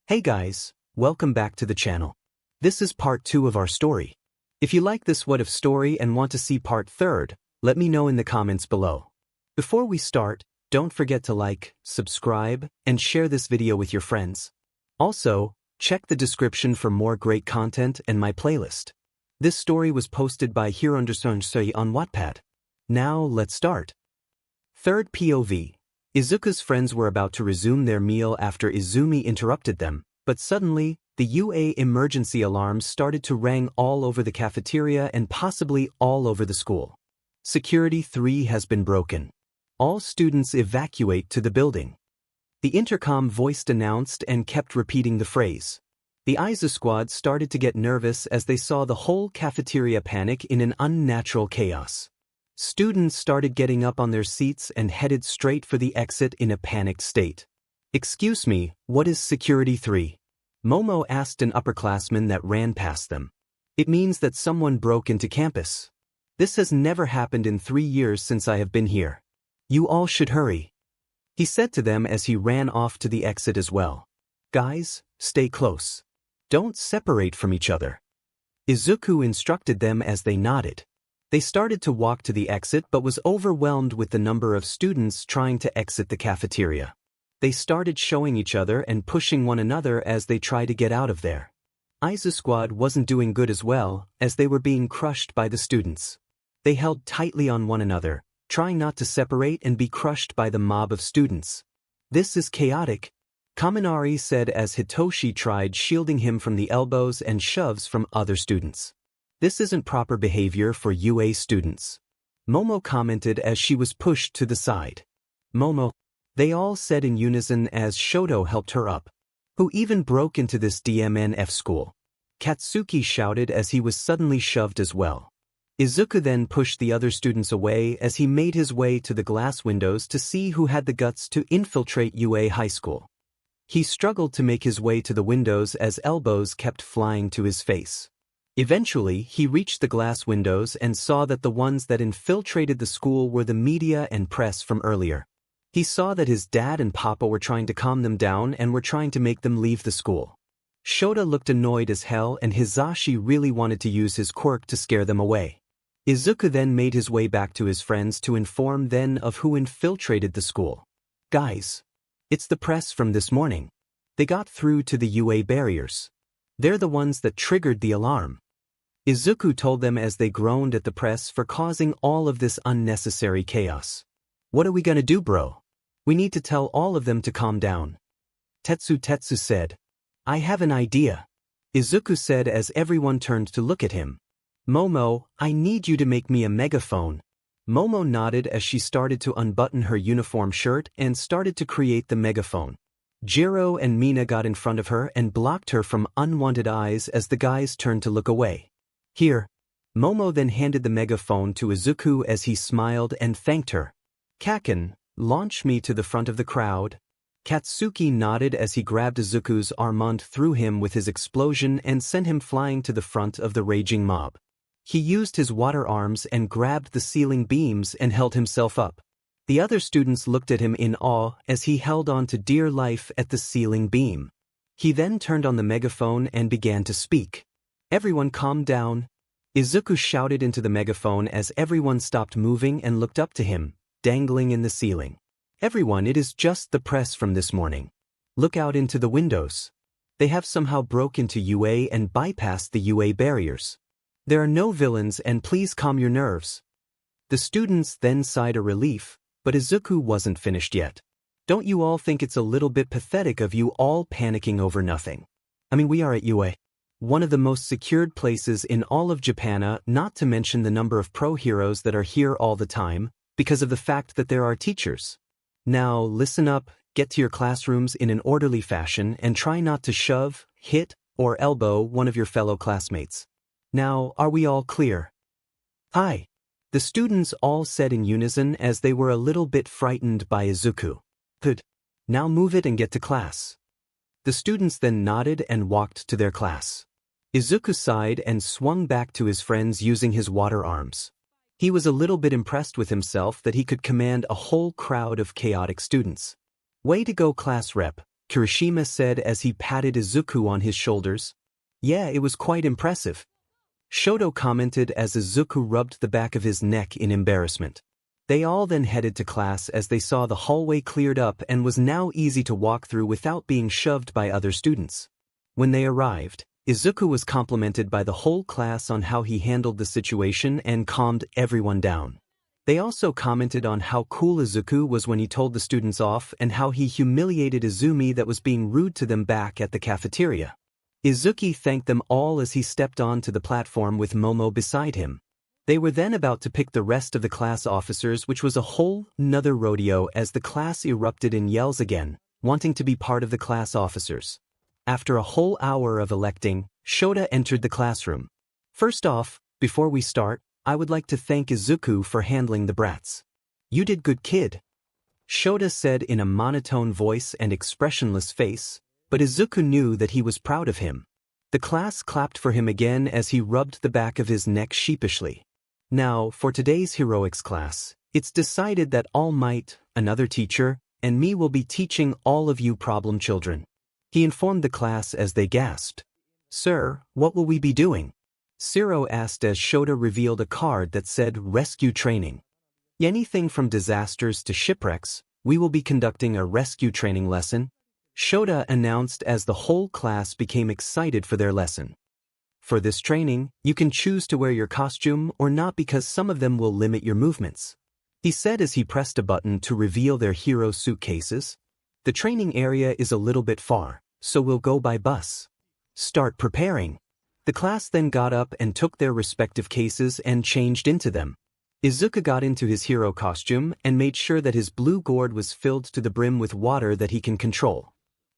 Hey guys, welcome back to the channel. This is part 2 of our story. If you like this what if story and want to see part 3, let me know in the comments below. Before we start, don't forget to like, subscribe, and share this video with your friends. Also, check the description for more great content and my playlist. This story was posted by 𝐒𝐮𝐦𝐦𝐚𝐫𝐲 on Wattpad. Now let's start. Third POV. Izuku's friends were about to resume their meal after Izumi interrupted them, but suddenly, the UA emergency alarms started to ring all over the cafeteria and possibly all over the school. Security 3 has been broken. All students evacuate to the building. The intercom voice announced and kept repeating the phrase. The Izuku squad started to get nervous as they saw the whole cafeteria panic in an unnatural chaos. Students started getting up on their seats and headed straight for the exit in a panicked state. "Excuse me, what is Security 3? Momo asked an upperclassman that ran past them. "It means that someone broke into campus. This has never happened in 3 years since I have been here. You all should hurry," he said to them as he ran off to the exit as well. "Guys, stay close. Don't separate from each other," Izuku instructed them as they nodded. They started to walk to the exit but was overwhelmed with the number of students trying to exit the cafeteria. They started showing each other and pushing one another as they tried to get out of there. Izuku squad wasn't doing good as well, as they were being crushed by the students. They held tightly on one another, trying not to separate and be crushed by the mob of students. "This is chaotic," Kaminari said as Hitoshi tried shielding him from the elbows and shoves from other students. "This isn't proper behavior for UA students," Momo commented as she was pushed to the side. "Momo," they all said in unison as Shoto helped her up. "Who even broke into this DMNF school?" Katsuki shouted as he was suddenly shoved as well. Izuku then pushed the other students away as he made his way to the glass windows to see who had the guts to infiltrate UA High School. He struggled to make his way to the windows as elbows kept flying to his face. Eventually, he reached the glass windows and saw that the ones that infiltrated the school were the media and press from earlier. He saw that his dad and Papa were trying to calm them down and were trying to make them leave the school. Shota looked annoyed as hell and Hizashi really wanted to use his quirk to scare them away. Izuku then made his way back to his friends to inform them of who infiltrated the school. "Guys, it's the press from this morning. They got through to the UA barriers. They're the ones that triggered the alarm," Izuku told them as they groaned at the press for causing all of this unnecessary chaos. "What are we gonna do, bro? We need to tell all of them to calm down," Tetsu said. "I have an idea," Izuku said as everyone turned to look at him. "Momo, I need you to make me a megaphone." Momo nodded as she started to unbutton her uniform shirt and started to create the megaphone. Jiro and Mina got in front of her and blocked her from unwanted eyes as the guys turned to look away. "Here." Momo then handed the megaphone to Izuku as he smiled and thanked her. "Kaken, launch me to the front of the crowd." Katsuki nodded as he grabbed Izuku's arm and threw him with his explosion and sent him flying to the front of the raging mob. He used his water arms and grabbed the ceiling beams and held himself up. The other students looked at him in awe as he held on to dear life at the ceiling beam. He then turned on the megaphone and began to speak. "Everyone calm down," Izuku shouted into the megaphone as everyone stopped moving and looked up to him, dangling in the ceiling. "Everyone, it is just the press from this morning. Look out into the windows. They have somehow broke into UA and bypassed the UA barriers. There are no villains and please calm your nerves." The students then sighed a relief, but Izuku wasn't finished yet. "Don't you all think it's a little bit pathetic of you all panicking over nothing? I mean, we are at UA, one of the most secured places in all of Japan, not to mention the number of pro heroes that are here all the time, because of the fact that there are teachers. Now listen up, get to your classrooms in an orderly fashion and try not to shove, hit, or elbow one of your fellow classmates. Now, are we all clear?" "Aye," the students all said in unison as they were a little bit frightened by Izuku. "Good. Now move it and get to class." The students then nodded and walked to their class. Izuku sighed and swung back to his friends using his water arms. He was a little bit impressed with himself that he could command a whole crowd of chaotic students. "Way to go, class rep," Kirishima said as he patted Izuku on his shoulders. Yeah, it was quite impressive. Shoto commented as Izuku rubbed the back of his neck in embarrassment. They all then headed to class as they saw the hallway cleared up and was now easy to walk through without being shoved by other students. When they arrived, Izuku was complimented by the whole class on how he handled the situation and calmed everyone down. They also commented on how cool Izuku was when he told the students off and how he humiliated Izumi that was being rude to them back at the cafeteria. Izuku thanked them all as he stepped onto the platform with Momo beside him. They were then about to pick the rest of the class officers, which was a whole nother rodeo as the class erupted in yells again, wanting to be part of the class officers. After a whole hour of electing, Shota entered the classroom. First off, before we start, I would like to thank Izuku for handling the brats. You did good, kid. Shota said in a monotone voice and expressionless face, but Izuku knew that he was proud of him. The class clapped for him again as he rubbed the back of his neck sheepishly. Now, for today's heroics class, it's decided that All Might, another teacher, and me will be teaching all of you problem children. He informed the class as they gasped. Sir, what will we be doing? Siro asked as Shota revealed a card that said Rescue Training. Anything from disasters to shipwrecks, we will be conducting a rescue training lesson, Shota announced as the whole class became excited for their lesson. For this training, you can choose to wear your costume or not because some of them will limit your movements. He said as he pressed a button to reveal their hero suitcases. The training area is a little bit far, so we'll go by bus. Start preparing. The class then got up and took their respective cases and changed into them. Izuku got into his hero costume and made sure that his blue gourd was filled to the brim with water that he can control.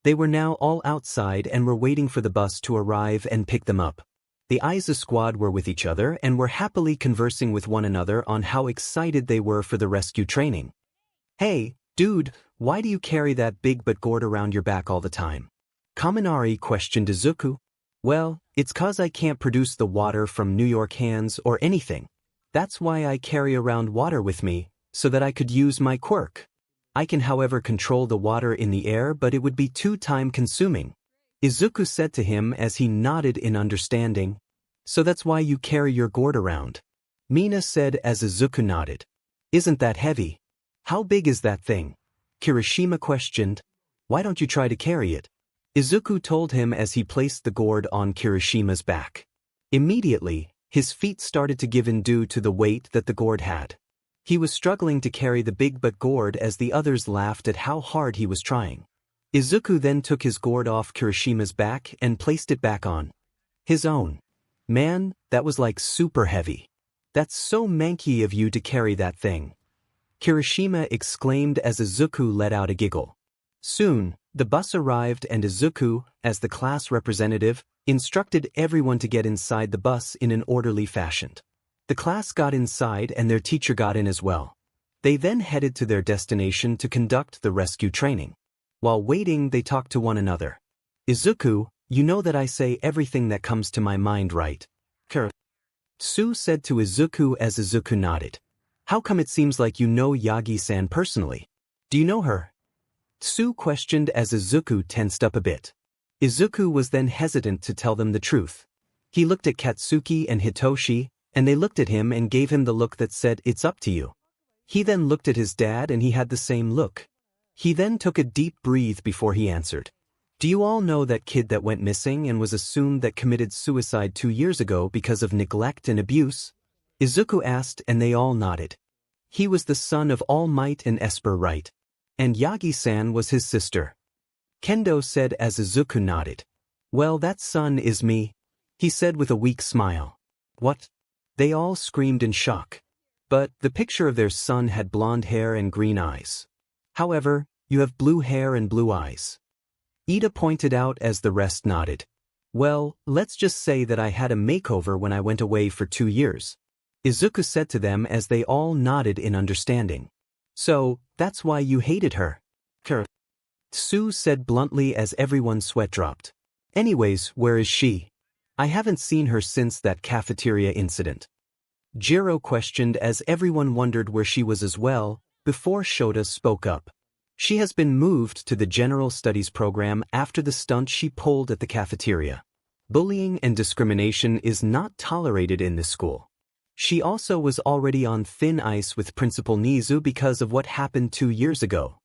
They were now all outside and were waiting for the bus to arrive and pick them up. The Izu squad were with each other and were happily conversing with one another on how excited they were for the rescue training. Hey, dude, why do you carry that big butt gourd around your back all the time? Kaminari questioned Izuku. Well, it's 'cause I can't produce the water from New York hands or anything. That's why I carry around water with me, so that I could use my quirk. I can however control the water in the air, but it would be too time-consuming. Izuku said to him as he nodded in understanding. So that's why you carry your gourd around. Mina said as Izuku nodded. Isn't that heavy? How big is that thing? Kirishima questioned. Why don't you try to carry it? Izuku told him as he placed the gourd on Kirishima's back. Immediately, his feet started to give in due to the weight that the gourd had. He was struggling to carry the big butt gourd as the others laughed at how hard he was trying. Izuku then took his gourd off Kirishima's back and placed it back on his own. Man, that was like super heavy. That's so manky of you to carry that thing. Kirishima exclaimed as Izuku let out a giggle. Soon, the bus arrived and Izuku, as the class representative, instructed everyone to get inside the bus in an orderly fashion. The class got inside and their teacher got in as well. They then headed to their destination to conduct the rescue training. While waiting, they talked to one another. Izuku, you know that I say everything that comes to my mind, right? Tsu said to Izuku as Izuku nodded. How come it seems like you know Yagi-san personally? Do you know her? Tsu questioned as Izuku tensed up a bit. Izuku was then hesitant to tell them the truth. He looked at Katsuki and Hitoshi, and they looked at him and gave him the look that said, it's up to you. He then looked at his dad and he had the same look. He then took a deep breath before he answered. Do you all know that kid that went missing and was assumed that committed suicide 2 years ago because of neglect and abuse? Izuku asked and they all nodded. He was the son of All Might and Esper, right? And Yagi-san was his sister. Kendo said as Izuku nodded. Well, that son is me, he said with a weak smile. What? They all screamed in shock. But the picture of their son had blonde hair and green eyes. However, you have blue hair and blue eyes. Ida pointed out as the rest nodded. Well, let's just say that I had a makeover when I went away for 2 years. Izuku said to them as they all nodded in understanding. So, that's why you hated her. Tsu said bluntly as everyone's sweat dropped. Anyways, where is she? I haven't seen her since that cafeteria incident. Jiro questioned as everyone wondered where she was as well, before Shota spoke up. She has been moved to the General Studies program after the stunt she pulled at the cafeteria. Bullying and discrimination is not tolerated in this school. She also was already on thin ice with Principal 𝐒𝐮𝐦𝐸 because of what happened 2 years ago.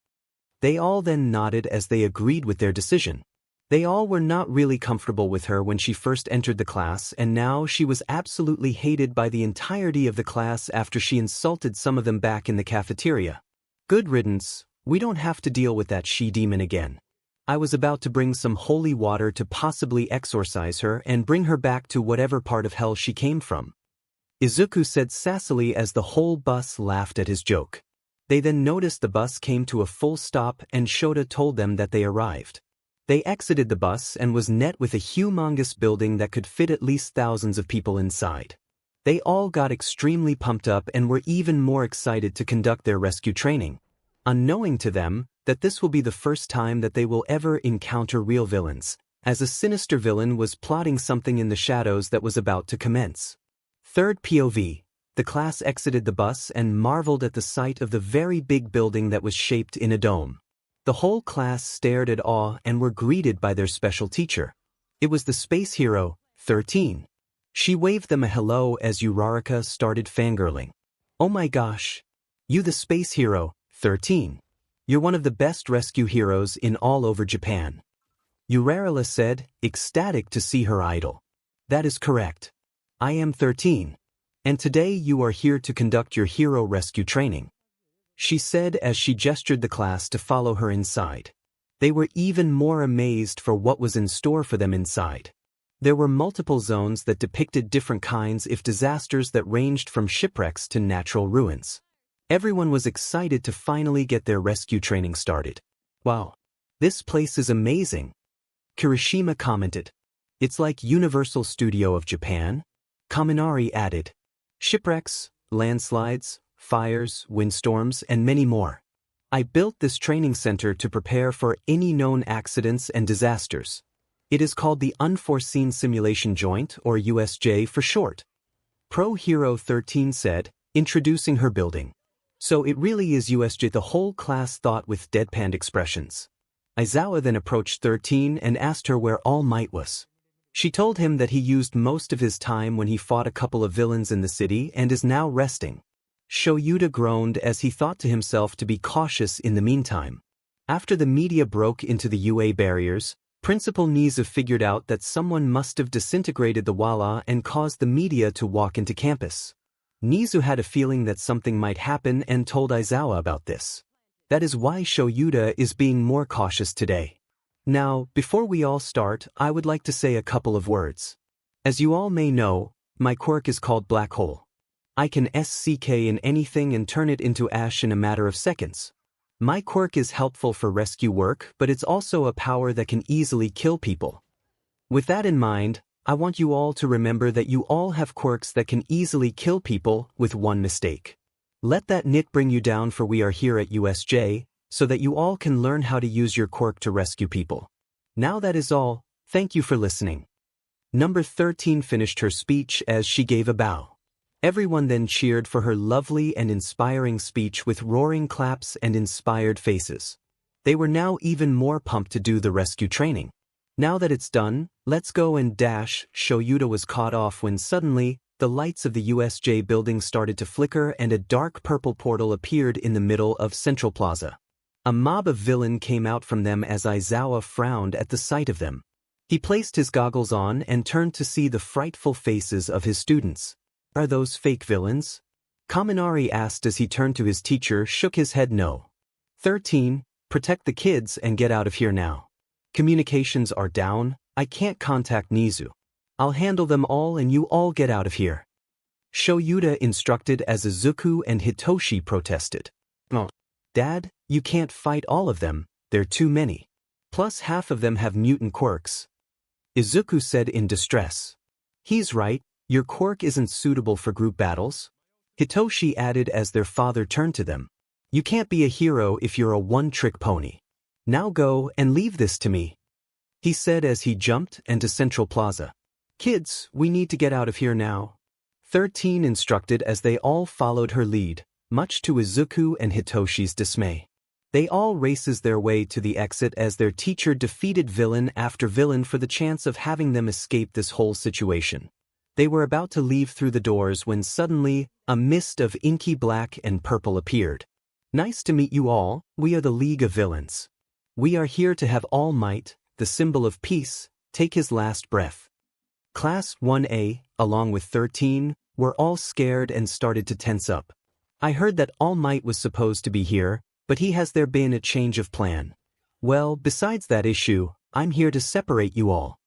They all then nodded as they agreed with their decision. They all were not really comfortable with her when she first entered the class, and now she was absolutely hated by the entirety of the class after she insulted some of them back in the cafeteria. Good riddance, we don't have to deal with that she-demon again. I was about to bring some holy water to possibly exorcise her and bring her back to whatever part of hell she came from. Izuku said sassily as the whole bus laughed at his joke. They then noticed the bus came to a full stop and Shota told them that they arrived. They exited the bus and was met with a humongous building that could fit at least thousands of people inside. They all got extremely pumped up and were even more excited to conduct their rescue training, unknowing to them that this will be the first time that they will ever encounter real villains, as a sinister villain was plotting something in the shadows that was about to commence. Third POV. The class exited the bus and marveled at the sight of the very big building that was shaped in a dome. The whole class stared at awe and were greeted by their special teacher. It was the space hero, 13. She waved them a hello as Uraraka started fangirling. Oh my gosh! You the space hero, 13. You're one of the best rescue heroes in all over Japan. Uraraka said, ecstatic to see her idol. That is correct. I am 13. And today you are here to conduct your hero rescue training, she said as she gestured the class to follow her inside. They were even more amazed for what was in store for them inside. There were multiple zones that depicted different kinds of disasters that ranged from shipwrecks to natural ruins. Everyone was excited to finally get their rescue training started. Wow, this place is amazing, Kirishima commented. It's like Universal Studio of Japan, Kaminari added. Shipwrecks, landslides, fires, windstorms, and many more. I built this training center to prepare for any known accidents and disasters. It is called the Unforeseen Simulation Joint, or USJ for short. Pro Hero 13 said, introducing her building. So it really is USJ, the whole class thought with deadpan expressions. Aizawa then approached 13 and asked her where All Might was. She told him that he used most of his time when he fought a couple of villains in the city and is now resting. Shoyuta groaned as he thought to himself to be cautious in the meantime. After the media broke into the UA barriers, Principal 𝐒𝐮𝐸𝐸 figured out that someone must have disintegrated the walla and caused the media to walk into campus. 𝐒𝐮𝐸 had a feeling that something might happen and told Aizawa about this. That is why Shoyuta is being more cautious today. Now, before we all start, I would like to say a couple of words. As you all may know, my quirk is called Black Hole. I can SCK in anything and turn it into ash in a matter of seconds. My quirk is helpful for rescue work, but it's also a power that can easily kill people. With that in mind, I want you all to remember that you all have quirks that can easily kill people with one mistake. Let that nit bring you down, for we are here at USJ, so that you all can learn how to use your quirk to rescue people. Now that is all, thank you for listening. Number 13 finished her speech as she gave a bow. Everyone then cheered for her lovely and inspiring speech with roaring claps and inspired faces. They were now even more pumped to do the rescue training. Now that it's done, let's go and dash. Shoyuta was caught off when suddenly, the lights of the USJ building started to flicker and a dark purple portal appeared in the middle of Central Plaza. A mob of villain came out from them as Aizawa frowned at the sight of them. He placed his goggles on and turned to see the frightful faces of his students. Are those fake villains? Kaminari asked as he turned to his teacher, shook his head no. 13, protect the kids and get out of here now. Communications are down, I can't contact 𝐒𝐮𝐸𝐸. I'll handle them all and you all get out of here. Shoyuta instructed as Izuku and Hitoshi protested. Oh, Dad, you can't fight all of them, they're too many. Plus half of them have mutant quirks. Izuku said in distress. He's right, your quirk isn't suitable for group battles. Hitoshi added as their father turned to them. You can't be a hero if you're a one-trick pony. Now go and leave this to me, he said as he jumped into Central Plaza. Kids, we need to get out of here now. 13 instructed as they all followed her lead, much to Izuku and Hitoshi's dismay. They all races their way to the exit as their teacher defeated villain after villain for the chance of having them escape this whole situation. They were about to leave through the doors when suddenly, a mist of inky black and purple appeared. Nice to meet you all, we are the League of Villains. We are here to have All Might, the symbol of peace, take his last breath. Class 1A, along with 13, were all scared and started to tense up. I heard that All Might was supposed to be here, but has there been a change of plan? Well, besides that issue, I'm here to separate you all.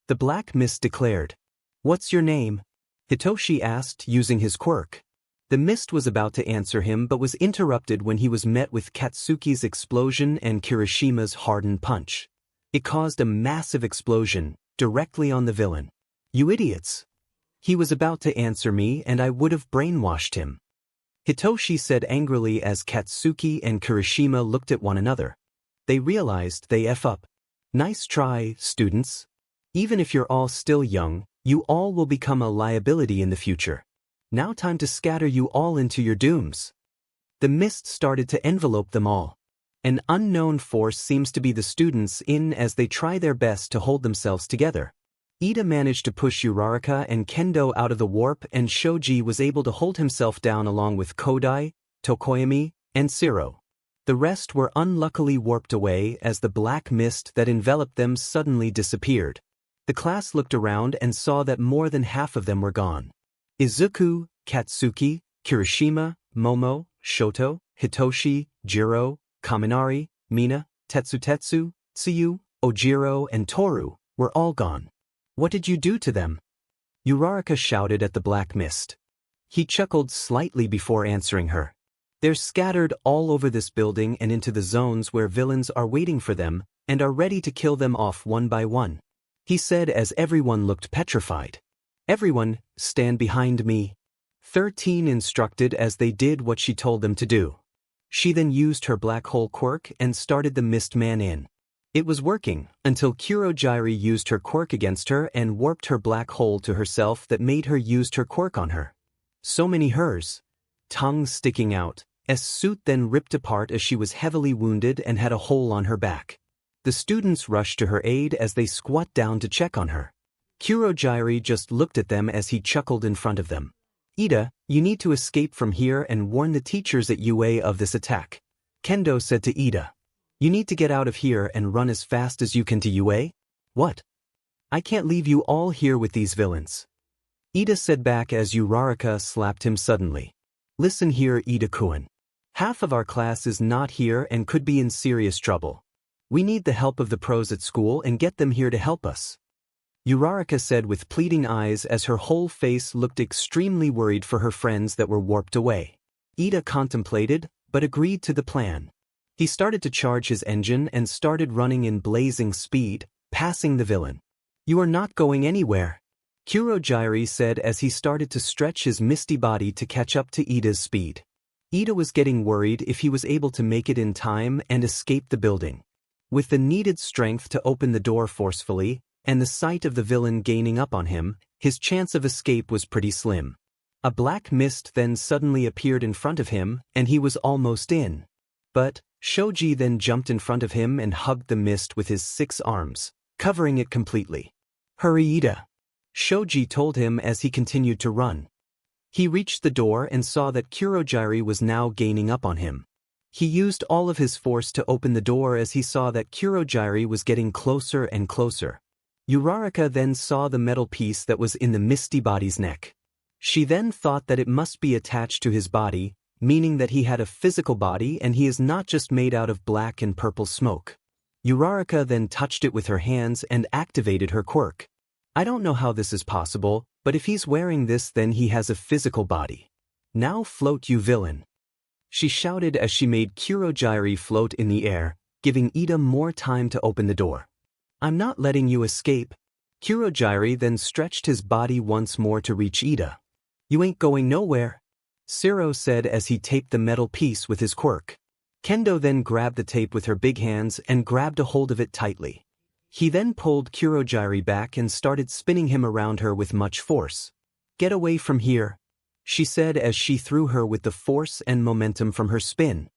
The Black Mist declared. What's your name? Hitoshi asked using his quirk. The mist was about to answer him but was interrupted when he was met with Katsuki's explosion and Kirishima's hardened punch. It caused a massive explosion, directly on the villain. You idiots! He was about to answer me and I would have brainwashed him. Hitoshi said angrily as Katsuki and Kirishima looked at one another. They realized they F up. Nice try, students. Even if you're all still young, you all will become a liability in the future. Now time to scatter you all into your dooms. The mist started to envelope them all. An unknown force seems to be the students in as they try their best to hold themselves together. Ida managed to push Uraraka and Kendo out of the warp and Shoji was able to hold himself down along with Kodai, Tokoyami, and Siro. The rest were unluckily warped away as the black mist that enveloped them suddenly disappeared. The class looked around and saw that more than half of them were gone. Izuku, Katsuki, Kirishima, Momo, Shoto, Hitoshi, Jiro, Kaminari, Mina, Tetsu, Tsuyu, Ojiro and Toru were all gone. What did you do to them? Uraraka shouted at the black mist. He chuckled slightly before answering her. They're scattered all over this building and into the zones where villains are waiting for them and are ready to kill them off one by one. He said as everyone looked petrified. Everyone, stand behind me. 13 instructed as they did what she told them to do. She then used her black hole quirk and started the mist man in. It was working until Kurogyri used her quirk against her and warped her black hole to herself that made her used her quirk on her. So many hers. Tongue sticking out, S suit then ripped apart as she was heavily wounded and had a hole on her back. The students rushed to her aid as they squat down to check on her. Kurogyri just looked at them as he chuckled in front of them. Ida, you need to escape from here and warn the teachers at UA of this attack. Kendo said to Ida. You need to get out of here and run as fast as you can to UA? What? I can't leave you all here with these villains. Ida said back as Uraraka slapped him suddenly. Listen here, Ida-kun. Half of our class is not here and could be in serious trouble. We need the help of the pros at school and get them here to help us. Uraraka said with pleading eyes as her whole face looked extremely worried for her friends that were warped away. Ida contemplated, but agreed to the plan. He started to charge his engine and started running in blazing speed, passing the villain. You are not going anywhere, Kurogyri said as he started to stretch his misty body to catch up to Ida's speed. Ida was getting worried if he was able to make it in time and escape the building. With the needed strength to open the door forcefully, and the sight of the villain gaining up on him, his chance of escape was pretty slim. A black mist then suddenly appeared in front of him, and he was almost in. But Shoji then jumped in front of him and hugged the mist with his 6 arms, covering it completely. Hurry, Ida, Shoji told him as he continued to run. He reached the door and saw that Kurogyri was now gaining up on him. He used all of his force to open the door as he saw that Kurogyri was getting closer and closer. Uraraka then saw the metal piece that was in the misty body's neck. She then thought that it must be attached to his body, meaning that he had a physical body and he is not just made out of black and purple smoke. Uraraka then touched it with her hands and activated her quirk. I don't know how this is possible, but if he's wearing this then he has a physical body. Now float, you villain. She shouted as she made Kurogyri float in the air, giving Ida more time to open the door. I'm not letting you escape. Kurogyri then stretched his body once more to reach Ida. You ain't going nowhere, Siro said as he taped the metal piece with his quirk. Kendo then grabbed the tape with her big hands and grabbed a hold of it tightly. He then pulled Kurogyri back and started spinning him around her with much force. Get away from here, she said as she threw her with the force and momentum from her spin.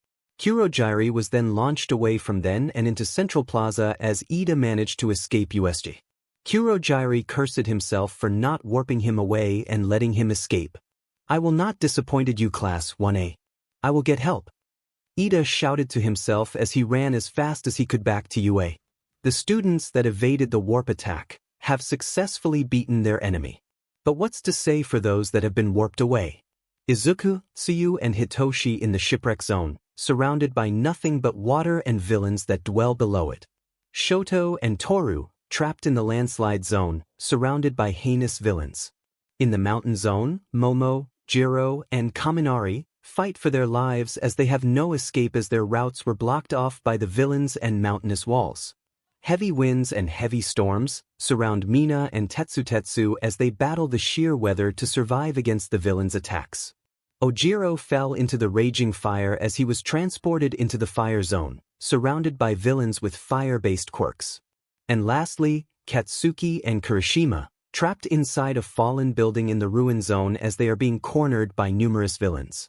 𝐒𝐮𝐦𝐦𝐸 was then launched away from then and into Central Plaza as Ida managed to escape USJ. 𝐒𝐮𝐦𝐸 cursed himself for not warping him away and letting him escape. I will not disappointed you class 1A. I will get help. Ida shouted to himself as he ran as fast as he could back to UA. The students that evaded the warp attack have successfully beaten their enemy. But what's to say for those that have been warped away? Izuku, Tsuyu and Hitoshi in the shipwreck zone, surrounded by nothing but water and villains that dwell below it. Shoto and Toru, trapped in the landslide zone, surrounded by heinous villains. In the mountain zone, Momo, Jiro, and Kaminari fight for their lives as they have no escape as their routes were blocked off by the villains and mountainous walls. Heavy winds and heavy storms surround Mina and Tetsutetsu as they battle the sheer weather to survive against the villains' attacks. Ojiro fell into the raging fire as he was transported into the fire zone, surrounded by villains with fire-based quirks. And lastly, Katsuki and Kirishima, trapped inside a fallen building in the ruin zone as they are being cornered by numerous villains.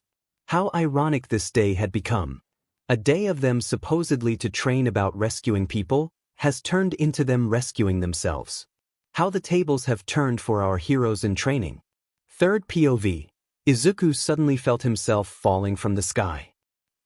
How ironic this day had become. A day of them supposedly to train about rescuing people has turned into them rescuing themselves. How the tables have turned for our heroes in training. Third POV. Izuku suddenly felt himself falling from the sky.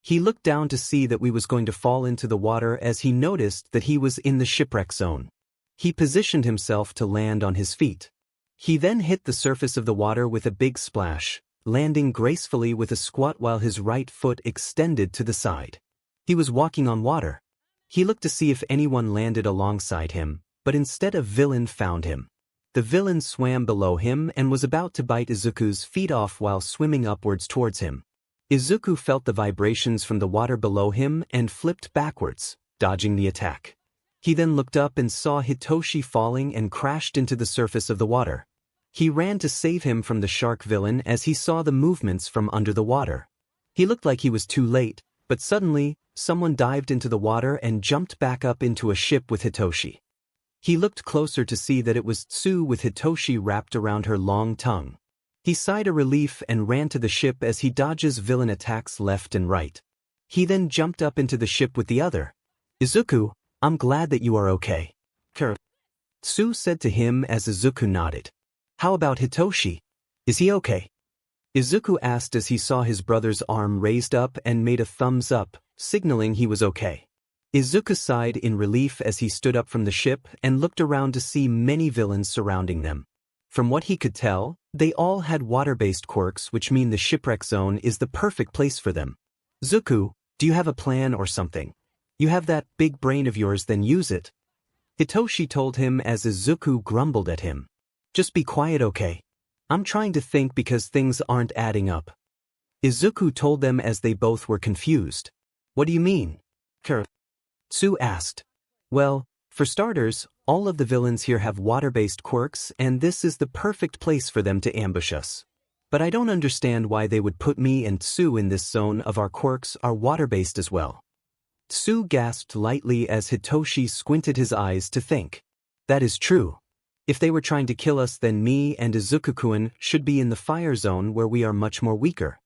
He looked down to see that we was going to fall into the water as he noticed that he was in the shipwreck zone. He positioned himself to land on his feet. He then hit the surface of the water with a big splash, landing gracefully with a squat while his right foot extended to the side. He was walking on water. He looked to see if anyone landed alongside him, but instead a villain found him. The villain swam below him and was about to bite Izuku's feet off while swimming upwards towards him. Izuku felt the vibrations from the water below him and flipped backwards, dodging the attack. He then looked up and saw Hitoshi falling and crashed into the surface of the water. He ran to save him from the shark villain as he saw the movements from under the water. He looked like he was too late, but suddenly, someone dived into the water and jumped back up into a ship with Hitoshi. He looked closer to see that it was Tsu with Hitoshi wrapped around her long tongue. He sighed a relief and ran to the ship as he dodges villain attacks left and right. He then jumped up into the ship with the other. Izuku, I'm glad that you are okay. Tsu said to him as Izuku nodded. How about Hitoshi? Is he okay? Izuku asked as he saw his brother's arm raised up and made a thumbs up, signaling he was okay. Izuku sighed in relief as he stood up from the ship and looked around to see many villains surrounding them. From what he could tell, they all had water-based quirks, which mean the shipwreck zone is the perfect place for them. Izuku, do you have a plan or something? You have that big brain of yours, then use it. Hitoshi told him as Izuku grumbled at him. Just be quiet, okay? I'm trying to think because things aren't adding up. Izuku told them as they both were confused. What do you mean? Tsu asked. Well, for starters, all of the villains here have water-based quirks and this is the perfect place for them to ambush us. But I don't understand why they would put me and Tsu in this zone of our quirks are water-based as well. Tsu gasped lightly as Hitoshi squinted his eyes to think. That is true. If they were trying to kill us, then me and Izuku-kun should be in the fire zone where we are much more weaker.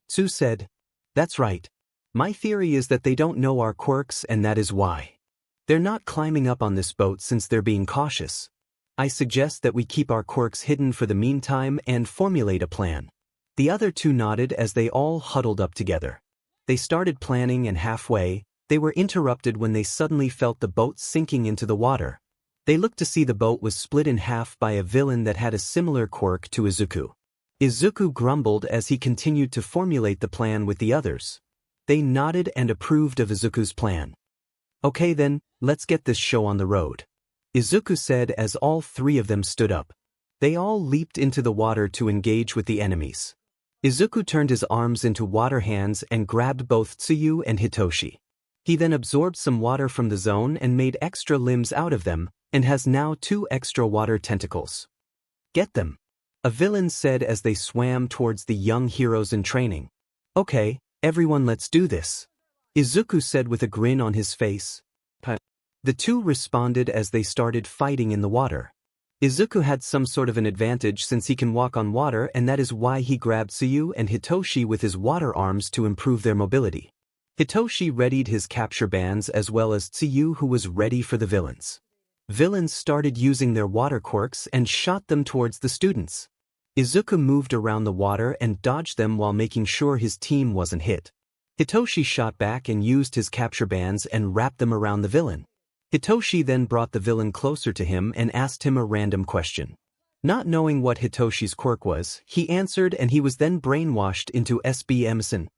Tsu said. That's right. My theory is that they don't know our quirks and that is why. They're not climbing up on this boat since they're being cautious. I suggest that we keep our quirks hidden for the meantime and formulate a plan. The other two nodded as they all huddled up together. They started planning and halfway, they were interrupted when they suddenly felt the boat sinking into the water. They looked to see the boat was split in half by a villain that had a similar quirk to Izuku. Izuku grumbled as he continued to formulate the plan with the others. They nodded and approved of Izuku's plan. Okay then, let's get this show on the road. Izuku said as all three of them stood up. They all leaped into the water to engage with the enemies. Izuku turned his arms into water hands and grabbed both Tsuyu and Hitoshi. He then absorbed some water from the zone and made extra limbs out of them, and has now 2 extra water tentacles. Get them, a villain said as they swam towards the young heroes in training. Okay, everyone, let's do this, Izuku said with a grin on his face. The two responded as they started fighting in the water. Izuku had some sort of an advantage since he can walk on water, and that is why he grabbed Tsuyu and Hitoshi with his water arms to improve their mobility. Hitoshi readied his capture bands as well as Tsuyu, who was ready for the villains. Villains started using their water quirks and shot them towards the students. Izuku moved around the water and dodged them while making sure his team wasn't hit. Hitoshi shot back and used his capture bands and wrapped them around the villain. Hitoshi then brought the villain closer to him and asked him a random question. Not knowing what Hitoshi's quirk was, he answered and he was then brainwashed into 𝐒𝐮𝐦𝐸𝐵𝐵𝐵𝐵𝐵𝐵.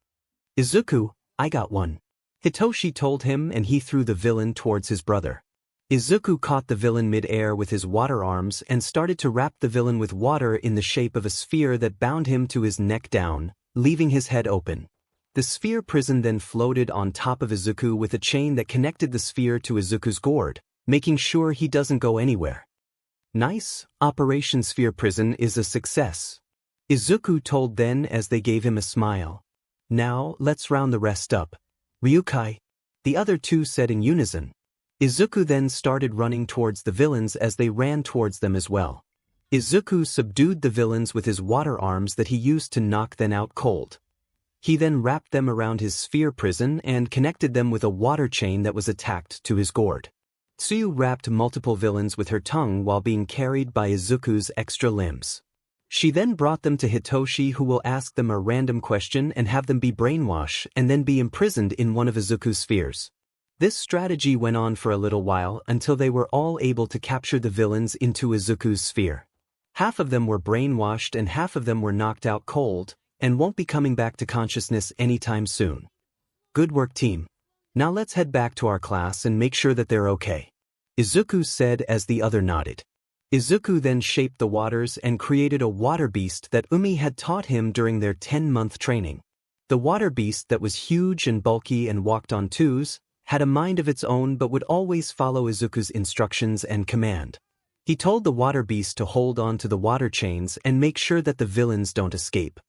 Izuku, I got one. Hitoshi told him and he threw the villain towards his brother. Izuku caught the villain mid-air with his water arms and started to wrap the villain with water in the shape of a sphere that bound him to his neck down, leaving his head open. The sphere prison then floated on top of Izuku with a chain that connected the sphere to Izuku's gourd, making sure he doesn't go anywhere. Nice, Operation Sphere Prison is a success. Izuku told then as they gave him a smile. Now, let's round the rest up. Ryukai. The other two said in unison. Izuku then started running towards the villains as they ran towards them as well. Izuku subdued the villains with his water arms that he used to knock them out cold. He then wrapped them around his sphere prison and connected them with a water chain that was attached to his gourd. Tsuyu wrapped multiple villains with her tongue while being carried by Izuku's extra limbs. She then brought them to Hitoshi, who will ask them a random question and have them be brainwashed and then be imprisoned in one of Izuku's spheres. This strategy went on for a little while until they were all able to capture the villains into Izuku's sphere. Half of them were brainwashed and half of them were knocked out cold, and won't be coming back to consciousness anytime soon. Good work, team. Now let's head back to our class and make sure that they're okay. Izuku said as the other nodded. Izuku then shaped the waters and created a water beast that Umi had taught him during their 10-month training. The water beast that was huge and bulky and walked on twos, had a mind of its own but would always follow Izuku's instructions and command. He told the water beast to hold on to the water chains and make sure that the villains don't escape.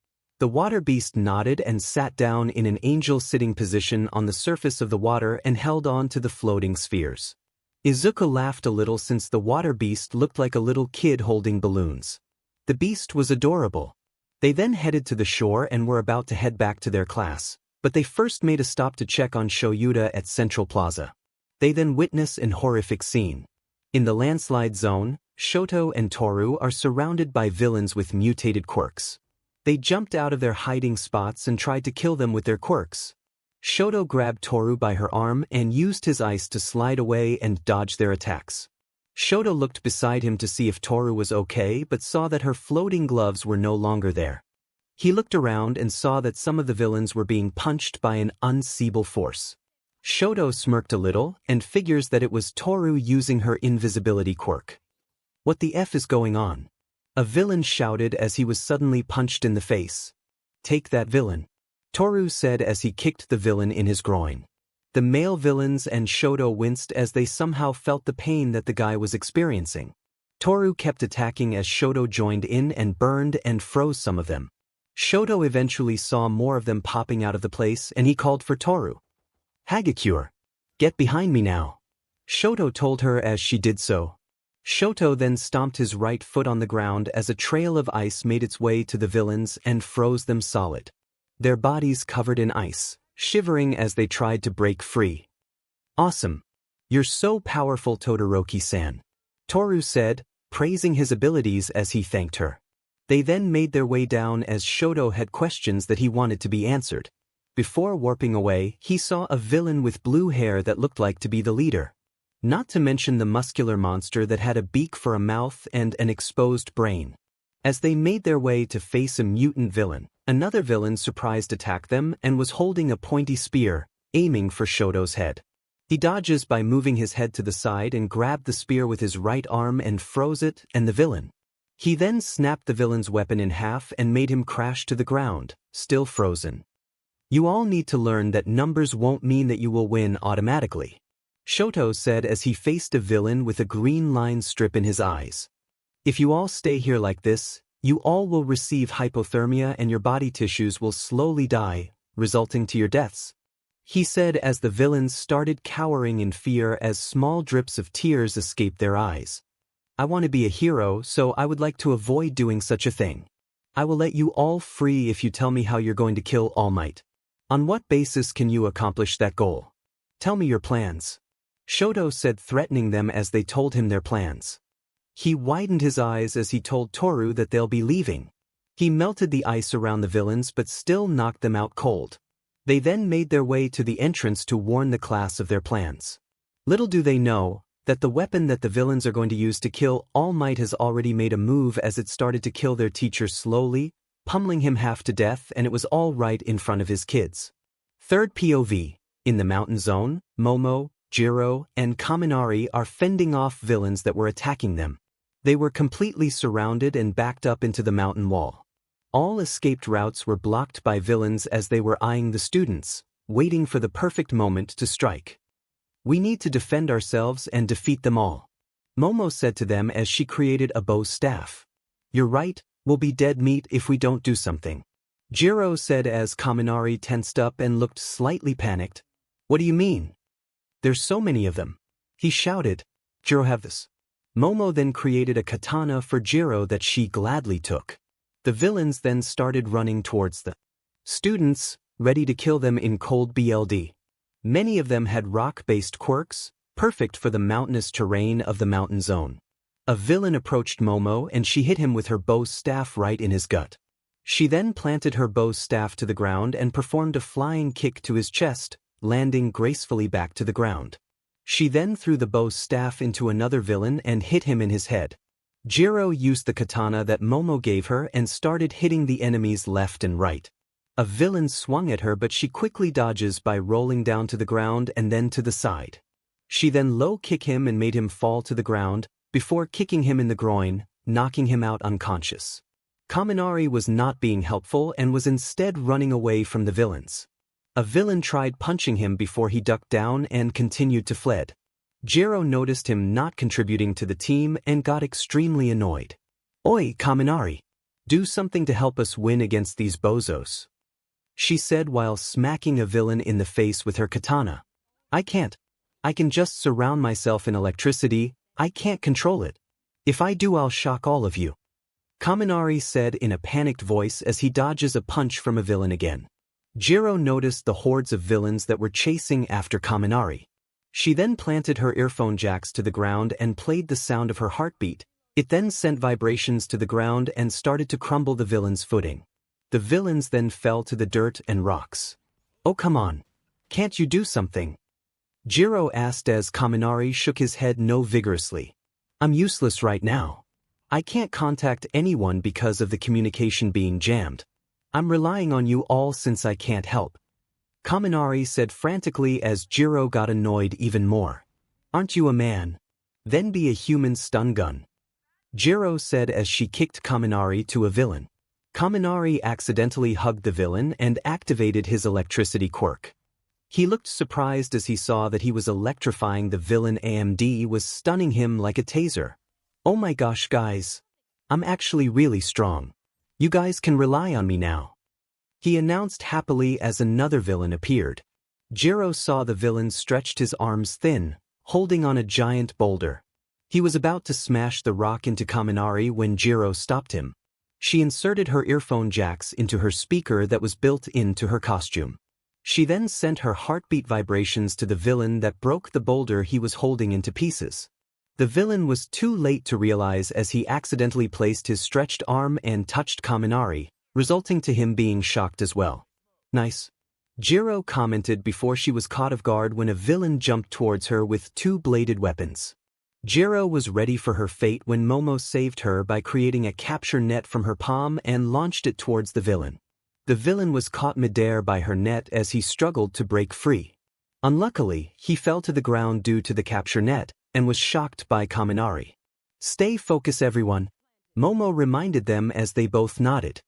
The water beast nodded and sat down in an angel sitting position on the surface of the water and held on to the floating spheres. Izuku laughed a little since the water beast looked like a little kid holding balloons. The beast was adorable. They then headed to the shore and were about to head back to their class, but they first made a stop to check on Shoyuta at Central Plaza. They then witness an horrific scene. In the landslide zone, Shoto and Toru are surrounded by villains with mutated quirks. They jumped out of their hiding spots and tried to kill them with their quirks. Shoto grabbed Toru by her arm and used his ice to slide away and dodge their attacks. Shoto looked beside him to see if Toru was okay but saw that her floating gloves were no longer there. He looked around and saw that some of the villains were being punched by an unseeable force. Shoto smirked a little and figures that it was Toru using her invisibility quirk. What the F is going on? A villain shouted as he was suddenly punched in the face. Take that villain, Toru said as he kicked the villain in his groin. The male villains and Shoto winced as they somehow felt the pain that the guy was experiencing. Toru kept attacking as Shoto joined in and burned and froze some of them. Shoto eventually saw more of them popping out of the place and he called for Toru. Hagakure, get behind me now, Shoto told her as she did so. Shoto then stomped his right foot on the ground as a trail of ice made its way to the villains and froze them solid. Their bodies covered in ice, shivering as they tried to break free. Awesome. You're so powerful, Todoroki-san, Toru said, praising his abilities as he thanked her. They then made their way down as Shoto had questions that he wanted to be answered. Before warping away, he saw a villain with blue hair that looked like to be the leader. Not to mention the muscular monster that had a beak for a mouth and an exposed brain. As they made their way to face a mutant villain, another villain surprised attacked them and was holding a pointy spear, aiming for Shoto's head. He dodges by moving his head to the side and grabbed the spear with his right arm and froze it and the villain. He then snapped the villain's weapon in half and made him crash to the ground, still frozen. You all need to learn that numbers won't mean that you will win automatically, Shoto said as he faced a villain with a green line strip in his eyes. If you all stay here like this, you all will receive hypothermia and your body tissues will slowly die, resulting to your deaths, he said as the villains started cowering in fear as small drips of tears escaped their eyes. I want to be a hero, so I would like to avoid doing such a thing. I will let you all free if you tell me how you're going to kill All Might. On what basis can you accomplish that goal? Tell me your plans. Shoto said, threatening them as they told him their plans. He widened his eyes as he told Toru that they'll be leaving. He melted the ice around the villains but still knocked them out cold. They then made their way to the entrance to warn the class of their plans. Little do they know that the weapon that the villains are going to use to kill All Might has already made a move as it started to kill their teacher slowly, pummeling him half to death, and it was all right in front of his kids. Third POV. In the mountain zone, Momo, Jiro, and Kaminari are fending off villains that were attacking them. They were completely surrounded and backed up into the mountain wall. All escaped routes were blocked by villains as they were eyeing the students, waiting for the perfect moment to strike. We need to defend ourselves and defeat them all, Momo said to them as she created a bow staff. You're right, we'll be dead meat if we don't do something, Jiro said as Kaminari tensed up and looked slightly panicked. What do you mean? There's so many of them, he shouted. Jiro, have this. Momo then created a katana for Jiro that she gladly took. The villains then started running towards the students, ready to kill them in cold blood. Many of them had rock-based quirks, perfect for the mountainous terrain of the mountain zone. A villain approached Momo and she hit him with her bow staff right in his gut. She then planted her bow staff to the ground and performed a flying kick to his chest, landing gracefully back to the ground. She then threw the bow staff into another villain and hit him in his head. Jiro used the katana that Momo gave her and started hitting the enemies left and right. A villain swung at her but she quickly dodges by rolling down to the ground and then to the side. She then low-kicked him and made him fall to the ground, before kicking him in the groin, knocking him out unconscious. Kaminari was not being helpful and was instead running away from the villains. A villain tried punching him before he ducked down and continued to fled. Jiro noticed him not contributing to the team and got extremely annoyed. Oi, Kaminari! Do something to help us win against these bozos, she said while smacking a villain in the face with her katana. I can't. I can just surround myself in electricity, I can't control it. If I do, I'll shock all of you, Kaminari said in a panicked voice as he dodges a punch from a villain again. Jiro noticed the hordes of villains that were chasing after Kaminari. She then planted her earphone jacks to the ground and played the sound of her heartbeat. It then sent vibrations to the ground and started to crumble the villain's footing. The villains then fell to the dirt and rocks. Oh, come on. Can't you do something? Jiro asked as Kaminari shook his head no vigorously. I'm useless right now. I can't contact anyone because of the communication being jammed. I'm relying on you all since I can't help, Kaminari said frantically as Jiro got annoyed even more. Aren't you a man? Then be a human stun gun, Jiro said as she kicked Kaminari to a villain. Kaminari accidentally hugged the villain and activated his electricity quirk. He looked surprised as he saw that he was electrifying the villain. AMD was stunning him like a taser. Oh my gosh guys. I'm actually really strong. You guys can rely on me now, he announced happily as another villain appeared. Jiro saw the villain stretched his arms thin, holding on a giant boulder. He was about to smash the rock into Kaminari when Jiro stopped him. She inserted her earphone jacks into her speaker that was built into her costume. She then sent her heartbeat vibrations to the villain that broke the boulder he was holding into pieces. The villain was too late to realize as he accidentally placed his stretched arm and touched Kaminari, resulting to him being shocked as well. Nice, Jiro commented before she was caught off guard when a villain jumped towards her with two bladed weapons. Jiro was ready for her fate when Momo saved her by creating a capture net from her palm and launched it towards the villain. The villain was caught midair by her net as he struggled to break free. Unluckily, he fell to the ground due to the capture net and was shocked by Kaminari. Stay focused everyone, Momo reminded them as they both nodded.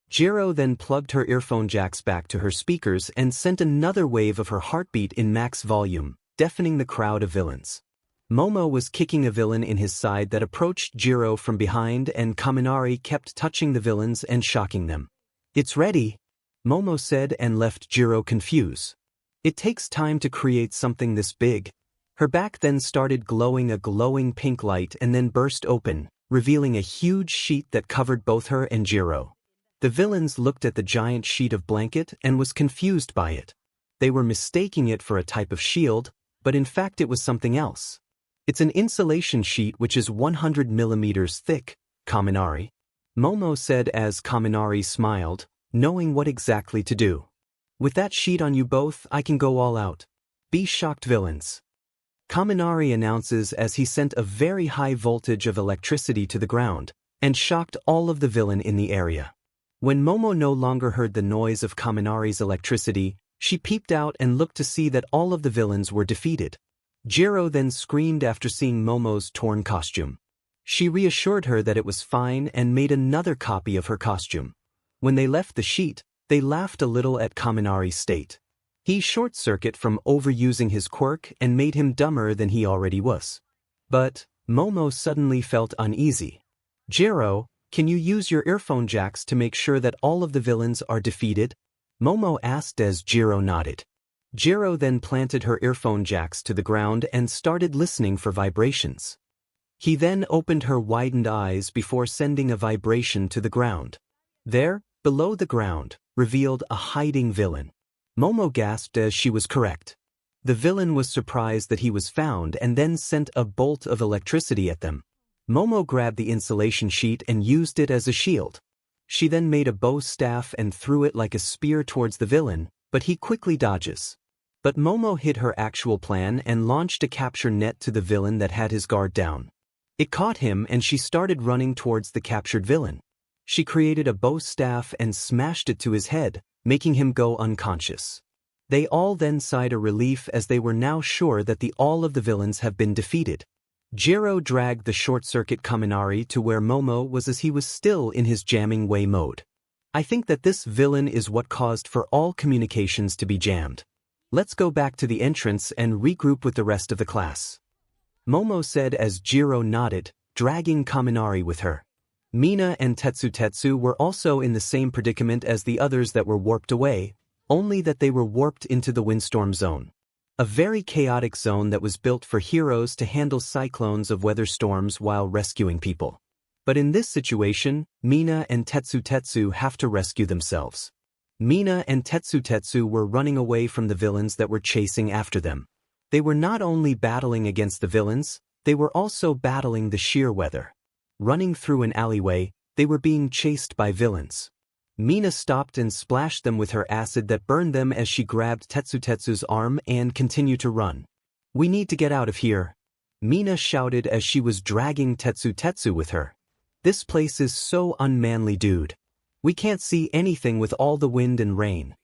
Jiro then plugged her earphone jacks back to her speakers and sent another wave of her heartbeat in max volume, deafening the crowd of villains. Momo was kicking a villain in his side that approached Jiro from behind and Kaminari kept touching the villains and shocking them. It's ready, Momo said and left Jiro confused. It takes time to create something this big. Her back then started glowing a glowing pink light and then burst open, revealing a huge sheet that covered both her and Jiro. The villains looked at the giant sheet of blanket and was confused by it. They were mistaking it for a type of shield, but in fact it was something else. It's an insulation sheet which is 100 millimeters thick, 𝐻𝐻𝐻𝐿. Momo said as 𝐻𝐻𝐻𝐿 smiled, knowing what exactly to do. With that sheet on you both, I can go all out. Be shocked, villains. 𝐻𝐻𝐻𝐿 announces as he sent a very high voltage of electricity to the ground, and shocked all of the villain in the area. When Momo no longer heard the noise of 𝐻𝐻𝐻𝐿's electricity, she peeped out and looked to see that all of the villains were defeated. Jiro then screamed after seeing Momo's torn costume. She reassured her that it was fine and made another copy of her costume. When they left the sheet, they laughed a little at 𝐻𝐻𝐻𝐿's state. He short-circuited from overusing his quirk and made him dumber than he already was. But Momo suddenly felt uneasy. Jiro, can you use your earphone jacks to make sure that all of the villains are defeated? Momo asked as Jiro nodded. Jiro then planted her earphone jacks to the ground and started listening for vibrations. He then opened her widened eyes before sending a vibration to the ground. There, below the ground, revealed a hiding villain. Momo gasped as she was correct. The villain was surprised that he was found and then sent a bolt of electricity at them. Momo grabbed the insulation sheet and used it as a shield. She then made a bow staff and threw it like a spear towards the villain, but he quickly dodges. But Momo hid her actual plan and launched a capture net to the villain that had his guard down. It caught him and she started running towards the captured villain. She created a bow staff and smashed it to his head, making him go unconscious. They all then sighed a relief as they were now sure that all of the villains have been defeated. Jiro dragged the short-circuit 𝐻𝐻𝐻𝐿 to where Momo was as he was still in his jamming way mode. I think that this villain is what caused for all communications to be jammed. Let's go back to the entrance and regroup with the rest of the class. Momo said as Jiro nodded, dragging 𝐻𝐻𝐻𝐿 with her. Mina and Tetsu were also in the same predicament as the others that were warped away, only that they were warped into the windstorm zone. A very chaotic zone that was built for heroes to handle cyclones of weather storms while rescuing people. But in this situation, Mina and Tetsu have to rescue themselves. Mina and Tetsu were running away from the villains that were chasing after them. They were not only battling against the villains, they were also battling the sheer weather. Running through an alleyway, they were being chased by villains. Mina stopped and splashed them with her acid that burned them as she grabbed Tetsu's arm and continued to run. We need to get out of here, Mina shouted as she was dragging Tetsu with her. This place is so unmanly, dude. We can't see anything with all the wind and rain.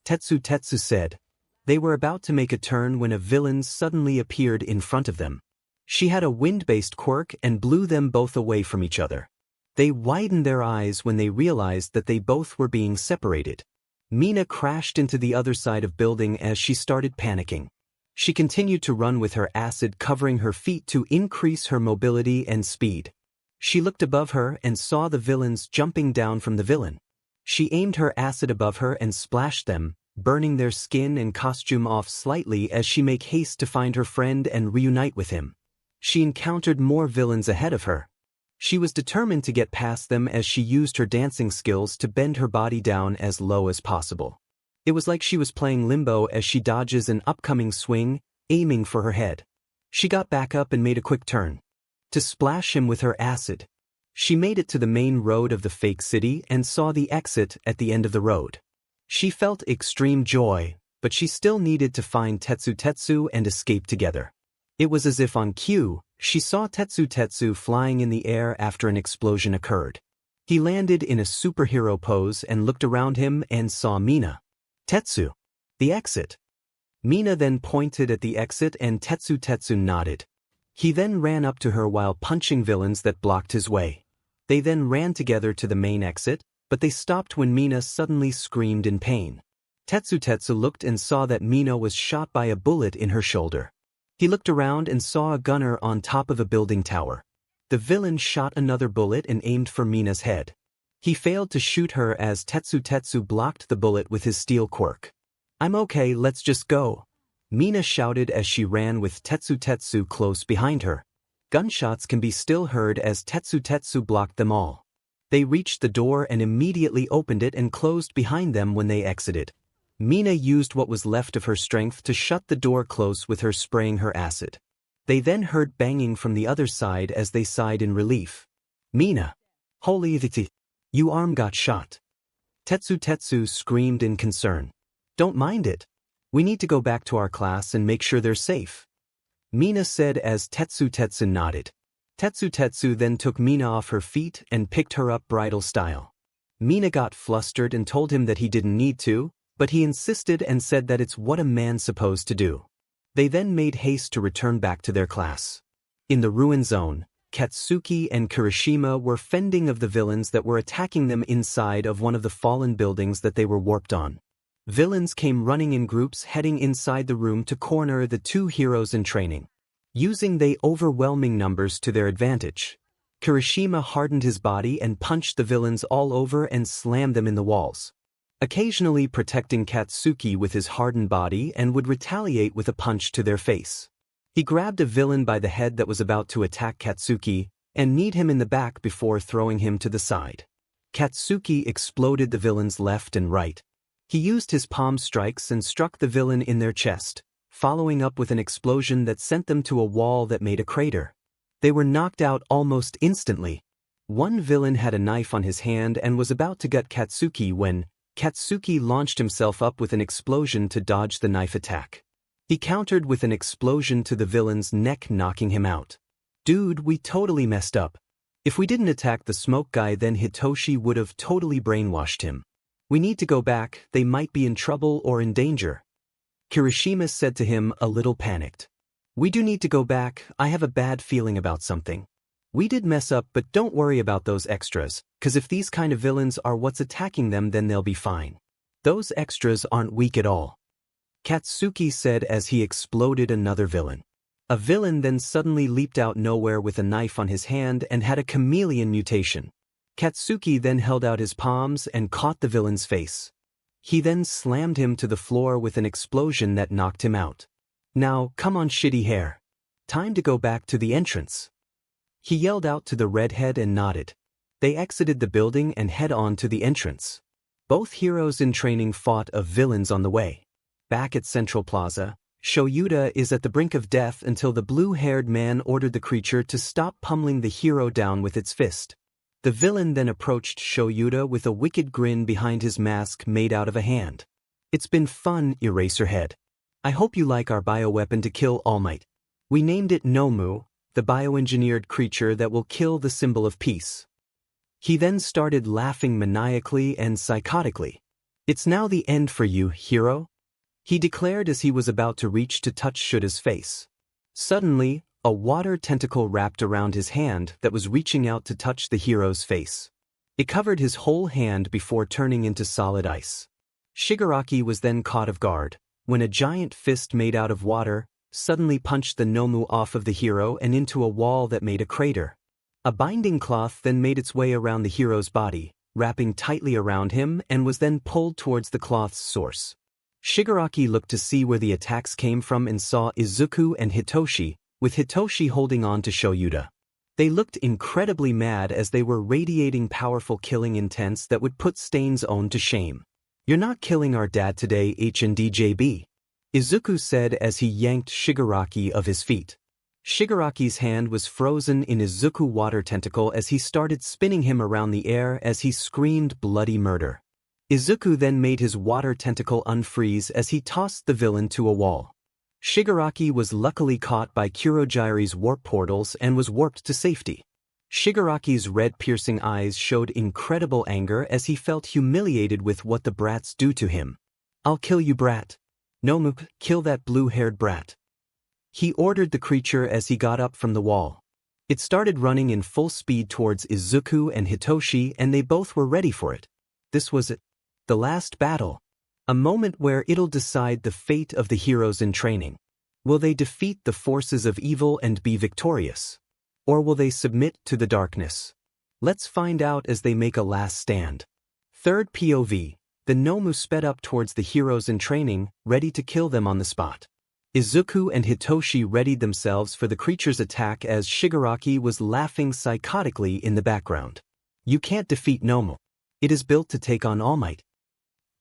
Tetsu said. They were about to make a turn when a villain suddenly appeared in front of them. She had a wind-based quirk and blew them both away from each other. They widened their eyes when they realized that they both were being separated. Mina crashed into the other side of building as she started panicking. She continued to run with her acid covering her feet to increase her mobility and speed. She looked above her and saw the villains jumping down from the villain. She aimed her acid above her and splashed them, burning their skin and costume off slightly as she made haste to find her friend and reunite with him. She encountered more villains ahead of her. She was determined to get past them as she used her dancing skills to bend her body down as low as possible. It was like she was playing limbo as she dodges an upcoming swing, aiming for her head. She got back up and made a quick turn to splash him with her acid. She made it to the main road of the fake city and saw the exit at the end of the road. She felt extreme joy, but she still needed to find Tetsu and escape together. It was as if on cue, she saw Tetsu flying in the air after an explosion occurred. He landed in a superhero pose and looked around him and saw Mina. Tetsu. The exit. Mina then pointed at the exit and Tetsu nodded. He then ran up to her while punching villains that blocked his way. They then ran together to the main exit, but they stopped when Mina suddenly screamed in pain. Tetsu looked and saw that Mina was shot by a bullet in her shoulder. He looked around and saw a gunner on top of a building tower. The villain shot another bullet and aimed for Mina's head. He failed to shoot her as Tetsu blocked the bullet with his steel quirk. I'm okay, let's just go, Mina shouted as she ran with Tetsu close behind her. Gunshots can be still heard as Tetsu blocked them all. They reached the door and immediately opened it and closed behind them when they exited. Mina used what was left of her strength to shut the door close with her spraying her acid. They then heard banging from the other side as they sighed in relief. Mina. Holy th, your arm got shot. Tetsu screamed in concern. Don't mind it. We need to go back to our class and make sure they're safe. Mina said as Tetsu nodded. Tetsu then took Mina off her feet and picked her up bridal style. Mina got flustered and told him that he didn't need to, but he insisted and said that it's what a man's supposed to do. They then made haste to return back to their class. In the ruin zone, Katsuki and Kirishima were fending off the villains that were attacking them inside of one of the fallen buildings that they were warped on. Villains came running in groups heading inside the room to corner the two heroes in training. Using the overwhelming numbers to their advantage, Kirishima hardened his body and punched the villains all over and slammed them in the walls, occasionally protecting Katsuki with his hardened body and would retaliate with a punch to their face. He grabbed a villain by the head that was about to attack Katsuki and kneed him in the back before throwing him to the side. Katsuki exploded the villain's left and right. He used his palm strikes and struck the villain in their chest, following up with an explosion that sent them to a wall that made a crater. They were knocked out almost instantly. One villain had a knife on his hand and was about to gut Katsuki when Katsuki launched himself up with an explosion to dodge the knife attack. He countered with an explosion to the villain's neck, knocking him out. Dude, we totally messed up. If we didn't attack the smoke guy, then Hitoshi would have totally brainwashed him. We need to go back, they might be in trouble or in danger. Kirishima said to him, a little panicked. We do need to go back, I have a bad feeling about something. We did mess up, but don't worry about those extras, cause if these kind of villains are what's attacking them, then they'll be fine. Those extras aren't weak at all. Katsuki said as he exploded another villain. A villain then suddenly leaped out nowhere with a knife on his hand and had a chameleon mutation. Katsuki then held out his palms and caught the villain's face. He then slammed him to the floor with an explosion that knocked him out. Now, come on, shitty hair. Time to go back to the entrance. He yelled out to the redhead and nodded. They exited the building and head on to the entrance. Both heroes in training fought off villains on the way. Back at Central Plaza, Shoyuta is at the brink of death until the blue-haired man ordered the creature to stop pummeling the hero down with its fist. The villain then approached Shoyuta with a wicked grin behind his mask made out of a hand. It's been fun, Eraserhead. I hope you like our bioweapon to kill All Might. We named it Nomu, the bioengineered creature that will kill the symbol of peace. He then started laughing maniacally and psychotically. It's now the end for you, hero? He declared as he was about to reach to touch Shuta's face. Suddenly, a water tentacle wrapped around his hand that was reaching out to touch the hero's face. It covered his whole hand before turning into solid ice. Shigaraki was then caught off guard when a giant fist made out of water suddenly punched the Nomu off of the hero and into a wall that made a crater. A binding cloth then made its way around the hero's body, wrapping tightly around him, and was then pulled towards the cloth's source. Shigaraki looked to see where the attacks came from and saw Izuku and Hitoshi, with Hitoshi holding on to Shoyuta. They looked incredibly mad as they were radiating powerful killing intents that would put Stain's own to shame. You're not killing our dad today, HNDJB. Izuku said as he yanked Shigaraki of his feet. Shigaraki's hand was frozen in Izuku water tentacle as he started spinning him around the air as he screamed bloody murder. Izuku then made his water tentacle unfreeze as he tossed the villain to a wall. Shigaraki was luckily caught by Kurogiri's warp portals and was warped to safety. Shigaraki's red piercing eyes showed incredible anger as he felt humiliated with what the brats do to him. I'll kill you, brat. Nomu, kill that blue-haired brat. He ordered the creature as he got up from the wall. It started running in full speed towards Izuku and Hitoshi, and they both were ready for it. This was it. The last battle. A moment where it'll decide the fate of the heroes in training. Will they defeat the forces of evil and be victorious? Or will they submit to the darkness? Let's find out as they make a last stand. Third POV. The Nomu sped up towards the heroes in training, ready to kill them on the spot. Izuku and Hitoshi readied themselves for the creature's attack as Shigaraki was laughing psychotically in the background. You can't defeat 𝐒𝐻𝐻𝐿. It is built to take on All Might.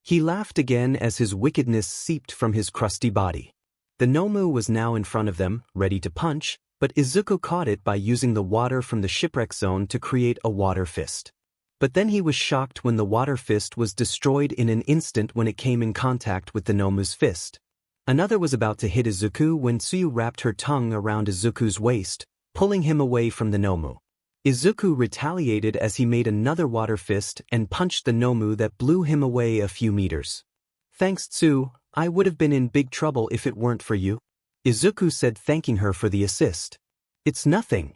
He laughed again as his wickedness seeped from his crusty body. The 𝐒𝐻𝐻𝐿 was now in front of them, ready to punch, but Izuku caught it by using the water from the shipwreck zone to create a water fist. But then he was shocked when the water fist was destroyed in an instant when it came in contact with the 𝐒𝐻𝐻𝐿's fist. Another was about to hit Izuku when Tsuyu wrapped her tongue around Izuku's waist, pulling him away from the 𝐒𝐻𝐻𝐿. Izuku retaliated as he made another water fist and punched the 𝐒𝐻𝐻𝐿 that blew him away a few meters. Thanks, Tsu, I would have been in big trouble if it weren't for you. Izuku said, thanking her for the assist. It's nothing,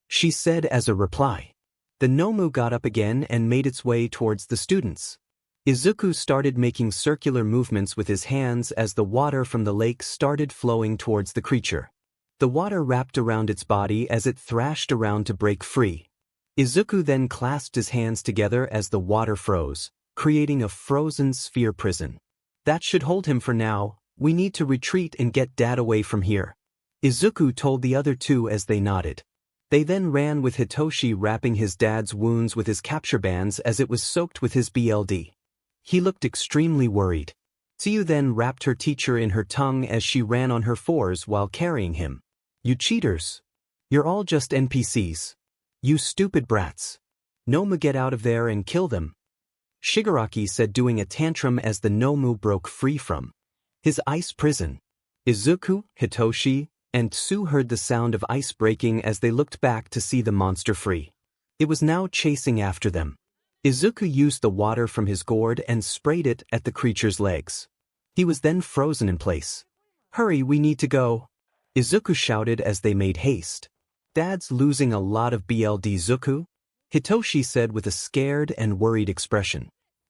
she said as a reply. The 𝐒𝐻𝐻𝐿 got up again and made its way towards the students. Izuku started making circular movements with his hands as the water from the lake started flowing towards the creature. The water wrapped around its body as it thrashed around to break free. Izuku then clasped his hands together as the water froze, creating a frozen sphere prison. That should hold him for now. We need to retreat and get Dad away from here, Izuku told the other two as they nodded. They then ran with Hitoshi wrapping his dad's wounds with his capture bands as it was soaked with his blood. He looked extremely worried. Tsuyu then wrapped her teacher in her tongue as she ran on her fours while carrying him. You cheaters! You're all just NPCs. You stupid brats. 𝐻𝐻𝐿, get out of there and kill them, Shigaraki said, doing a tantrum as the 𝐻𝐻𝐻𝐿 broke free from his ice prison. Izuku, Hitoshi, and Tsu heard the sound of ice breaking as they looked back to see the monster free. It was now chasing after them. Izuku used the water from his gourd and sprayed it at the creature's legs. He was then frozen in place. Hurry, we need to go, Izuku shouted as they made haste. Dad's losing a lot of blood, Izuku, Hitoshi said with a scared and worried expression.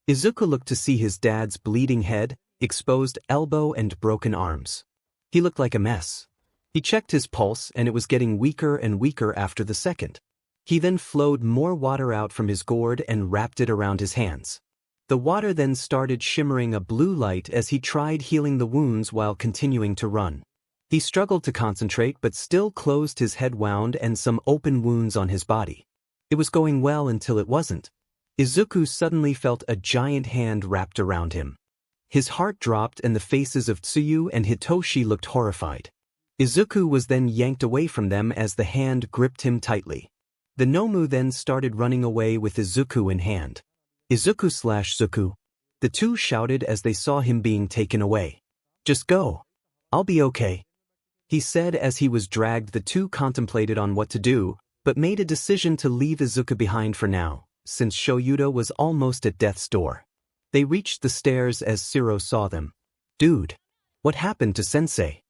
Izuku looked to see his dad's bleeding head, exposed elbow and broken arms. He looked like a mess. He checked his pulse and it was getting weaker and weaker after the second. He then flowed more water out from his gourd and wrapped it around his hands. The water then started shimmering a blue light as he tried healing the wounds while continuing to run. He struggled to concentrate but still closed his head wound and some open wounds on his body. It was going well until it wasn't. Izuku suddenly felt a giant hand wrapped around him. His heart dropped and the faces of Tsuyu and Hitoshi looked horrified. Izuku was then yanked away from them as the hand gripped him tightly. The 𝐻𝐻𝐻𝐿 then started running away with Izuku in hand. Izuku/Zuku. The two shouted as they saw him being taken away. Just go. I'll be okay, he said as he was dragged. The two contemplated on what to do, but made a decision to leave Izuku behind for now, since Shoyuta was almost at death's door. They reached the stairs as Shiro saw them. Dude, what happened to Sensei?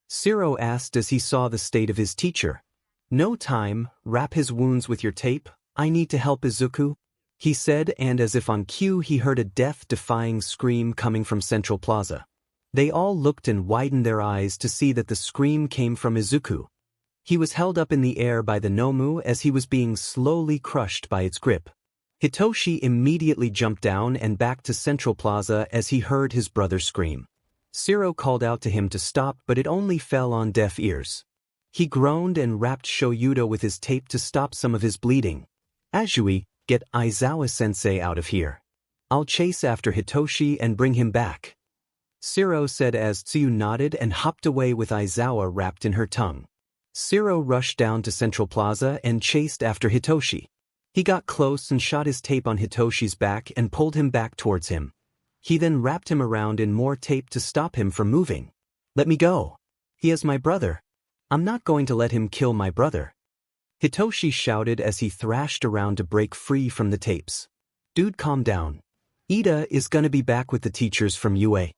Shiro asked as he saw the state of his teacher. No time, wrap his wounds with your tape, I need to help Izuku, he said, and as if on cue he heard a death-defying scream coming from Central Plaza. They all looked and widened their eyes to see that the scream came from Izuku. He was held up in the air by the 𝐻𝐻𝐻𝐿 as he was being slowly crushed by its grip. Hitoshi immediately jumped down and back to Central Plaza as he heard his brother scream. Shiro called out to him to stop, but it only fell on deaf ears. He groaned and wrapped Shoyuta with his tape to stop some of his bleeding. Azui, get Aizawa-sensei out of here. I'll chase after Hitoshi and bring him back, Shiro said as Tsuyu nodded and hopped away with Aizawa wrapped in her tongue. Shiro rushed down to Central Plaza and chased after Hitoshi. He got close and shot his tape on Hitoshi's back and pulled him back towards him. He then wrapped him around in more tape to stop him from moving. Let me go. He is my brother. I'm not going to let him kill my brother, Hitoshi shouted as he thrashed around to break free from the tapes. Dude, calm down. Ida is gonna be back with the teachers from UA.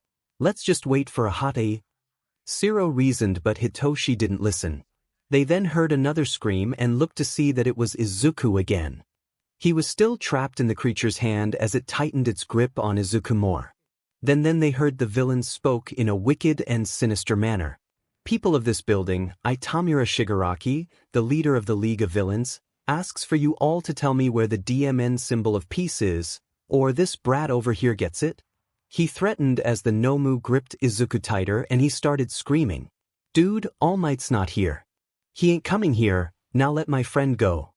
Let's just wait for a hot A. Shiro reasoned, but Hitoshi didn't listen. They then heard another scream and looked to see that it was Izuku again. He was still trapped in the creature's hand as it tightened its grip on Izuku more. Then they heard the villain spoke in a wicked and sinister manner. People of this building, I, Tamura Shigaraki, the leader of the League of Villains, asks for you all to tell me where the DMN symbol of peace is, or this brat over here gets it. He threatened as the 𝐻𝐻𝐻𝐿 gripped Izuku tighter and he started screaming. Dude, All Might's not here. He ain't coming here, now let my friend go.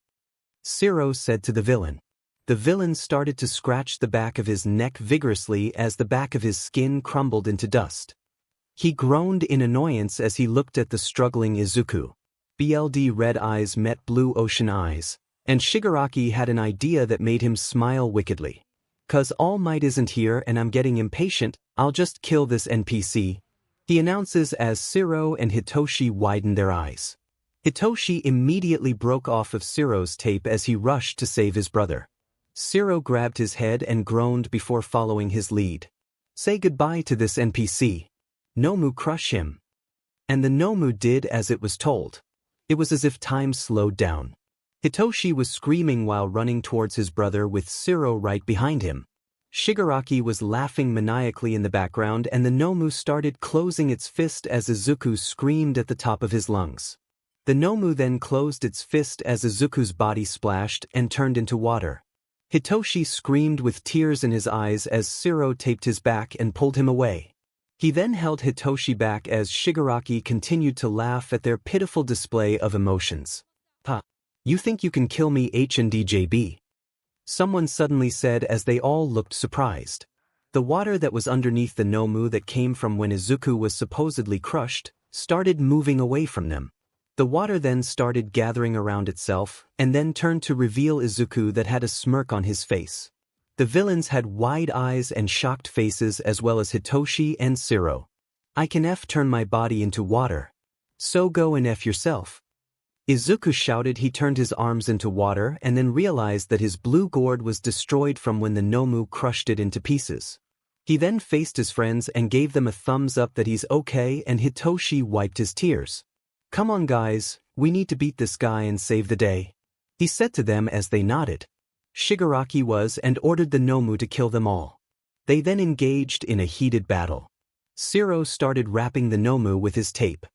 𝐒𝐮𝐦𝐦𝐚𝐫𝐲 said to the villain. The villain started to scratch the back of his neck vigorously as the back of his skin crumbled into dust. He groaned in annoyance as he looked at the struggling Izuku. BLD red eyes met blue ocean eyes, and Shigaraki had an idea that made him smile wickedly. "'Cause All Might isn't here and I'm getting impatient, I'll just kill this NPC," he announces as 𝐒𝐮𝐦𝐦 and Hitoshi widen their eyes. Hitoshi immediately broke off of 𝐒𝐮𝐦𝐽's tape as he rushed to save his brother. 𝐒𝐮𝐦𝐽 grabbed his head and groaned before following his lead. "Say goodbye to this NPC. Nomu, crush him." And the Nomu did as it was told. It was as if time slowed down. Hitoshi was screaming while running towards his brother with 𝐒𝐮𝐽 right behind him. Shigaraki was laughing maniacally in the background and the Nomu started closing its fist as Izuku screamed at the top of his lungs. The Nomu then closed its fist as Izuku's body splashed and turned into water. Hitoshi screamed with tears in his eyes as 𝐒𝐮𝐽 taped his back and pulled him away. He then held Hitoshi back as Shigaraki continued to laugh at their pitiful display of emotions. "Ha! You think you can kill me, 𝐻𝐻𝐷JB?" someone suddenly said as they all looked surprised. The water that was underneath the Nomu that came from when Izuku was supposedly crushed started moving away from them. The water then started gathering around itself and then turned to reveal Izuku that had a smirk on his face. The villains had wide eyes and shocked faces as well as Hitoshi and 𝐒𝐮𝐽. "I can turn my body into water. So go and yourself." Izuku shouted. He turned his arms into water and then realized that his blue gourd was destroyed from when the Nomu crushed it into pieces. He then faced his friends and gave them a thumbs up that he's okay, and Hitoshi wiped his tears. "Come on guys, we need to beat this guy and save the day," he said to them as they nodded. Shigaraki was and ordered the Nomu to kill them all. They then engaged in a heated battle. 𝐒𝐮𝐽 started wrapping the Nomu with his tape.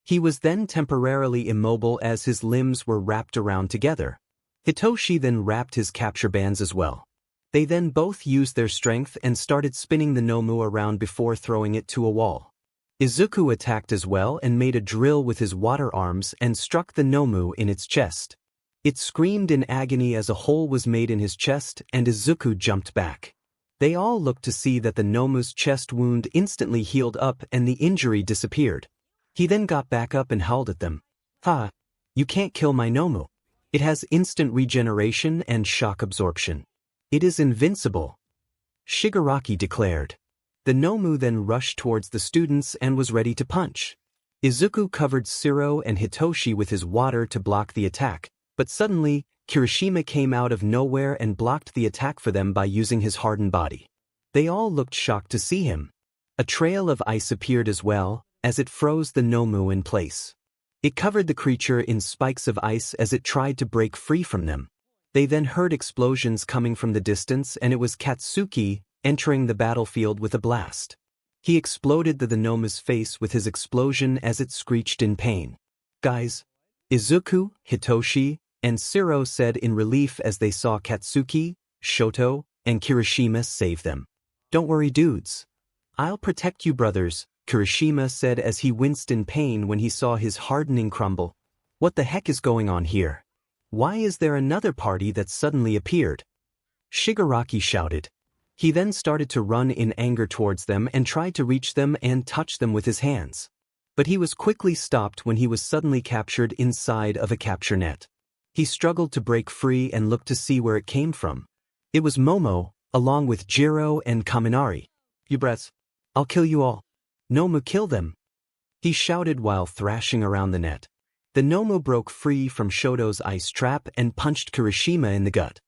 He was then temporarily immobile as his limbs were wrapped around together. Hitoshi then wrapped his capture bands as well. They then both used their strength and started spinning the Nomu around before throwing it to a wall. Izuku attacked as well and made a drill with his water arms and struck the Nomu in its chest. It screamed in agony as a hole was made in his chest and Izuku jumped back. They all looked to see that the Nomu's chest wound instantly healed up and the injury disappeared. He then got back up and howled at them. "Ha! You can't kill my Nomu. It has instant regeneration and shock absorption. It is invincible," Shigaraki declared. The Nomu then rushed towards the students and was ready to punch. Izuku covered 𝐒𝐮𝐽 and Hitoshi with his water to block the attack, but suddenly, Kirishima came out of nowhere and blocked the attack for them by using his hardened body. They all looked shocked to see him. A trail of ice appeared as well, as it froze the Nomu in place. It covered the creature in spikes of ice as it tried to break free from them. They then heard explosions coming from the distance and it was Katsuki entering the battlefield with a blast. He exploded the Nomu's face with his explosion as it screeched in pain. "Guys," Izuku, Hitoshi, and 𝐒𝐮𝐽 said in relief as they saw Katsuki, Shoto, and Kirishima save them. "Don't worry dudes. I'll protect you brothers," Kirishima said as he winced in pain when he saw his hardening crumble. "What the heck is going on here? Why is there another party that suddenly appeared?" Shigaraki shouted. He then started to run in anger towards them and tried to reach them and touch them with his hands. But he was quickly stopped when he was suddenly captured inside of a capture net. He struggled to break free and looked to see where it came from. It was Momo, along with Jiro and Kaminari. "You brats, I'll kill you all. Nomu, kill them," he shouted while thrashing around the net. The Nomu broke free from Shoto's ice trap and punched Kirishima in the gut.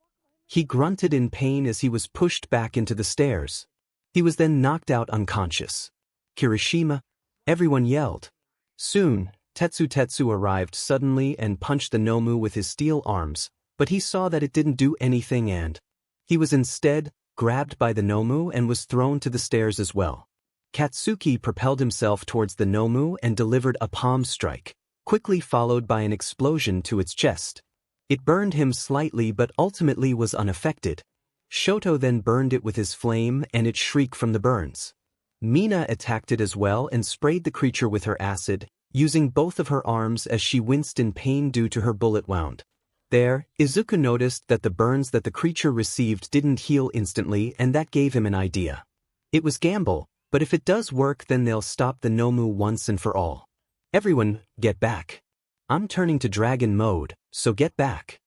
He grunted in pain as he was pushed back into the stairs. He was then knocked out unconscious. "Kirishima!" everyone yelled. Soon, Tetsu arrived suddenly and punched the Nomu with his steel arms, but he saw that it didn't do anything and he was instead grabbed by the Nomu and was thrown to the stairs as well. Katsuki propelled himself towards the Nomu and delivered a palm strike, quickly followed by an explosion to its chest. It burned him slightly but ultimately was unaffected. Shoto then burned it with his flame and it shrieked from the burns. Mina attacked it as well and sprayed the creature with her acid, using both of her arms as she winced in pain due to her bullet wound. There, Izuku noticed that the burns that the creature received didn't heal instantly, and that gave him an idea. It was gamble, but if it does work, then they'll stop the Nomu once and for all. Everyone, get back. I'm turning to dragon mode, so get back.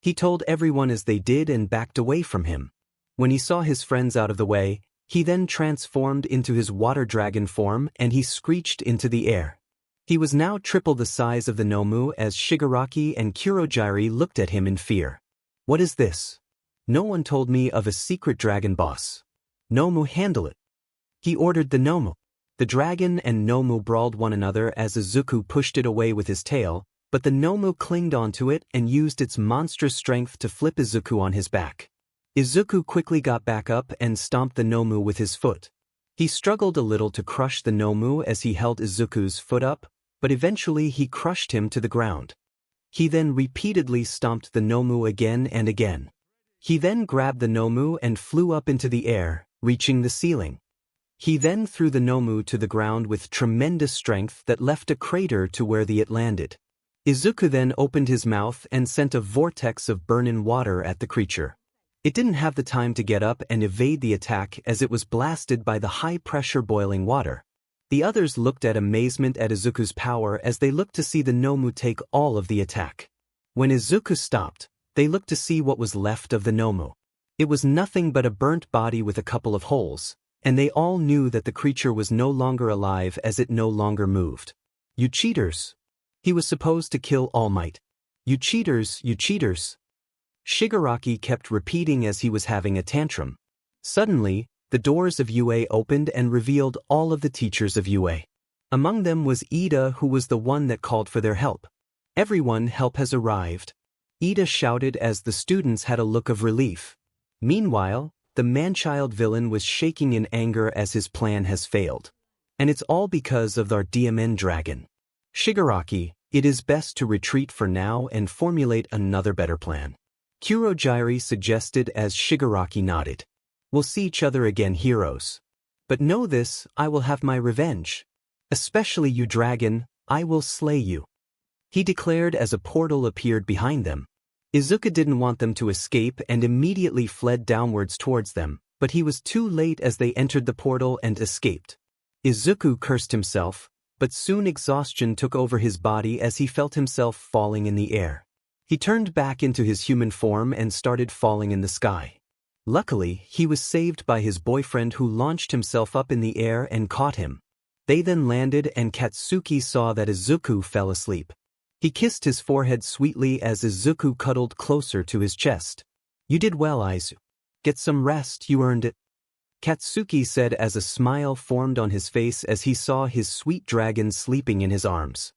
He told everyone as they did and backed away from him. When he saw his friends out of the way, he then transformed into his water dragon form and he screeched into the air. He was now triple the size of the Nomu as Shigaraki and Kurogyari looked at him in fear. What is this? No one told me of a secret dragon boss. Nomu, handle it. He ordered the Nomu. The dragon and Nomu brawled one another as Izuku pushed it away with his tail, but the Nomu clinged onto it and used its monstrous strength to flip Izuku on his back. Izuku quickly got back up and stomped the Nomu with his foot. He struggled a little to crush the Nomu as he held Izuku's foot up, but eventually he crushed him to the ground. He then repeatedly stomped the Nomu again and again. He then grabbed the Nomu and flew up into the air, reaching the ceiling. He then threw the Nomu to the ground with tremendous strength that left a crater to where it landed. Izuku then opened his mouth and sent a vortex of burning water at the creature. It didn't have the time to get up and evade the attack as it was blasted by the high-pressure boiling water. The others looked at amazement at Izuku's power as they looked to see the Nomu take all of the attack. When Izuku stopped, they looked to see what was left of the Nomu. It was nothing but a burnt body with a couple of holes, and they all knew that the creature was no longer alive as it no longer moved. You cheaters! He was supposed to kill All Might. You cheaters, you cheaters! Shigaraki kept repeating as he was having a tantrum. Suddenly, the doors of UA opened and revealed all of the teachers of UA. Among them was Ida, who was the one that called for their help. Everyone, help has arrived. Ida shouted as the students had a look of relief. Meanwhile, the man-child villain was shaking in anger as his plan has failed. And it's all because of our DMN dragon. Shigaraki, it is best to retreat for now and formulate another better plan. Kurogyari suggested as Shigaraki nodded. We'll see each other again, heroes. But know this, I will have my revenge. Especially you, dragon, I will slay you. He declared as a portal appeared behind them. Izuku didn't want them to escape and immediately fled downwards towards them, but he was too late as they entered the portal and escaped. Izuku cursed himself, but soon exhaustion took over his body as he felt himself falling in the air. He turned back into his human form and started falling in the sky. Luckily, he was saved by his boyfriend who launched himself up in the air and caught him. They then landed and Katsuki saw that Izuku fell asleep. He kissed his forehead sweetly as Izuku cuddled closer to his chest. You did well, Izu. Get some rest, you earned it. Katsuki said as a smile formed on his face as he saw his sweet dragon sleeping in his arms.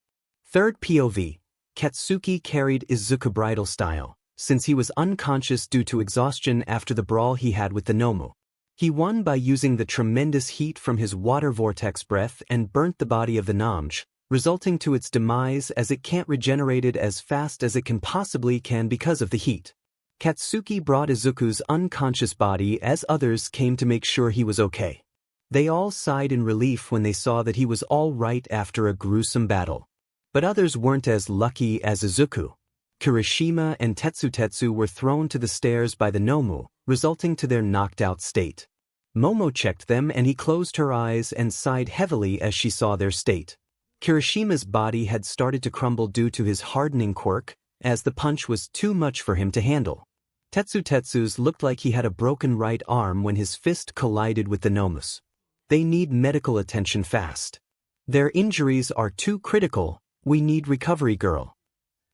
Third POV. Katsuki carried Izuku bridal style, since he was unconscious due to exhaustion after the brawl he had with the Nomu. He won by using the tremendous heat from his water vortex breath and burnt the body of the Namj, resulting to its demise as it can't regenerate it as fast as it can possibly because of the heat. Katsuki brought Izuku's unconscious body as others came to make sure he was okay. They all sighed in relief when they saw that he was all right after a gruesome battle. But others weren't as lucky as Izuku. Kirishima and Tetsutetsu were thrown to the stairs by the Nomu, resulting to their knocked-out state. Momo checked them and he closed her eyes and sighed heavily as she saw their state. Kirishima's body had started to crumble due to his hardening quirk, as the punch was too much for him to handle. Tetsutetsu's looked like he had a broken right arm when his fist collided with the Nomus. They need medical attention fast. Their injuries are too critical, we need recovery girl.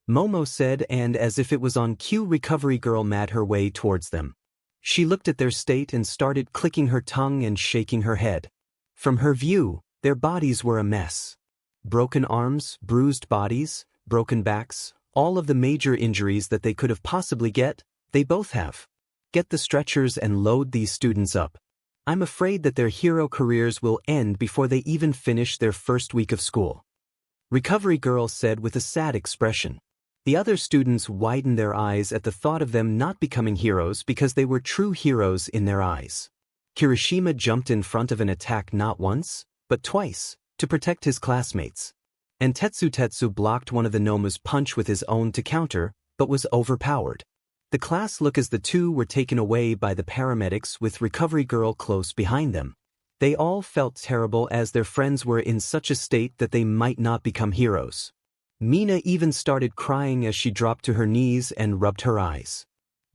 Momo said, and as if it was on cue, recovery girl made her way towards them. She looked at their state and started clicking her tongue and shaking her head. From her view, their bodies were a mess. Broken arms, bruised bodies, broken backs, all of the major injuries that they could have possibly get, they both have. Get the stretchers and load these students up. I'm afraid that their hero careers will end before they even finish their first week of school. Recovery girl said with a sad expression. The other students widened their eyes at the thought of them not becoming heroes because they were true heroes in their eyes. Kirishima jumped in front of an attack not once, but twice, to protect his classmates. And Tetsutetsu blocked one of the Nomu's punch with his own to counter, but was overpowered. The class looked as the two were taken away by the paramedics with Recovery Girl close behind them. They all felt terrible as their friends were in such a state that they might not become heroes. Mina even started crying as she dropped to her knees and rubbed her eyes.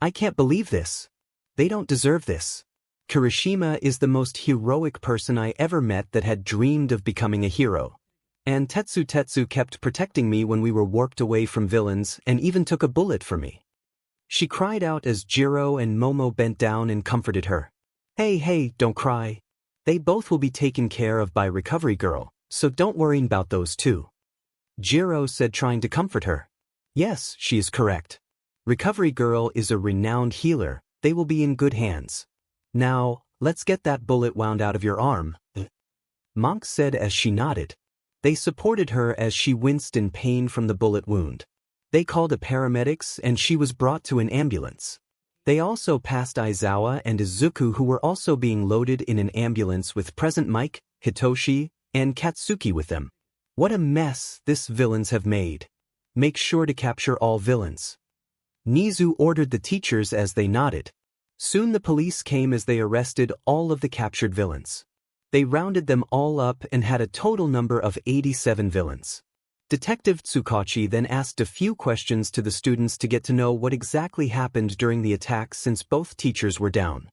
I can't believe this. They don't deserve this. Kirishima is the most heroic person I ever met that had dreamed of becoming a hero. And Tetsu kept protecting me when we were warped away from villains and even took a bullet for me. She cried out as Jiro and Momo bent down and comforted her. Hey, don't cry. They both will be taken care of by Recovery Girl, so don't worry about those two. Jiro said, trying to comfort her. Yes, she is correct. Recovery Girl is a renowned healer. They will be in good hands. Now, let's get that bullet wound out of your arm. Monk said as she nodded. They supported her as she winced in pain from the bullet wound. They called a paramedics and she was brought to an ambulance. They also passed Aizawa and Izuku, who were also being loaded in an ambulance with present Mike, Hitoshi, and Katsuki with them. What a mess this villains have made. Make sure to capture all villains. Nizu ordered the teachers as they nodded. Soon the police came as they arrested all of the captured villains. They rounded them all up and had a total number of 87 villains. Detective Tsukachi then asked a few questions to the students to get to know what exactly happened during the attack since both teachers were down.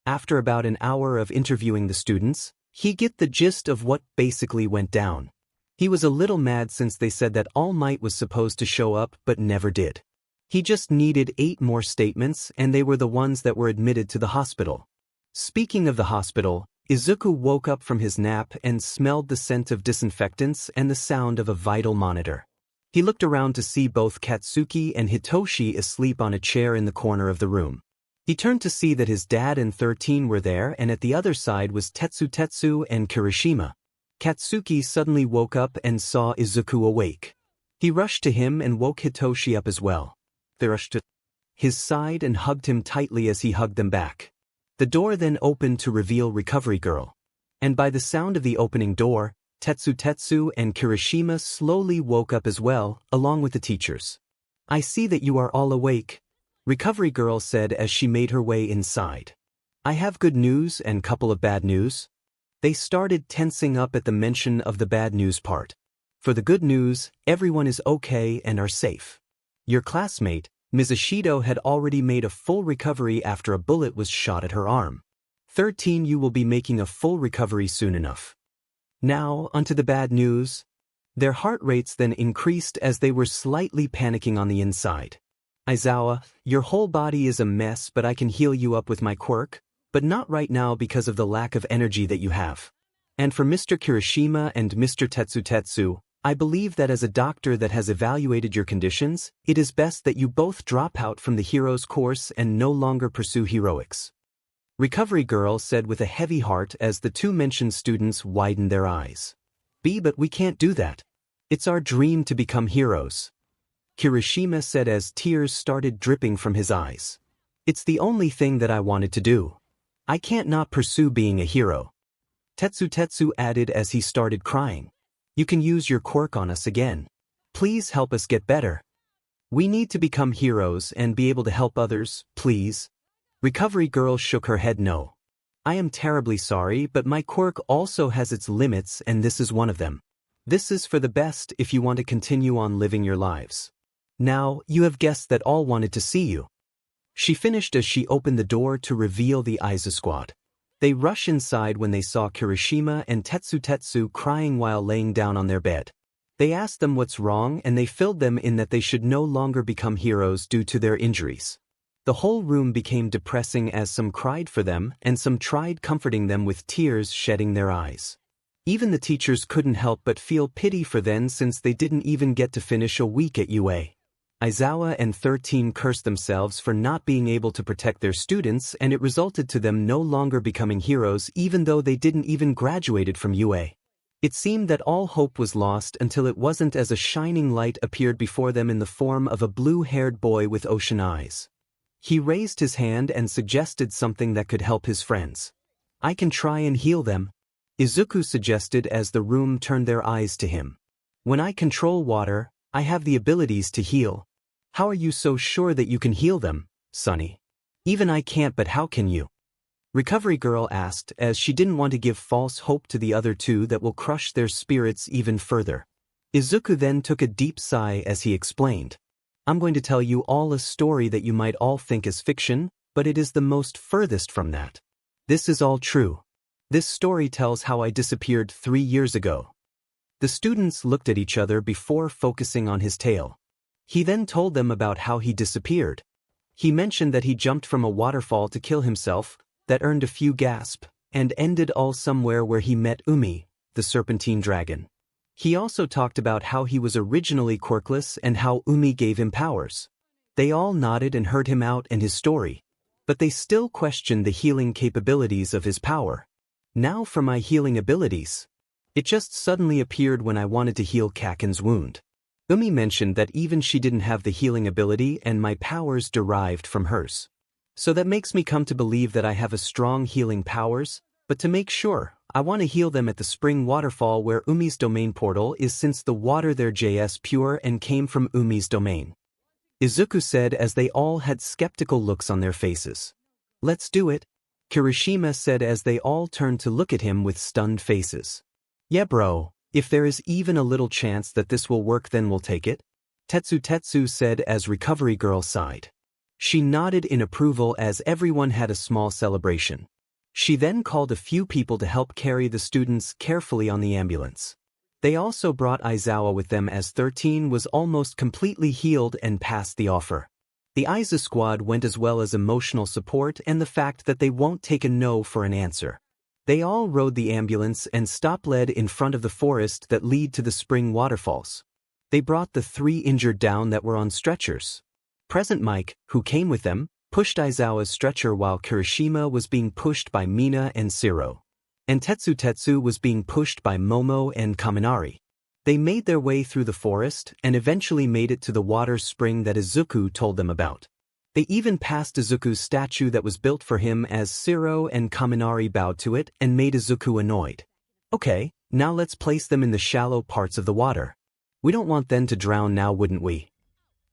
After about an hour of interviewing the students, he get the gist of what basically went down. He was a little mad since they said that All Might was supposed to show up but never did. He just needed 8 more statements and they were the ones that were admitted to the hospital. Speaking of the hospital, Izuku woke up from his nap and smelled the scent of disinfectants and the sound of a vital monitor. He looked around to see both Katsuki and Hitoshi asleep on a chair in the corner of the room. He turned to see that his dad and 13 were there, and at the other side was Tetsu and Kirishima. Katsuki suddenly woke up and saw Izuku awake. He rushed to him and woke Hitoshi up as well. They rushed to his side and hugged him tightly as he hugged them back. The door then opened to reveal Recovery Girl. And by the sound of the opening door, Tetsu and Kirishima slowly woke up as well, along with the teachers. I see that you are all awake, Recovery Girl said as she made her way inside. I have good news and couple of bad news. They started tensing up at the mention of the bad news part. For the good news, everyone is okay and are safe. Your classmate, Ms. Ishido, had already made a full recovery after a bullet was shot at her arm. 13, you will be making a full recovery soon enough. Now, onto the bad news. Their heart rates then increased as they were slightly panicking on the inside. Aizawa, your whole body is a mess, but I can heal you up with my quirk, but not right now because of the lack of energy that you have. And for Mr. Kirishima and Mr. Tetsu, I believe that as a doctor that has evaluated your conditions, it is best that you both drop out from the hero's course and no longer pursue heroics. Recovery Girl said with a heavy heart as the two mentioned students widened their eyes. But we can't do that. It's our dream to become heroes. Kirishima said as tears started dripping from his eyes. It's the only thing that I wanted to do. I can't not pursue being a hero. Tetsu added as he started crying. You can use your quirk on us again. Please help us get better. We need to become heroes and be able to help others, please. Recovery Girl shook her head no. I am terribly sorry, but my quirk also has its limits and this is one of them. This is for the best if you want to continue on living your lives. Now, you have guessed that all wanted to see you. She finished as she opened the door to reveal the Izu squad. They rushed inside when they saw Kirishima and Tetsu crying while laying down on their bed. They asked them what's wrong and they filled them in that they should no longer become heroes due to their injuries. The whole room became depressing as some cried for them and some tried comforting them with tears shedding their eyes. Even the teachers couldn't help but feel pity for them since they didn't even get to finish a week at UA. Aizawa and 13 cursed themselves for not being able to protect their students, and it resulted to them no longer becoming heroes even though they didn't even graduated from UA. It seemed that all hope was lost until it wasn't as a shining light appeared before them in the form of a blue-haired boy with ocean eyes. He raised his hand and suggested something that could help his friends. I can try and heal them, Izuku suggested as the room turned their eyes to him. When I control water, I have the abilities to heal. How are you so sure that you can heal them, Sonny? Even I can't, but how can you? Recovery Girl asked, as she didn't want to give false hope to the other two that will crush their spirits even further. Izuku then took a deep sigh as he explained. I'm going to tell you all a story that you might all think is fiction, but it is the most furthest from that. This is all true. This story tells how I disappeared 3 years ago. The students looked at each other before focusing on his tale. He then told them about how he disappeared. He mentioned that he jumped from a waterfall to kill himself, that earned a few gasps, and ended all somewhere where he met Umi, the serpentine dragon. He also talked about how he was originally quirkless and how Umi gave him powers. They all nodded and heard him out and his story, but they still questioned the healing capabilities of his power. Now for my healing abilities. It just suddenly appeared when I wanted to heal Kaken's wound. Umi mentioned that even she didn't have the healing ability and my powers derived from hers. So that makes me come to believe that I have a strong healing powers, but to make sure, I want to heal them at the spring waterfall where Umi's domain portal is, since the water there is pure and came from Umi's domain. Izuku said as they all had skeptical looks on their faces. Let's do it, Kirishima said as they all turned to look at him with stunned faces. Yeah bro, if there is even a little chance that this will work then we'll take it, Tetsu said as Recovery Girl sighed. She nodded in approval as everyone had a small celebration. She then called a few people to help carry the students carefully on the ambulance. They also brought Aizawa with them as 13 was almost completely healed and passed the offer. The Izu squad went as well as emotional support and the fact that they won't take a no for an answer. They all rode the ambulance and stopped in front of the forest that lead to the spring waterfalls. They brought the 3 injured down that were on stretchers. Present Mike, who came with them, pushed Aizawa's stretcher while Kirishima was being pushed by Mina and Siro. And Tetsu was being pushed by Momo and Kaminari. They made their way through the forest and eventually made it to the water spring that Izuku told them about. They even passed Izuku's statue that was built for him as Siro and Kaminari bowed to it and made Izuku annoyed. Okay, now let's place them in the shallow parts of the water. We don't want them to drown now, wouldn't we?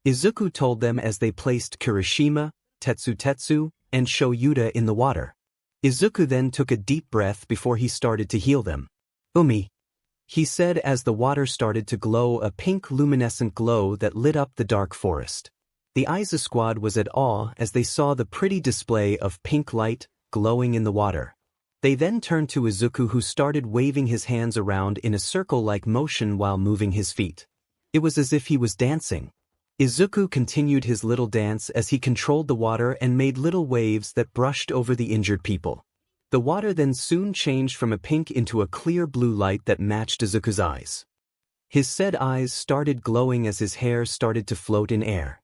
Izuku told them as they placed Kirishima, Tetsu, and Shoyuta in the water. Izuku then took a deep breath before he started to heal them. Umi, he said as the water started to glow a pink luminescent glow that lit up the dark forest. The Izu squad was at awe as they saw the pretty display of pink light glowing in the water. They then turned to Izuku, who started waving his hands around in a circle-like motion while moving his feet. It was as if he was dancing. Izuku continued his little dance as he controlled the water and made little waves that brushed over the injured people. The water then soon changed from a pink into a clear blue light that matched Izuku's eyes. His said eyes started glowing as his hair started to float in air.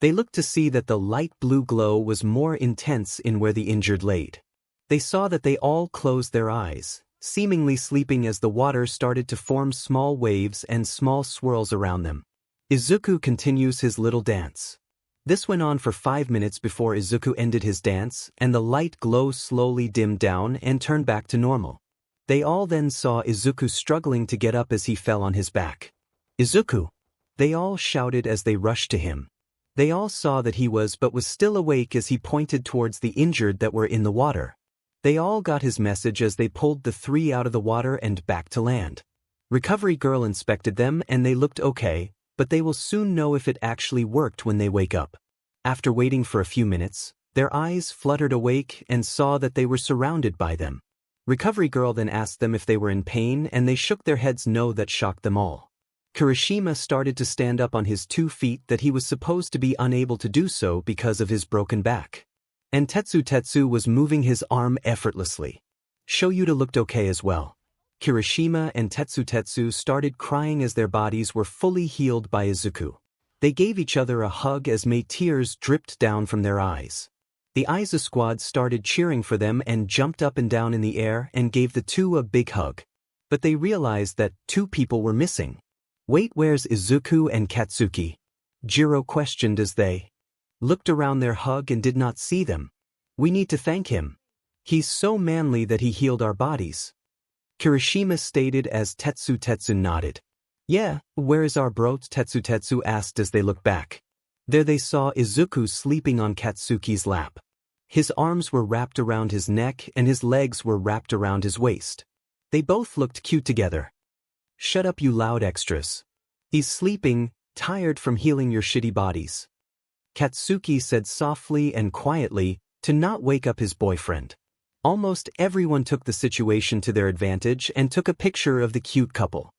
They looked to see that the light blue glow was more intense in where the injured laid. They saw that they all closed their eyes, seemingly sleeping as the water started to form small waves and small swirls around them. Izuku continues his little dance. This went on for 5 minutes before Izuku ended his dance and the light glow slowly dimmed down and turned back to normal. They all then saw Izuku struggling to get up as he fell on his back. Izuku! They all shouted as they rushed to him. They all saw that he was still awake as he pointed towards the injured that were in the water. They all got his message as they pulled the 3 out of the water and back to land. Recovery Girl inspected them and they looked okay, but they will soon know if it actually worked when they wake up. After waiting for a few minutes, their eyes fluttered awake and saw that they were surrounded by them. Recovery Girl then asked them if they were in pain and they shook their heads no. That shocked them all. Kirishima started to stand up on his 2 feet that he was supposed to be unable to do so because of his broken back. And Tetsu was moving his arm effortlessly. Shoyuta looked okay as well. Kirishima and Tetsu started crying as their bodies were fully healed by Izuku. They gave each other a hug as tears dripped down from their eyes. The Izu squad started cheering for them and jumped up and down in the air and gave the 2 a big hug. But they realized that 2 people were missing. Wait, where's Izuku and Katsuki? Jiro questioned as they looked around their hug and did not see them. We need to thank him. He's so manly that he healed our bodies. Kirishima stated as Tetsu nodded. Yeah, where is our bro? Tetsu asked as they looked back. There they saw Izuku sleeping on Katsuki's lap. His arms were wrapped around his neck and his legs were wrapped around his waist. They both looked cute together. "Shut up, you loud extras. He's sleeping, tired from healing your shitty bodies," Katsuki said softly and quietly, to not wake up his boyfriend. Almost everyone took the situation to their advantage and took a picture of the cute couple.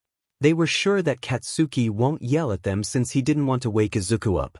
They were sure that Katsuki won't yell at them since he didn't want to wake Izuku up.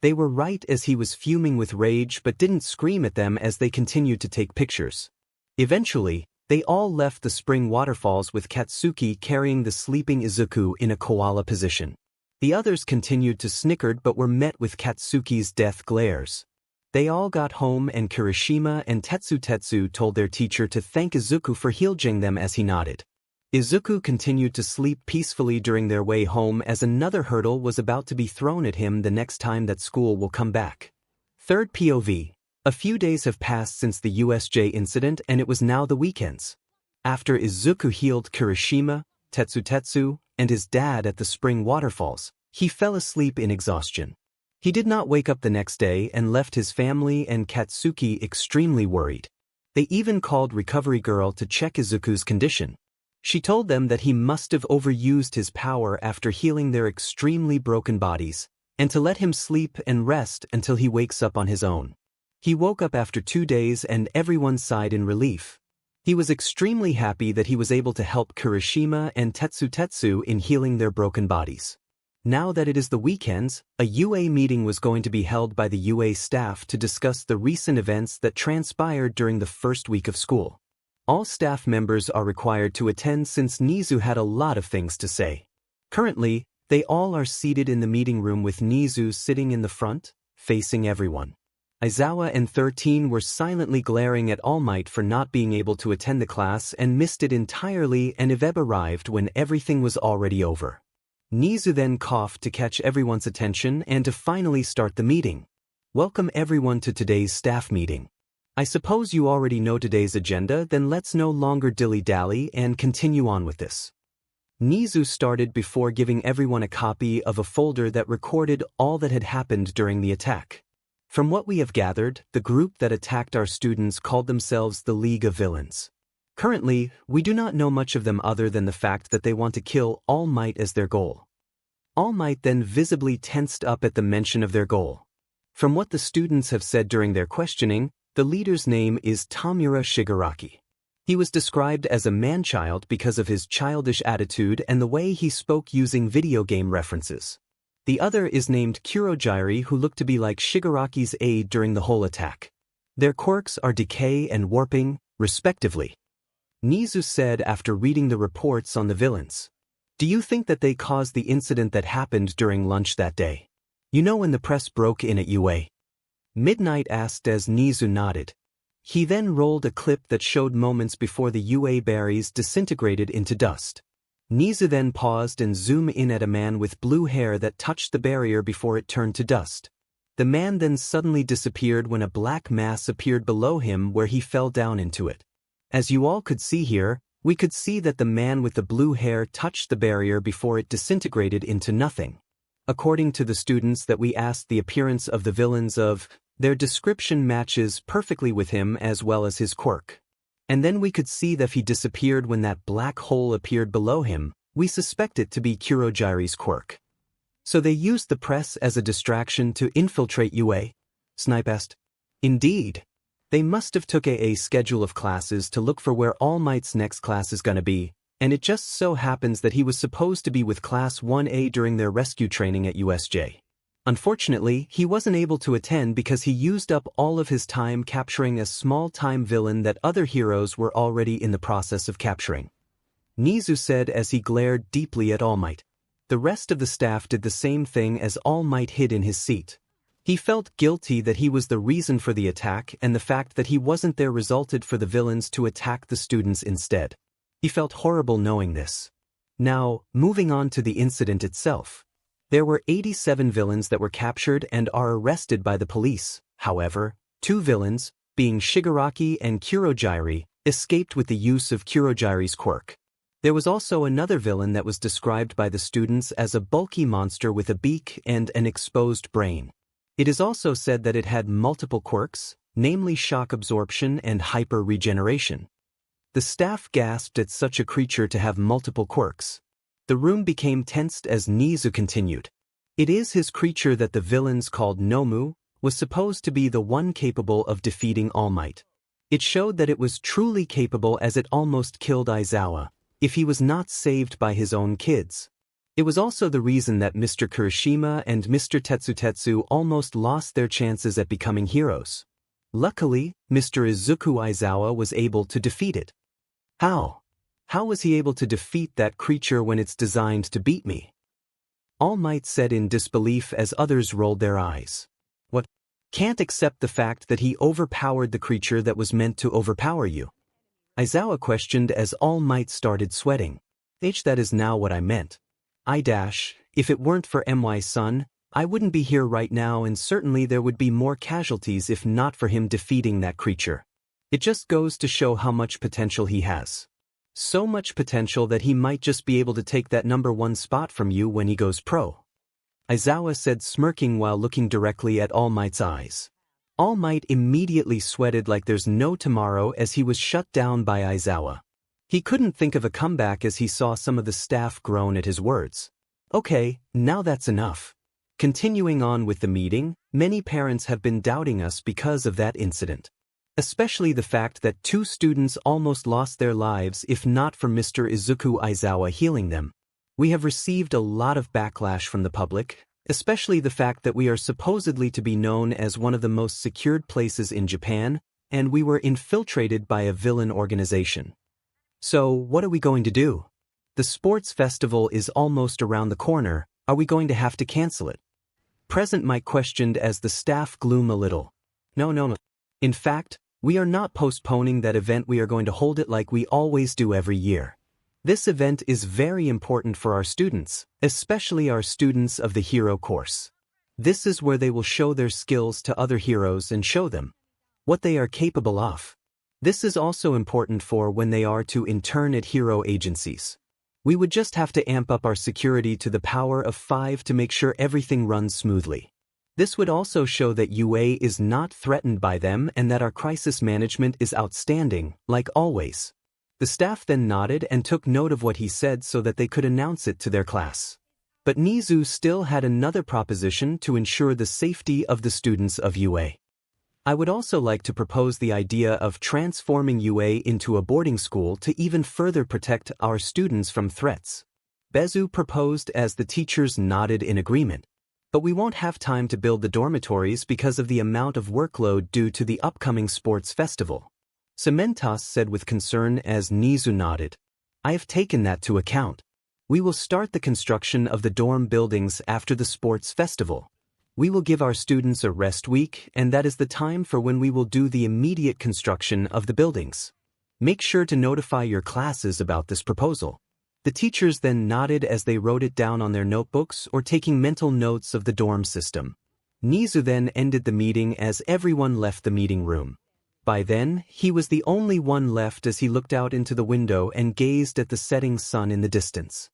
They were right, as he was fuming with rage but didn't scream at them as they continued to take pictures. Eventually, they all left the spring waterfalls with Katsuki carrying the sleeping Izuku in a koala position. The others continued to snicker but were met with Katsuki's death glares. They all got home and Kirishima and Tetsu told their teacher to thank Izuku for healing them as he nodded. Izuku continued to sleep peacefully during their way home as another hurdle was about to be thrown at him the next time that school will come back. Third POV. A few days have passed since the USJ incident and it was now the weekends. After Izuku healed Kirishima, Tetsu, and his dad at the spring waterfalls, he fell asleep in exhaustion. He did not wake up the next day and left his family and Katsuki extremely worried. They even called Recovery Girl to check Izuku's condition. She told them that he must have overused his power after healing their extremely broken bodies, and to let him sleep and rest until he wakes up on his own. He woke up after 2 days and everyone sighed in relief. He was extremely happy that he was able to help Kirishima and Tetsu in healing their broken bodies. Now that it is the weekends, a UA meeting was going to be held by the UA staff to discuss the recent events that transpired during the first week of school. All staff members are required to attend since Nizu had a lot of things to say. Currently, they all are seated in the meeting room with Nizu sitting in the front, facing everyone. Aizawa and 13 were silently glaring at All Might for not being able to attend the class and missed it entirely, and Iveb arrived when everything was already over. Nizu then coughed to catch everyone's attention and to finally start the meeting. "Welcome everyone to today's staff meeting. I suppose you already know today's agenda, then let's no longer dilly-dally and continue on with this." Nizu started before giving everyone a copy of a folder that recorded all that had happened during the attack. From what we have gathered, the group that attacked our students called themselves the League of Villains. Currently, we do not know much of them other than the fact that they want to kill All Might as their goal. All Might then visibly tensed up at the mention of their goal. From what the students have said during their questioning, the leader's name is Tamura Shigaraki. He was described as a man-child because of his childish attitude and the way he spoke using video game references. The other is named Kurogyri, who looked to be like Shigaraki's aide during the whole attack. Their quirks are decay and warping, respectively. Nizu said after reading the reports on the villains. "Do you think that they caused the incident that happened during lunch that day? You know, when the press broke in at UA?" Midnight asked as Nizu nodded. He then rolled a clip that showed moments before the UA berries disintegrated into dust. Nizu then paused and zoomed in at a man with blue hair that touched the barrier before it turned to dust. The man then suddenly disappeared when a black mass appeared below him where he fell down into it. As you all could see here, we could see that the man with the blue hair touched the barrier before it disintegrated into nothing. According to the students that we asked, the appearance of the villains of their description matches perfectly with him as well as his quirk. And then we could see that if he disappeared when that black hole appeared below him, we suspect it to be Kurogyri's quirk. So they used the press as a distraction to infiltrate UA? Snipe asked. Indeed. They must have took a schedule of classes to look for where All Might's next class is gonna be, and it just so happens that he was supposed to be with Class 1A during their rescue training at USJ. Unfortunately, he wasn't able to attend because he used up all of his time capturing a small-time villain that other heroes were already in the process of capturing. Nizu said as he glared deeply at All Might. The rest of the staff did the same thing as All Might hid in his seat. He felt guilty that he was the reason for the attack, and the fact that he wasn't there resulted for the villains to attack the students instead. He felt horrible knowing this. Now, moving on to the incident itself. There were 87 villains that were captured and are arrested by the police. However, 2 villains, being Shigaraki and Kurogyri, escaped with the use of Kurogyri's quirk. There was also another villain that was described by the students as a bulky monster with a beak and an exposed brain. It is also said that it had multiple quirks, namely shock absorption and hyper-regeneration. The staff gasped at such a creature to have multiple quirks. The room became tensed as 𝐒𝐮𝐦𝐸𝐵 continued. It is his creature that the villains called Nomu was supposed to be the one capable of defeating All Might. It showed that it was truly capable as it almost killed Aizawa, if he was not saved by his own kids. It was also the reason that Mr. Kirishima and Mr. Tetsu almost lost their chances at becoming heroes. Luckily, Mr. Izuku Aizawa was able to defeat it. How? How was he able to defeat that creature when it's designed to beat me? All Might said in disbelief as others rolled their eyes. What? Can't accept the fact that he overpowered the creature that was meant to overpower you? Aizawa questioned as All Might started sweating. That is now what I meant. If it weren't for my son, I wouldn't be here right now, and certainly there would be more casualties if not for him defeating that creature. It just goes to show how much potential he has. So much potential that he might just be able to take that #1 spot from you when he goes pro. Aizawa said, smirking while looking directly at All Might's eyes. All Might immediately sweated like there's no tomorrow as he was shut down by Aizawa. He couldn't think of a comeback as he saw some of the staff groan at his words. Okay, now that's enough. Continuing on with the meeting, many parents have been doubting us because of that incident. Especially the fact that 2 students almost lost their lives if not for Mr. Izuku Aizawa healing them. We have received a lot of backlash from the public, especially the fact that we are supposedly to be known as one of the most secured places in Japan, and we were infiltrated by a villain organization. So, what are we going to do? The sports festival is almost around the corner. Are we going to have to cancel it? Present Mike questioned as the staff gloom a little. No. In fact, we are not postponing that event. We are going to hold it like we always do every year. This event is very important for our students, especially our students of the hero course. This is where they will show their skills to other heroes and show them what they are capable of. This is also important for when they are to intern at hero agencies. We would just have to amp up our security to the power of 5 to make sure everything runs smoothly. This would also show that UA is not threatened by them and that our crisis management is outstanding, like always. The staff then nodded and took note of what he said so that they could announce it to their class. But 𝐒𝐮𝐸𝐵 still had another proposition to ensure the safety of the students of UA. I would also like to propose the idea of transforming UA into a boarding school to even further protect our students from threats. Bezu proposed as the teachers nodded in agreement. But we won't have time to build the dormitories because of the amount of workload due to the upcoming sports festival. Cementos said with concern as 𝐒𝐮𝐸𝐵 nodded. I have taken that to account. We will start the construction of the dorm buildings after the sports festival. We will give our students a rest week, and that is the time for when we will do the immediate construction of the buildings. Make sure to notify your classes about this proposal. The teachers then nodded as they wrote it down on their notebooks or taking mental notes of the dorm system. 𝐒𝐮𝐸𝐵 then ended the meeting as everyone left the meeting room. By then, he was the only one left as he looked out into the window and gazed at the setting sun in the distance.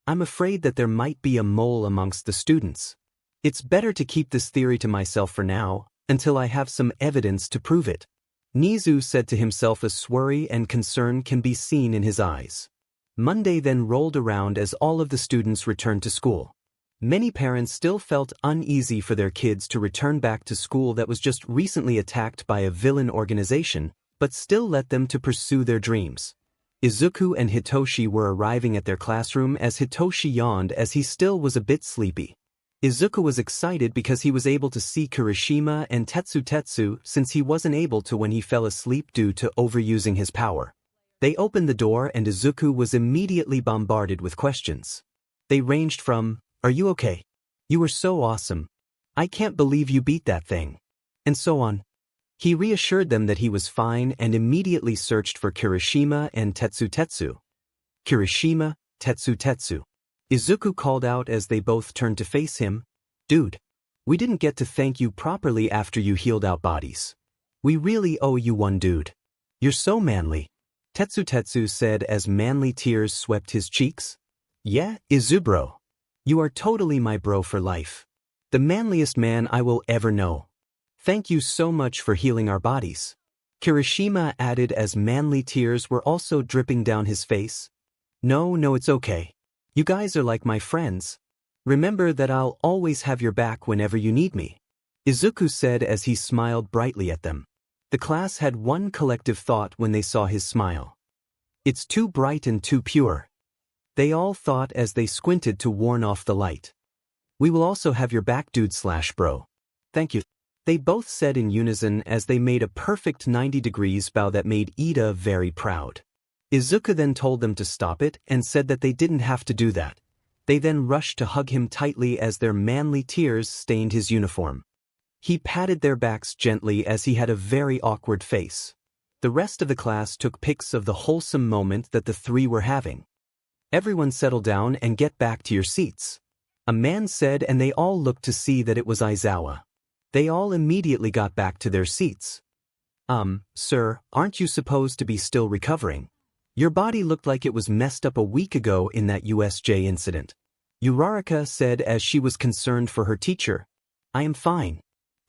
I'm afraid that there might be a mole amongst the students. It's better to keep this theory to myself for now, until I have some evidence to prove it. 𝐒𝐮𝐸𝐵 said to himself as worry and concern can be seen in his eyes. Monday then rolled around as all of the students returned to school. Many parents still felt uneasy for their kids to return back to school that was just recently attacked by a villain organization, but still let them to pursue their dreams. Izuku and Hitoshi were arriving at their classroom as Hitoshi yawned as he still was a bit sleepy. Izuku was excited because he was able to see Kirishima and Tetsu since he wasn't able to when he fell asleep due to overusing his power. They opened the door and Izuku was immediately bombarded with questions. They ranged from, "Are you okay? You were so awesome. I can't believe you beat that thing," and so on. He reassured them that he was fine and immediately searched for Kirishima and Tetsu. Kirishima, Tetsu. Izuku called out as they both turned to face him. "Dude, we didn't get to thank you properly after you healed our bodies. We really owe you one, dude. You're so manly." Tetsu said as manly tears swept his cheeks. "Yeah, Izu bro. You are totally my bro for life. The manliest man I will ever know. Thank you so much for healing our bodies. Kirishima added as manly tears were also dripping down his face. No, it's okay. You guys are like my friends. Remember that I'll always have your back whenever you need me. Izuku said as he smiled brightly at them. The class had one collective thought when they saw his smile. It's too bright and too pure. They all thought as they squinted to warn off the light. We will also have your back, dude/bro. Thank you. They both said in unison as they made a perfect 90 degrees bow that made Ida very proud. Izuku then told them to stop it and said that they didn't have to do that. They then rushed to hug him tightly as their manly tears stained his uniform. He patted their backs gently as he had a very awkward face. The rest of the class took pics of the wholesome moment that the three were having. Everyone settle down and get back to your seats. A man said, and they all looked to see that it was Aizawa. They all immediately got back to their seats. Sir, aren't you supposed to be still recovering? Your body looked like it was messed up a week ago in that USJ incident. Uraraka said as she was concerned for her teacher. I am fine.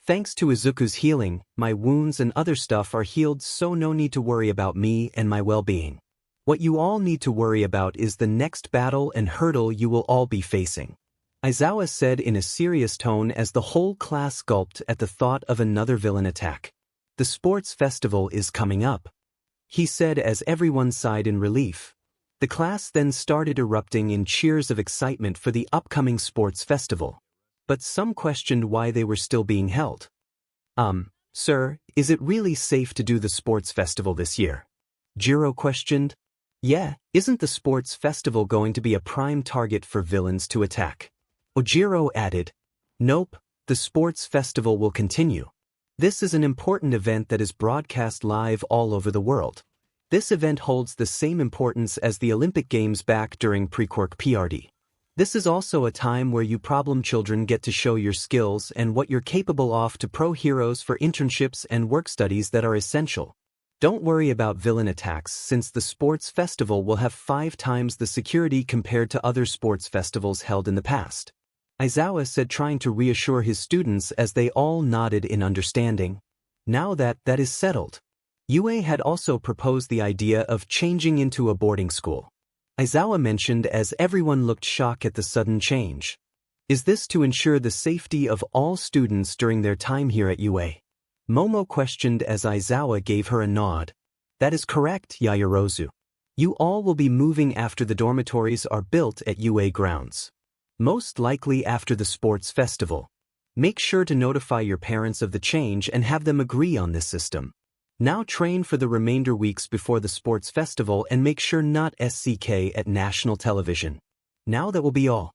Thanks to Izuku's healing, my wounds and other stuff are healed, so no need to worry about me and my well-being. What you all need to worry about is the next battle and hurdle you will all be facing. Aizawa said in a serious tone as the whole class gulped at the thought of another villain attack. The sports festival is coming up, he said as everyone sighed in relief. The class then started erupting in cheers of excitement for the upcoming sports festival. But some questioned why they were still being held. Sir, is it really safe to do the sports festival this year? Jiro questioned. Yeah, isn't the sports festival going to be a prime target for villains to attack? Ojiro added. Nope, the sports festival will continue. This is an important event that is broadcast live all over the world. This event holds the same importance as the Olympic Games back during pre-quirk PRD. This is also a time where you problem children get to show your skills and what you're capable of to pro heroes for internships and work studies that are essential. Don't worry about villain attacks since the sports festival will have 5 times the security compared to other sports festivals held in the past. Aizawa said, trying to reassure his students as they all nodded in understanding. Now that is settled. Yue had also proposed the idea of changing into a boarding school. Aizawa mentioned as everyone looked shocked at the sudden change. Is this to ensure the safety of all students during their time here at UA? Momo questioned as Aizawa gave her a nod. That is correct, Yaoyorozu. You all will be moving after the dormitories are built at UA grounds. Most likely after the sports festival. Make sure to notify your parents of the change and have them agree on this system. Now train for the remainder weeks before the sports festival and make sure not SCK at national television. Now that will be all.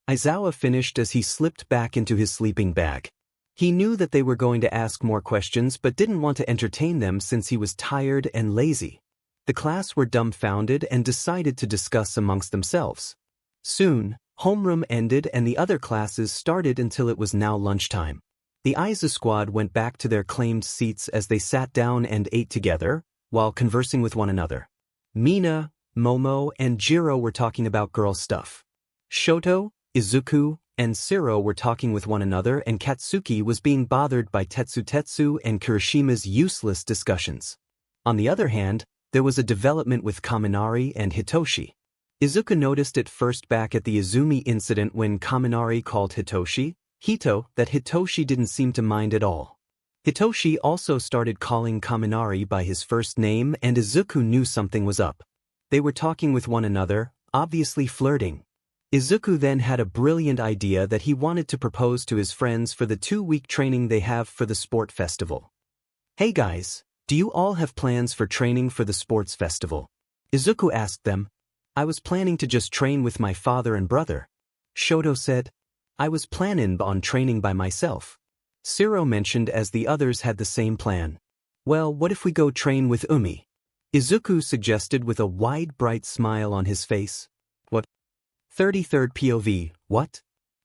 Aizawa finished as he slipped back into his sleeping bag. He knew that they were going to ask more questions but didn't want to entertain them since he was tired and lazy. The class were dumbfounded and decided to discuss amongst themselves. Soon, homeroom ended and the other classes started until it was now lunchtime. The Izu squad went back to their claimed seats as they sat down and ate together, while conversing with one another. Mina, Momo, and Jiro were talking about girl stuff. Shoto, Izuku, and Siro were talking with one another, and Katsuki was being bothered by Tetsu and Kirishima's useless discussions. On the other hand, there was a development with Kaminari and Hitoshi. Izuku noticed it first back at the Izumi incident when Kaminari called Hito, that Hitoshi didn't seem to mind at all. Hitoshi also started calling Kaminari by his first name and Izuku knew something was up. They were talking with one another, obviously flirting. Izuku then had a brilliant idea that he wanted to propose to his friends for the 2-week training they have for the sport festival. Hey guys, do you all have plans for training for the sports festival? Izuku asked them. I was planning to just train with my father and brother. Shoto said. I was planning on training by myself. Siro mentioned as the others had the same plan. Well, what if we go train with Umi? Izuku suggested with a wide bright smile on his face. What? 33rd POV, what?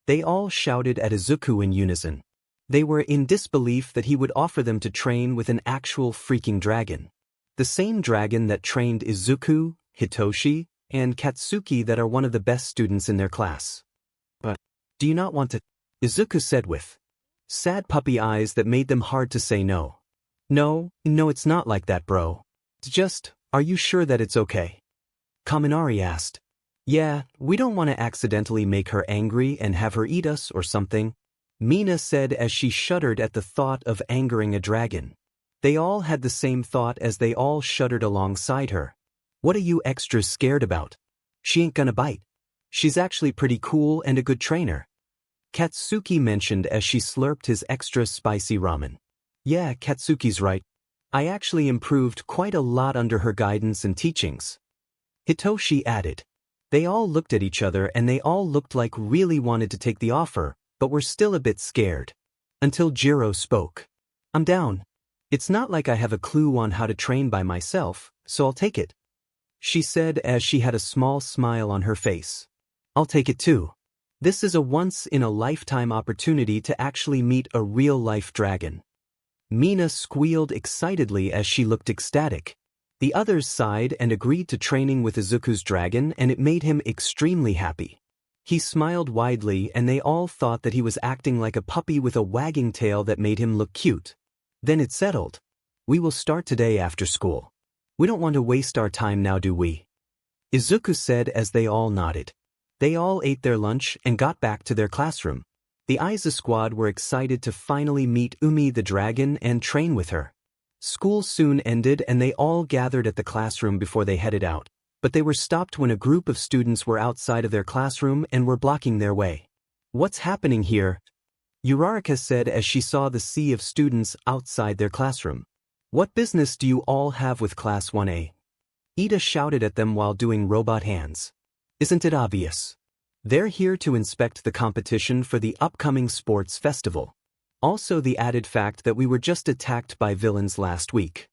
They all shouted at Izuku in unison. They were in disbelief that he would offer them to train with an actual freaking dragon. The same dragon that trained Izuku, Hitoshi, and Katsuki that are one of the best students in their class. But, do you not want to? Izuku said with sad puppy eyes that made them hard to say no. No, it's not like that, bro. It's just, are you sure that it's okay? Kaminari asked. Yeah, we don't want to accidentally make her angry and have her eat us or something, Mina said as she shuddered at the thought of angering a dragon. They all had the same thought as they all shuddered alongside her. What are you extras scared about? She ain't gonna bite. She's actually pretty cool and a good trainer, Katsuki mentioned as she slurped his extra spicy ramen. Yeah, Katsuki's right. I actually improved quite a lot under her guidance and teachings, Hitoshi added. They all looked at each other and they all looked like really wanted to take the offer, but were still a bit scared. Until Jiro spoke. I'm down. It's not like I have a clue on how to train by myself, so I'll take it, she said as she had a small smile on her face. I'll take it too. This is a once-in-a-lifetime opportunity to actually meet a real-life dragon. Mina squealed excitedly as she looked ecstatic. The others sighed and agreed to training with Izuku's dragon, and it made him extremely happy. He smiled widely and they all thought that he was acting like a puppy with a wagging tail that made him look cute. Then it settled. We will start today after school. We don't want to waste our time now, do we? Izuku said as they all nodded. They all ate their lunch and got back to their classroom. The Izuku squad were excited to finally meet Umi the dragon and train with her. School soon ended and they all gathered at the classroom before they headed out, but they were stopped when a group of students were outside of their classroom and were blocking their way. What's happening here? Uraraka said as she saw the sea of students outside their classroom. What business do you all have with Class 1A? Ida shouted at them while doing robot hands. Isn't it obvious? They're here to inspect the competition for the upcoming sports festival. Also the added fact that we were just attacked by villains last week,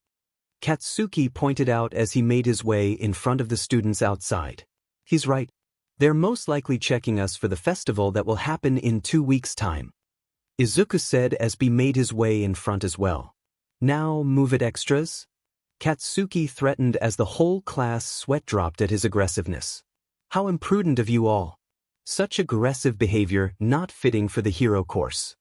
Katsuki pointed out as he made his way in front of the students outside. He's right. They're most likely checking us for the festival that will happen in 2 weeks' time, Izuku said as he made his way in front as well. Now move it, extras, Katsuki threatened as the whole class sweat dropped at his aggressiveness. How imprudent of you all. Such aggressive behavior not fitting for the hero course,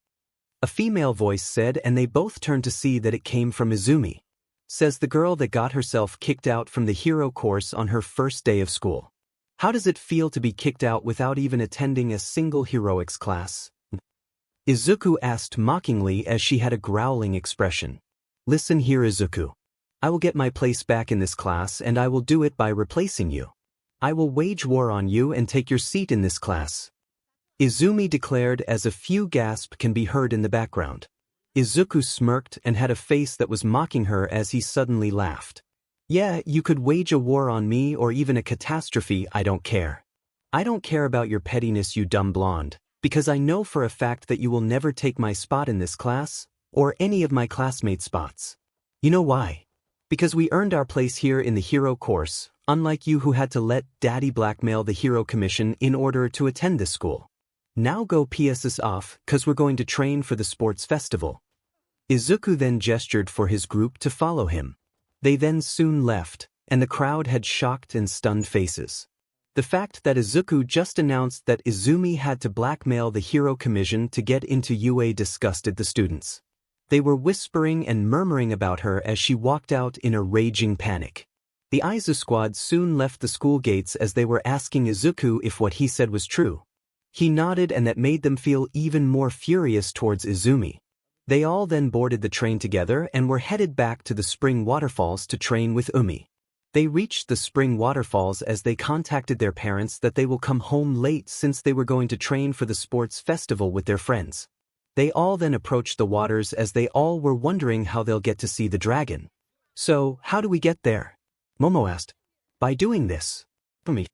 a female voice said, and they both turned to see that it came from Izumi. Says the girl that got herself kicked out from the hero course on her first day of school. How does it feel to be kicked out without even attending a single heroics class? Izuku asked mockingly as she had a growling expression. Listen here, Izuku. I will get my place back in this class and I will do it by replacing you. I will wage war on you and take your seat in this class, Izumi declared as a few gasps can be heard in the background. Izuku smirked and had a face that was mocking her as he suddenly laughed. Yeah, you could wage a war on me or even a catastrophe, I don't care. I don't care about your pettiness, you dumb blonde, because I know for a fact that you will never take my spot in this class, or any of my classmates' spots. You know why? Because we earned our place here in the hero course, unlike you who had to let daddy blackmail the hero commission in order to attend this school. Now go piss us off, cause we're going to train for the sports festival. Izuku then gestured for his group to follow him. They then soon left, and the crowd had shocked and stunned faces. The fact that Izuku just announced that Izumi had to blackmail the hero commission to get into UA disgusted the students. They were whispering and murmuring about her as she walked out in a raging panic. The Izuku squad soon left the school gates as they were asking Izuku if what he said was true. He nodded, and that made them feel even more furious towards Izumi. They all then boarded the train together and were headed back to the spring waterfalls to train with Umi. They reached the spring waterfalls as they contacted their parents that they will come home late since they were going to train for the sports festival with their friends. They all then approached the waters as they all were wondering how they'll get to see the dragon. So, how do we get there? Momo asked. By doing this. Umi.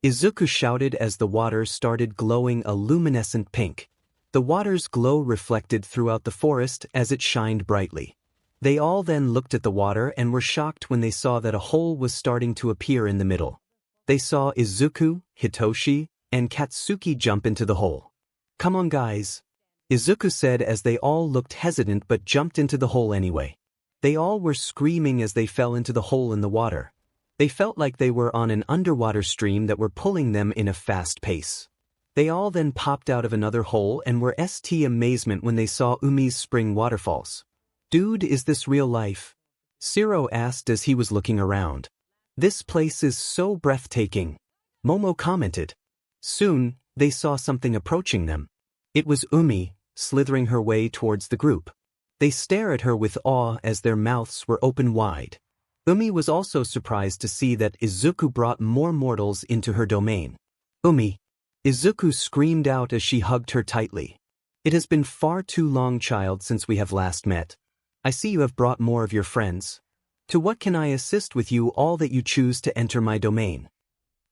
Izuku shouted as the water started glowing a luminescent pink. The water's glow reflected throughout the forest as it shined brightly. They all then looked at the water and were shocked when they saw that a hole was starting to appear in the middle. They saw Izuku, Hitoshi, and Katsuki jump into the hole. Come on, guys, Izuku said as they all looked hesitant but jumped into the hole anyway. They all were screaming as they fell into the hole in the water. They felt like they were on an underwater stream that were pulling them in a fast pace. They all then popped out of another hole and were amazement when they saw Umi's spring waterfalls. "Dude, is this real life?" Shiro asked as he was looking around. "This place is so breathtaking," Momo commented. Soon, they saw something approaching them. It was Umi, slithering her way towards the group. They stare at her with awe as their mouths were open wide. Umi was also surprised to see that Izuku brought more mortals into her domain. "Umi!" Izuku screamed out as she hugged her tightly. "It has been far too long, child, since we have last met. I see you have brought more of your friends. To what can I assist with you all that you choose to enter my domain?"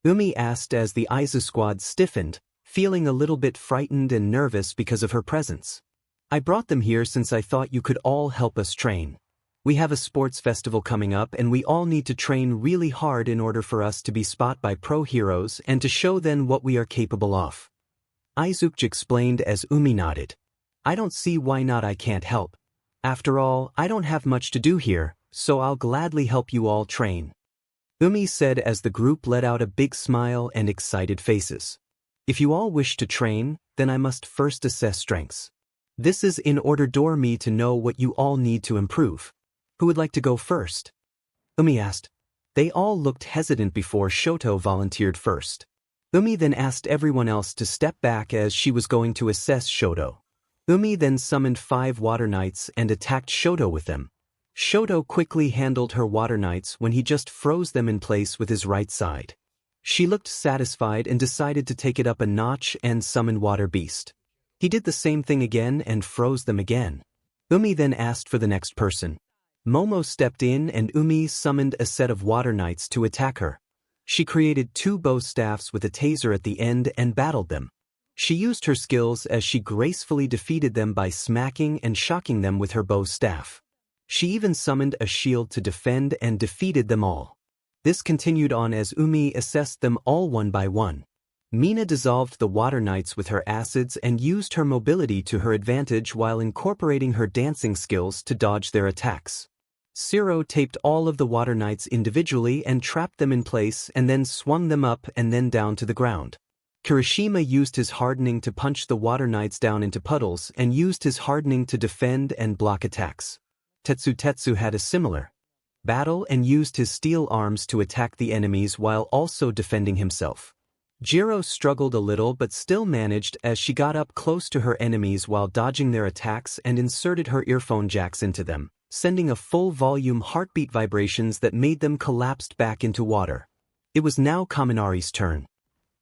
Umi asked as the Izuku squad stiffened, feeling a little bit frightened and nervous because of her presence. "I brought them here since I thought you could all help us train. We have a sports festival coming up and we all need to train really hard in order for us to be spot by pro heroes and to show them what we are capable of." Izuku explained as Umi nodded. "I don't see why not, I can't help. After all, I don't have much to do here, so I'll gladly help you all train," Umi said as the group let out a big smile and excited faces. "If you all wish to train, then I must first assess strengths. This is in order for me to know what you all need to improve. Who would like to go first?" Umi asked. They all looked hesitant before Shoto volunteered first. Umi then asked everyone else to step back as she was going to assess Shoto. Umi then summoned 5 water knights and attacked Shoto with them. Shoto quickly handled her water knights when he just froze them in place with his right side. She looked satisfied and decided to take it up a notch and summon Water Beast. He did the same thing again and froze them again. Umi then asked for the next person. Momo stepped in and Umi summoned a set of water knights to attack her. She created 2 bow staffs with a taser at the end and battled them. She used her skills as she gracefully defeated them by smacking and shocking them with her bow staff. She even summoned a shield to defend and defeated them all. This continued on as Umi assessed them all one by one. Mina dissolved the water knights with her acids and used her mobility to her advantage while incorporating her dancing skills to dodge their attacks. Shiro taped all of the water knights individually and trapped them in place and then swung them up and then down to the ground. Kirishima used his hardening to punch the water knights down into puddles and used his hardening to defend and block attacks. Tetsu had a similar battle and used his steel arms to attack the enemies while also defending himself. Jiro struggled a little but still managed as she got up close to her enemies while dodging their attacks and inserted her earphone jacks into them, sending a full-volume heartbeat vibrations that made them collapse back into water. It was now Kaminari's turn.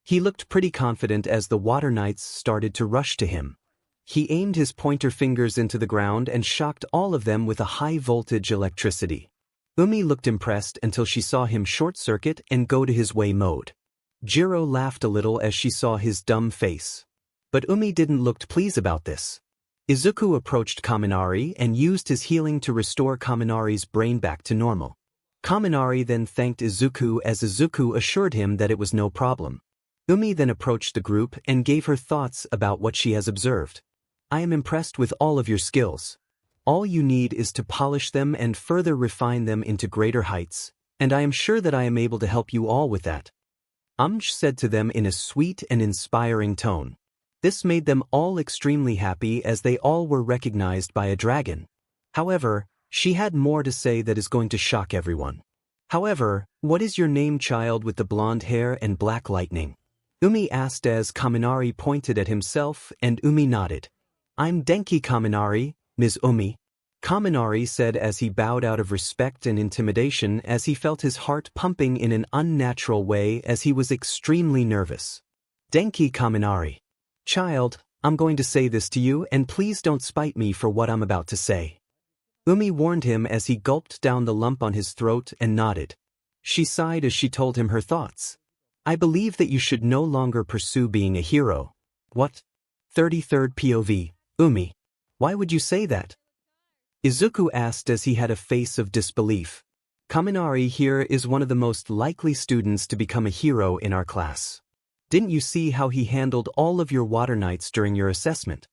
He looked pretty confident as the water knights started to rush to him. He aimed his pointer fingers into the ground and shocked all of them with a high-voltage electricity. Umi looked impressed until she saw him short-circuit and go to his way mode. Jiro laughed a little as she saw his dumb face. But Umi didn't look pleased about this. Izuku approached Kaminari and used his healing to restore Kaminari's brain back to normal. Kaminari then thanked Izuku as Izuku assured him that it was no problem. Umi then approached the group and gave her thoughts about what she has observed. "I am impressed with all of your skills. All you need is to polish them and further refine them into greater heights, and I am sure that I am able to help you all with that," said to them in a sweet and inspiring tone. This made them all extremely happy as they all were recognized by a dragon. However, she had more to say that is going to shock everyone. "However, what is your name, child with the blonde hair and black lightning?" Umi asked as Kaminari pointed at himself and Umi nodded. "I'm Denki Kaminari, Ms. Umi," Kaminari said as he bowed out of respect and intimidation as he felt his heart pumping in an unnatural way as he was extremely nervous. "Denki Kaminari. Child, I'm going to say this to you and please don't spite me for what I'm about to say." Umi warned him as he gulped down the lump on his throat and nodded. She sighed as she told him her thoughts. "I believe that you should no longer pursue being a hero." "What?" 33rd POV. Umi. "Why would you say that?" Izuku asked as he had a face of disbelief. "Kaminari here is one of the most likely students to become a hero in our class. Didn't you see how he handled all of your water knights during your assessment?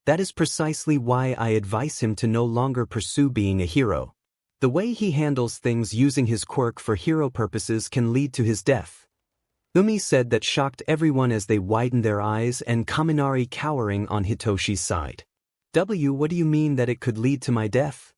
That is precisely why I advise him to no longer pursue being a hero. The way he handles things using his quirk for hero purposes can lead to his death." Umi said that shocked everyone as they widened their eyes and Kaminari cowering on Hitoshi's side. What do you mean that it could lead to my death?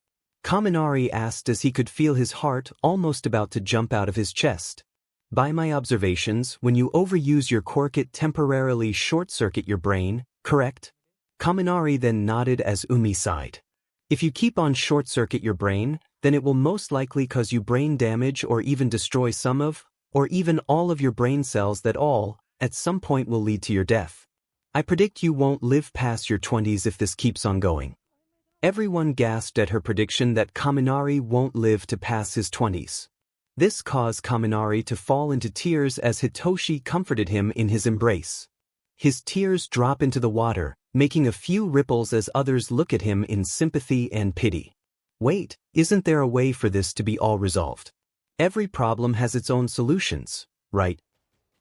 Kaminari asked as he could feel his heart almost about to jump out of his chest. By my observations, when you overuse your quirk it temporarily short-circuit your brain, correct? Kaminari then nodded as Umi sighed. If you keep on short-circuit your brain, then it will most likely cause you brain damage or even destroy some of, or even all of your brain cells that all, at some point will lead to your death. I predict you won't live past your 20s if this keeps on going. Everyone gasped at her prediction that Kaminari won't live to pass his 20s. This caused Kaminari to fall into tears as Hitoshi comforted him in his embrace. His tears drop into the water, making a few ripples as others look at him in sympathy and pity. Wait, isn't there a way for this to be all resolved? Every problem has its own solutions, right?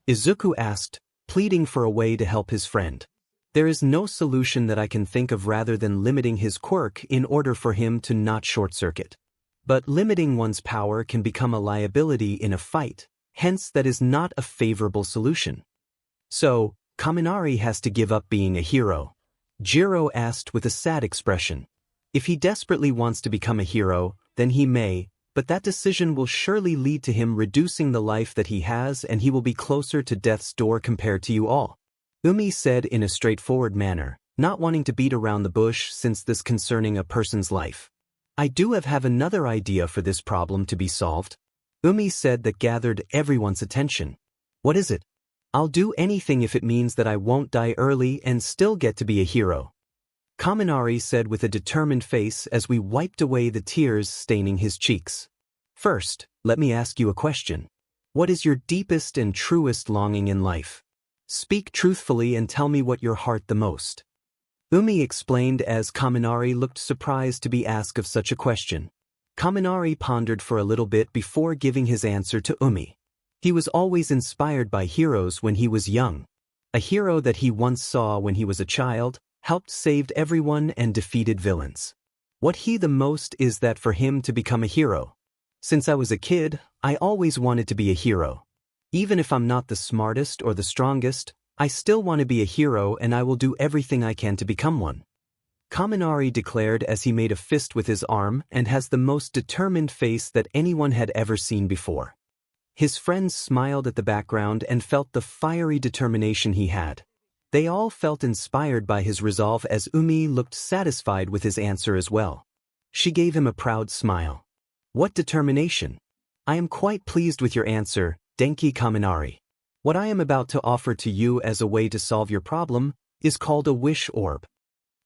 Izuku asked, pleading for a way to help his friend. There is no solution that I can think of rather than limiting his quirk in order for him to not short-circuit. But limiting one's power can become a liability in a fight, hence that is not a favorable solution. So, Kaminari has to give up being a hero. Jiro asked with a sad expression. If he desperately wants to become a hero, then he may, but that decision will surely lead to him reducing the life that he has and he will be closer to death's door compared to you all. Umi said in a straightforward manner, not wanting to beat around the bush since this concerning a person's life. I do have another idea for this problem to be solved. Umi said that gathered everyone's attention. What is it? I'll do anything if it means that I won't die early and still get to be a hero. Kaminari said with a determined face as we wiped away the tears staining his cheeks. First, let me ask you a question. What is your deepest and truest longing in life? Speak truthfully and tell me what your heart the most. Umi explained as Kaminari looked surprised to be asked of such a question. Kaminari pondered for a little bit before giving his answer to Umi. He was always inspired by heroes when he was young. A hero that he once saw when he was a child, helped save everyone and defeated villains. What he the most is that for him to become a hero. Since I was a kid, I always wanted to be a hero. Even if I'm not the smartest or the strongest, I still want to be a hero and I will do everything I can to become one. Kaminari declared as he made a fist with his arm and has the most determined face that anyone had ever seen before. His friends smiled at the background and felt the fiery determination he had. They all felt inspired by his resolve as Umi looked satisfied with his answer as well. She gave him a proud smile. What determination! I am quite pleased with your answer, Denki Kaminari. What I am about to offer to you as a way to solve your problem is called a wish orb.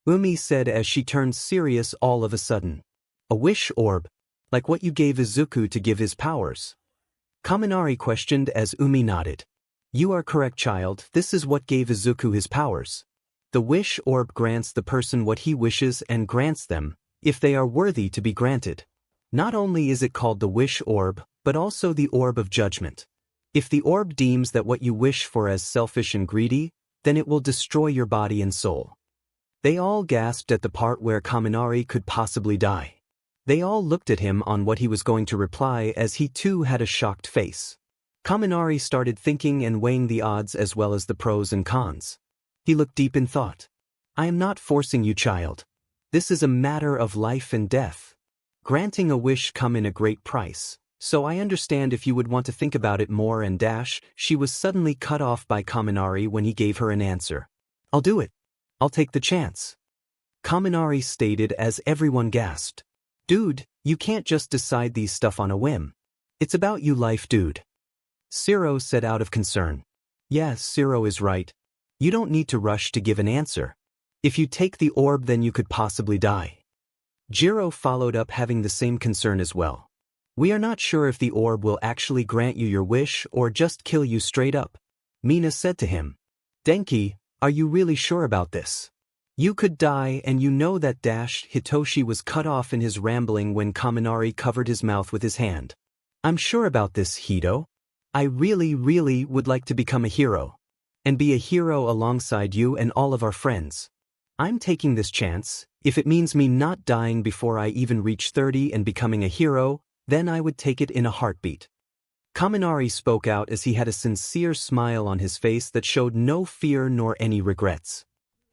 Umi said as she turned serious all of a sudden. A wish orb? Like what you gave Izuku to give his powers? Kaminari questioned as Umi nodded. You are correct, child, this is what gave Izuku his powers. The wish orb grants the person what he wishes and grants them, if they are worthy to be granted. Not only is it called the wish orb, but also the orb of judgment. If the orb deems that what you wish for as selfish and greedy, then it will destroy your body and soul. They all gasped at the part where Kaminari could possibly die. They all looked at him on what he was going to reply as he too had a shocked face. Kaminari started thinking and weighing the odds as well as the pros and cons. He looked deep in thought. I am not forcing you, child. This is a matter of life and death. Granting a wish come in a great price, so I understand if you would want to think about it more and she was suddenly cut off by Kaminari when he gave her an answer. I'll do it. I'll take the chance. Kaminari stated as everyone gasped. Dude, you can't just decide these stuff on a whim. It's about you life, dude. Siro said out of concern. Yes, Siro is right. You don't need to rush to give an answer. If you take the orb then you could possibly die. Jiro followed up having the same concern as well. We are not sure if the orb will actually grant you your wish or just kill you straight up. Mina said to him. Denki, are you really sure about this? You could die and you know that Hitoshi was cut off in his rambling when Kaminari covered his mouth with his hand. I'm sure about this, Hito. I really would like to become a hero. And be a hero alongside you and all of our friends. I'm taking this chance. If it means me not dying before I even reach 30 and becoming a hero, then I would take it in a heartbeat. Kaminari spoke out as he had a sincere smile on his face that showed no fear nor any regrets.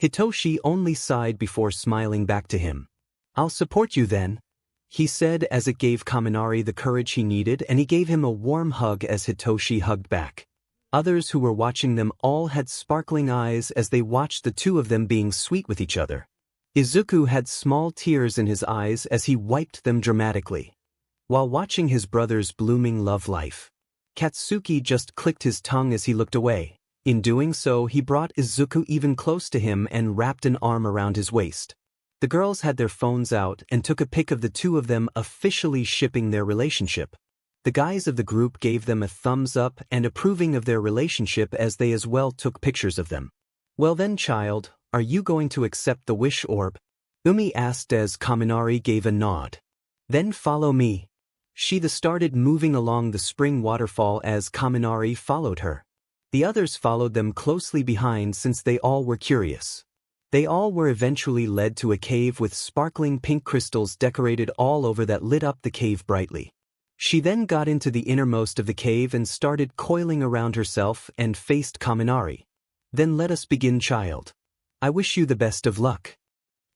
Hitoshi only sighed before smiling back to him. "I'll support you then," he said as it gave Kaminari the courage he needed, and he gave him a warm hug as Hitoshi hugged back. Others who were watching them all had sparkling eyes as they watched the two of them being sweet with each other. Izuku had small tears in his eyes as he wiped them dramatically. While watching his brother's blooming love life, Katsuki just clicked his tongue as he looked away. In doing so, he brought Izuku even close to him and wrapped an arm around his waist. The girls had their phones out and took a pic of the two of them officially shipping their relationship. The guys of the group gave them a thumbs up and approving of their relationship as they as well took pictures of them. "Well then, child, are you going to accept the wish orb?" Umi asked as Kaminari gave a nod. "Then follow me." She started moving along the spring waterfall as Kaminari followed her. The others followed them closely behind since they all were curious. They all were eventually led to a cave with sparkling pink crystals decorated all over that lit up the cave brightly. She then got into the innermost of the cave and started coiling around herself and faced Kaminari. "Then let us begin, child. I wish you the best of luck,"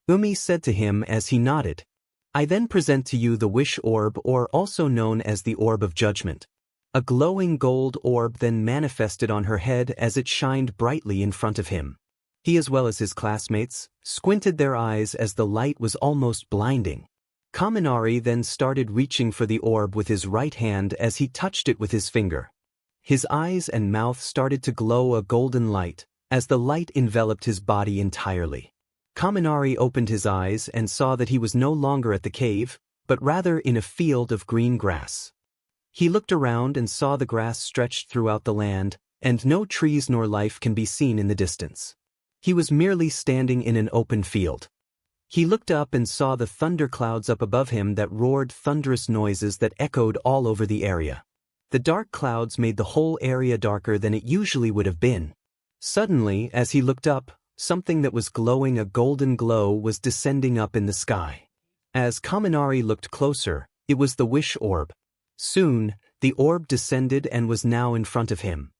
Umi said to him as he nodded. "I then present to you the wish orb, or also known as the Orb of Judgment." A glowing gold orb then manifested on her head as it shined brightly in front of him. He as well as his classmates squinted their eyes as the light was almost blinding. Kaminari then started reaching for the orb with his right hand as he touched it with his finger. His eyes and mouth started to glow a golden light as the light enveloped his body entirely. Kaminari opened his eyes and saw that he was no longer at the cave, but rather in a field of green grass. He looked around and saw the grass stretched throughout the land, and no trees nor life can be seen in the distance. He was merely standing in an open field. He looked up and saw the thunderclouds up above him that roared thunderous noises that echoed all over the area. The dark clouds made the whole area darker than it usually would have been. Suddenly, as he looked up, something that was glowing a golden glow was descending up in the sky. As Kaminari looked closer, it was the wish orb. Soon, the orb descended and was now in front of him.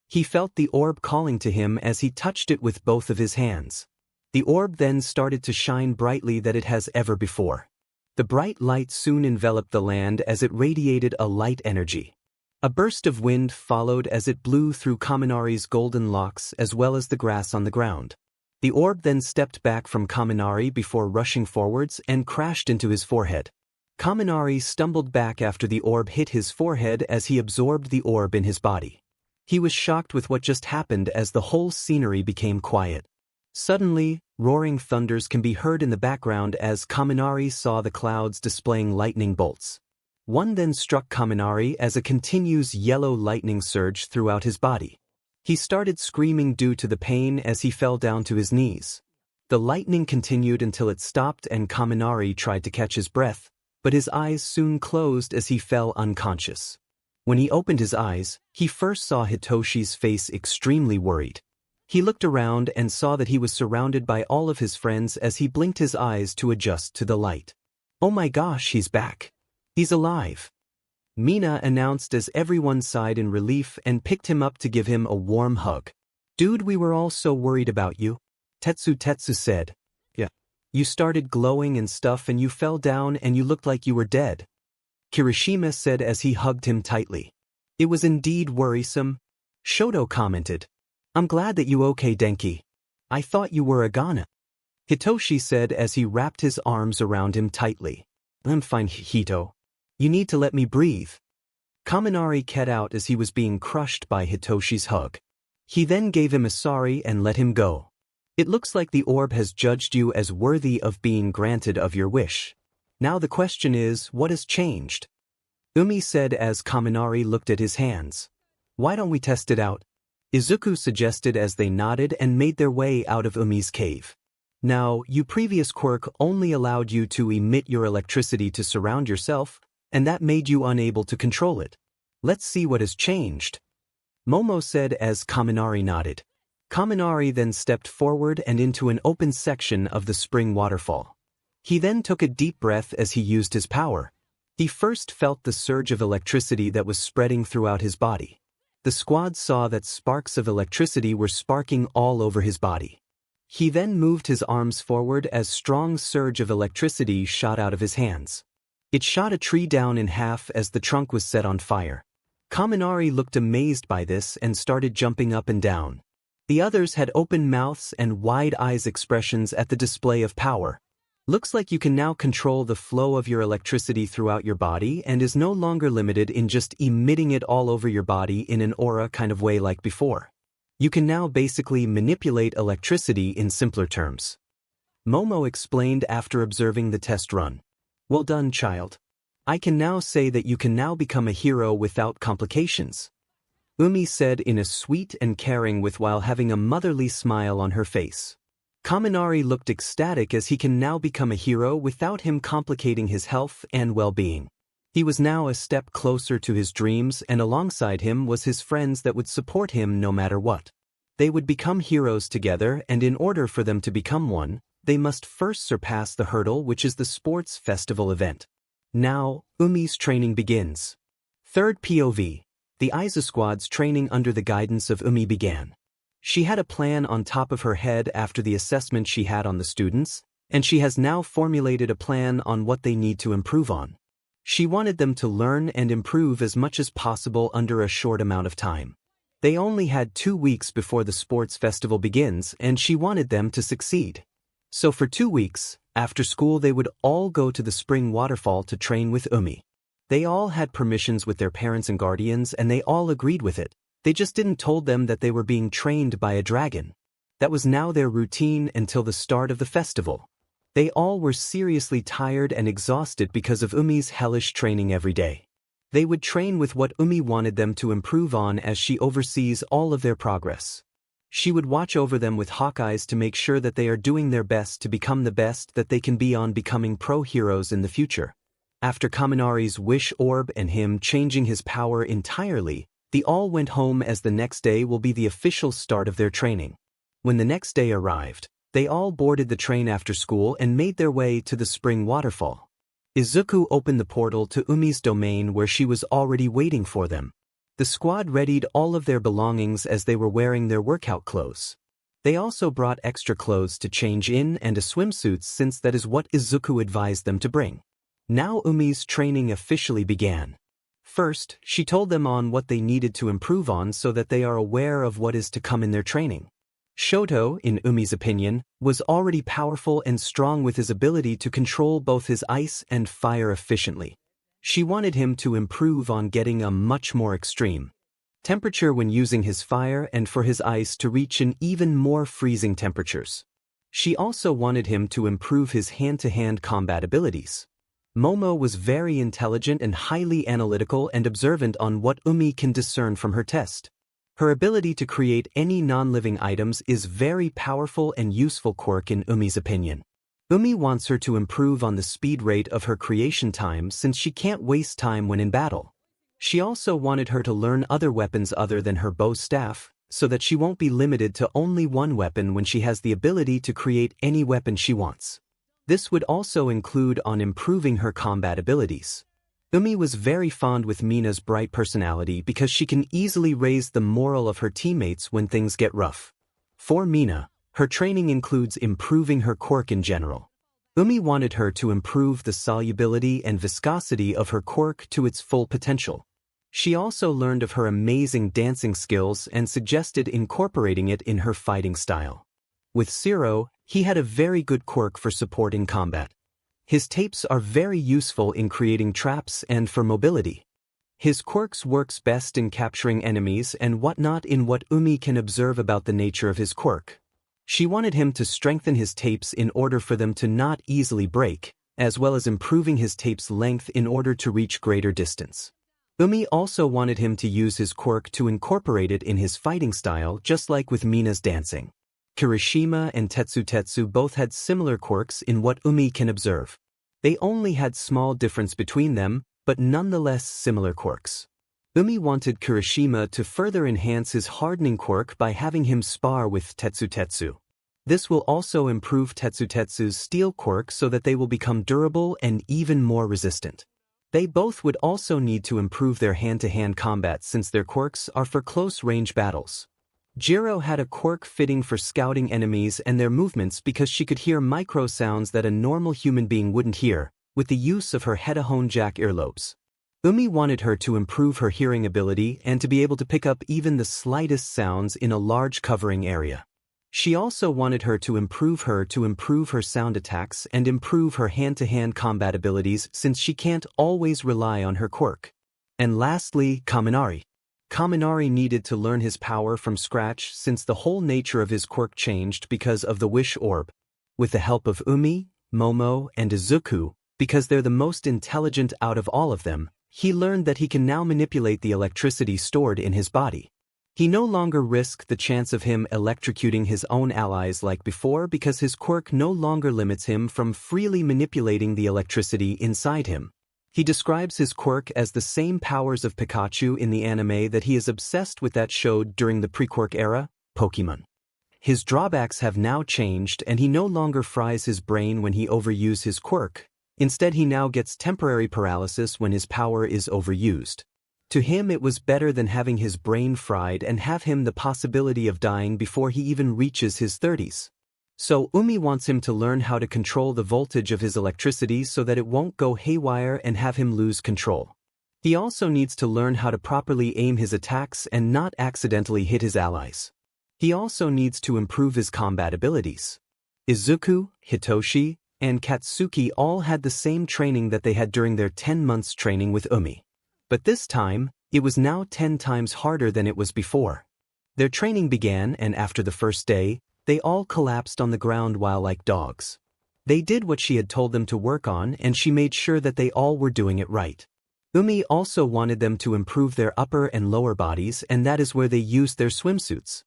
He felt the orb calling to him as he touched it with both of his hands. The orb then started to shine brightly than it has ever before. The bright light soon enveloped the land as it radiated a light energy. A burst of wind followed as it blew through Kaminari's golden locks as well as the grass on the ground. The orb then stepped back from Kaminari before rushing forwards and crashed into his forehead. Kaminari stumbled back after the orb hit his forehead as he absorbed the orb in his body. He was shocked with what just happened as the whole scenery became quiet. Suddenly, roaring thunders can be heard in the background as Kaminari saw the clouds displaying lightning bolts. One then struck Kaminari as a continuous yellow lightning surged throughout his body. He started screaming due to the pain as he fell down to his knees. The lightning continued until it stopped and Kaminari tried to catch his breath, but his eyes soon closed as he fell unconscious. When he opened his eyes, he first saw Hitoshi's face extremely worried. He looked around and saw that he was surrounded by all of his friends as he blinked his eyes to adjust to the light. "Oh my gosh, he's back. He's alive," Mina announced as everyone sighed in relief and picked him up to give him a warm hug. "Dude, we were all so worried about you," Tetsu said. "Yeah. You started glowing and stuff and you fell down and you looked like you were dead," Kirishima said as he hugged him tightly. "It was indeed worrisome," Shoto commented. "I'm glad that you okay, Denki. I thought you were a Ghana," Hitoshi said as he wrapped his arms around him tightly. "I'm fine, Hito. You need to let me breathe." Kaminari cut out as he was being crushed by Hitoshi's hug. He then gave him a sorry and let him go. "It looks like the orb has judged you as worthy of being granted of your wish. Now the question is, what has changed?" Umi said as Kaminari looked at his hands. "Why don't we test it out?" Izuku suggested as they nodded and made their way out of Umi's cave. "Now, your previous quirk only allowed you to emit your electricity to surround yourself, and that made you unable to control it. Let's see what has changed," Momo said as Kaminari nodded. Kaminari then stepped forward and into an open section of the spring waterfall. He then took a deep breath as he used his power. He first felt the surge of electricity that was spreading throughout his body. The squad saw that sparks of electricity were sparking all over his body. He then moved his arms forward as strong surge of electricity shot out of his hands. It shot a tree down in half as the trunk was set on fire. 𝐻𝐿𝐼 looked amazed by this and started jumping up and down. The others had open mouths and wide eyes expressions at the display of power. Looks like you can now control the flow of your electricity throughout your body and is no longer limited in just emitting it all over your body in an aura kind of way like before. You can now basically manipulate electricity in simpler terms. Momo explained after observing the test run. Well done, child. I can now say that you can now become a hero without complications. Umi said in a sweet and caring way while having a motherly smile on her face. 𝐻𝐿𝐼 looked ecstatic as he can now become a hero without him complicating his health and well-being. He was now a step closer to his dreams, and alongside him was his friends that would support him no matter what. They would become heroes together, and in order for them to become one, they must first surpass the hurdle, which is the sports festival event. Now, Umi's training begins. Third POV. The Izuku squad's training under the guidance of Umi began. She had a plan on top of her head after the assessment she had on the students, and she has now formulated a plan on what they need to improve on. She wanted them to learn and improve as much as possible under a short amount of time. They only had 2 weeks before the sports festival begins, and she wanted them to succeed. So for 2 weeks, after school they would all go to the spring waterfall to train with Umi. They all had permissions with their parents and guardians, and they all agreed with it. They just didn't told them that they were being trained by a dragon. That was now their routine until the start of the festival. They all were seriously tired and exhausted because of Umi's hellish training every day. They would train with what Umi wanted them to improve on as she oversees all of their progress. She would watch over them with hawk eyes to make sure that they are doing their best to become the best that they can be on becoming pro-heroes in the future. After 𝐻𝐿𝐼's wish orb and him changing his power entirely, they all went home as the next day will be the official start of their training. When the next day arrived, they all boarded the train after school and made their way to the spring waterfall. Izuku opened the portal to Umi's domain where she was already waiting for them. The squad readied all of their belongings as they were wearing their workout clothes. They also brought extra clothes to change in and a swimsuit since that is what Izuku advised them to bring. Now Umi's training officially began. First, she told them on what they needed to improve on so that they are aware of what is to come in their training. Shoto, in Umi's opinion, was already powerful and strong with his ability to control both his ice and fire efficiently. She wanted him to improve on getting a much more extreme temperature when using his fire and for his ice to reach an even more freezing temperatures. She also wanted him to improve his hand-to-hand combat abilities. Momo was very intelligent and highly analytical and observant on what Umi can discern from her test. Her ability to create any non-living items is very powerful and useful quirk in Umi's opinion. Umi wants her to improve on the speed rate of her creation time since she can't waste time when in battle. She also wanted her to learn other weapons other than her bow staff, so that she won't be limited to only one weapon when she has the ability to create any weapon she wants. This would also include on improving her combat abilities. Umi was very fond with Mina's bright personality because she can easily raise the morale of her teammates when things get rough. For Mina, her training includes improving her quirk in general. Umi wanted her to improve the solubility and viscosity of her quirk to its full potential. She also learned of her amazing dancing skills and suggested incorporating it in her fighting style. With Zero, he had a very good quirk for support in combat. His tapes are very useful in creating traps and for mobility. His quirks works best in capturing enemies and whatnot in what Umi can observe about the nature of his quirk. She wanted him to strengthen his tapes in order for them to not easily break, as well as improving his tape's length in order to reach greater distance. Umi also wanted him to use his quirk to incorporate it in his fighting style just like with Mina's dancing. Kirishima and Tetsu both had similar quirks in what Umi can observe. They only had small difference between them, but nonetheless similar quirks. Umi wanted Kirishima to further enhance his hardening quirk by having him spar with Tetsu. This will also improve Tetsu's steel quirk so that they will become durable and even more resistant. They both would also need to improve their hand-to-hand combat since their quirks are for close-range battles. Jiro had a quirk fitting for scouting enemies and their movements because she could hear micro sounds that a normal human being wouldn't hear, with the use of her head-a-hone jack earlobes. Umi wanted her to improve her hearing ability and to be able to pick up even the slightest sounds in a large covering area. She also wanted her to improve her sound attacks and improve her hand-to-hand combat abilities since she can't always rely on her quirk. And lastly, Kaminari. Kaminari needed to learn his power from scratch since the whole nature of his quirk changed because of the wish orb. With the help of Umi, Momo, and Izuku, because they're the most intelligent out of all of them, he learned that he can now manipulate the electricity stored in his body. He no longer risked the chance of him electrocuting his own allies like before because his quirk no longer limits him from freely manipulating the electricity inside him. He describes his quirk as the same powers of Pikachu in the anime that he is obsessed with that showed during the pre-quirk era, Pokemon. His drawbacks have now changed and he no longer fries his brain when he overuses his quirk. Instead, he now gets temporary paralysis when his power is overused. To him, it was better than having his brain fried and have him the possibility of dying before he even reaches his 30s. So Umi wants him to learn how to control the voltage of his electricity so that it won't go haywire and have him lose control. He also needs to learn how to properly aim his attacks and not accidentally hit his allies. He also needs to improve his combat abilities. Izuku, Hitoshi, and Katsuki all had the same training that they had during their 10 months training with Umi. But this time, it was now 10 times harder than it was before. Their training began and after the first day, they all collapsed on the ground while like dogs. They did what she had told them to work on and she made sure that they all were doing it right. Umi also wanted them to improve their upper and lower bodies and that is where they used their swimsuits.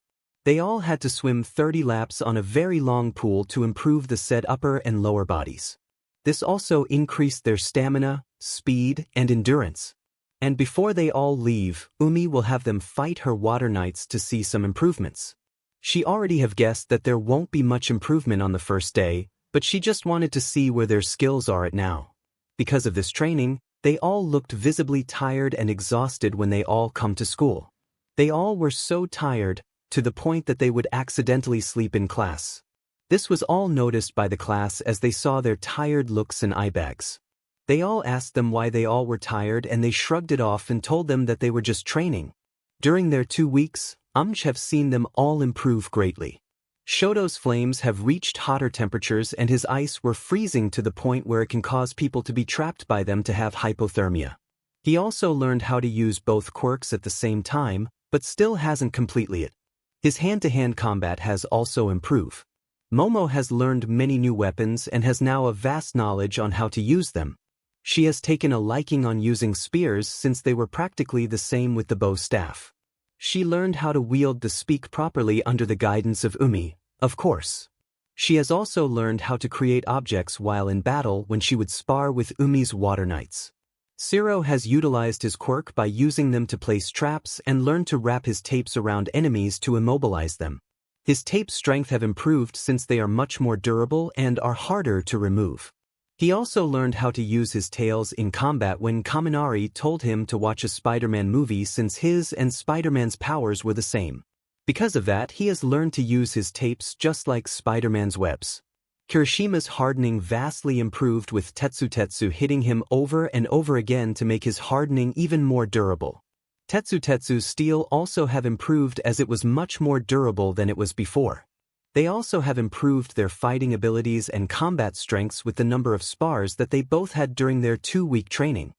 They all had to swim 30 laps on a very long pool to improve the said upper and lower bodies. This also increased their stamina, speed, and endurance. And before they all leave, Umi will have them fight her water knights to see some improvements. She already have guessed that there won't be much improvement on the first day, but she just wanted to see where their skills are at now. Because of this training, they all looked visibly tired and exhausted when they all come to school. They all were so tired, to the point that they would accidentally sleep in class. This was all noticed by the class as they saw their tired looks and eye bags. They all asked them why they all were tired and they shrugged it off and told them that they were just training. During their 2 weeks, have seen them all improve greatly. Shoto's flames have reached hotter temperatures and his ice were freezing to the point where it can cause people to be trapped by them to have hypothermia. He also learned how to use both quirks at the same time, but still hasn't completely it. His hand-to-hand combat has also improved. Momo has learned many new weapons and has now a vast knowledge on how to use them. She has taken a liking on using spears since they were practically the same with the bow staff. She learned how to wield the speak properly under the guidance of Umi, of course. She has also learned how to create objects while in battle when she would spar with Umi's water knights. Siro has utilized his quirk by using them to place traps and learned to wrap his tapes around enemies to immobilize them. His tape strength have improved since they are much more durable and are harder to remove. He also learned how to use his tails in combat when Kaminari told him to watch a Spider-Man movie since his and Spider-Man's powers were the same. Because of that, he has learned to use his tapes just like Spider-Man's webs. Kirishima's hardening vastly improved with Tetsu hitting him over and over again to make his hardening even more durable. Tetsu's steel also have improved as it was much more durable than it was before. They also have improved their fighting abilities and combat strengths with the number of spars that they both had during their 2-week training.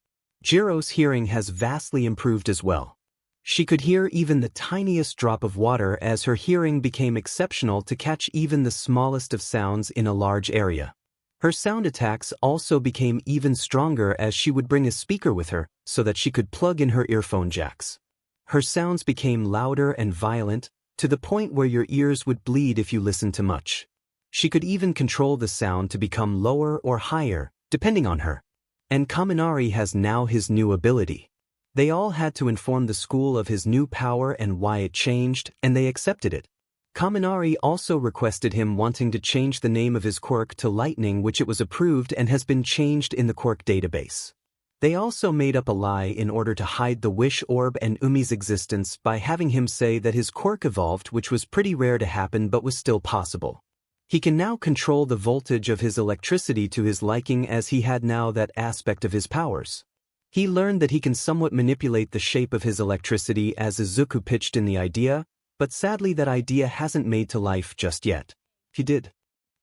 Jiro's hearing has vastly improved as well. She could hear even the tiniest drop of water as her hearing became exceptional to catch even the smallest of sounds in a large area. Her sound attacks also became even stronger as she would bring a speaker with her so that she could plug in her earphone jacks. Her sounds became louder and violent, to the point where your ears would bleed if you listened too much. She could even control the sound to become lower or higher, depending on her. And Kaminari has now his new ability. They all had to inform the school of his new power and why it changed, and they accepted it. Kaminari also requested him wanting to change the name of his quirk to Lightning, which it was approved and has been changed in the quirk database. They also made up a lie in order to hide the wish orb and Umi's existence by having him say that his quirk evolved, which was pretty rare to happen but was still possible. He can now control the voltage of his electricity to his liking, as he had now that aspect of his powers. He learned that he can somewhat manipulate the shape of his electricity, as Izuku pitched in the idea, but sadly that idea hasn't made to life just yet. He did,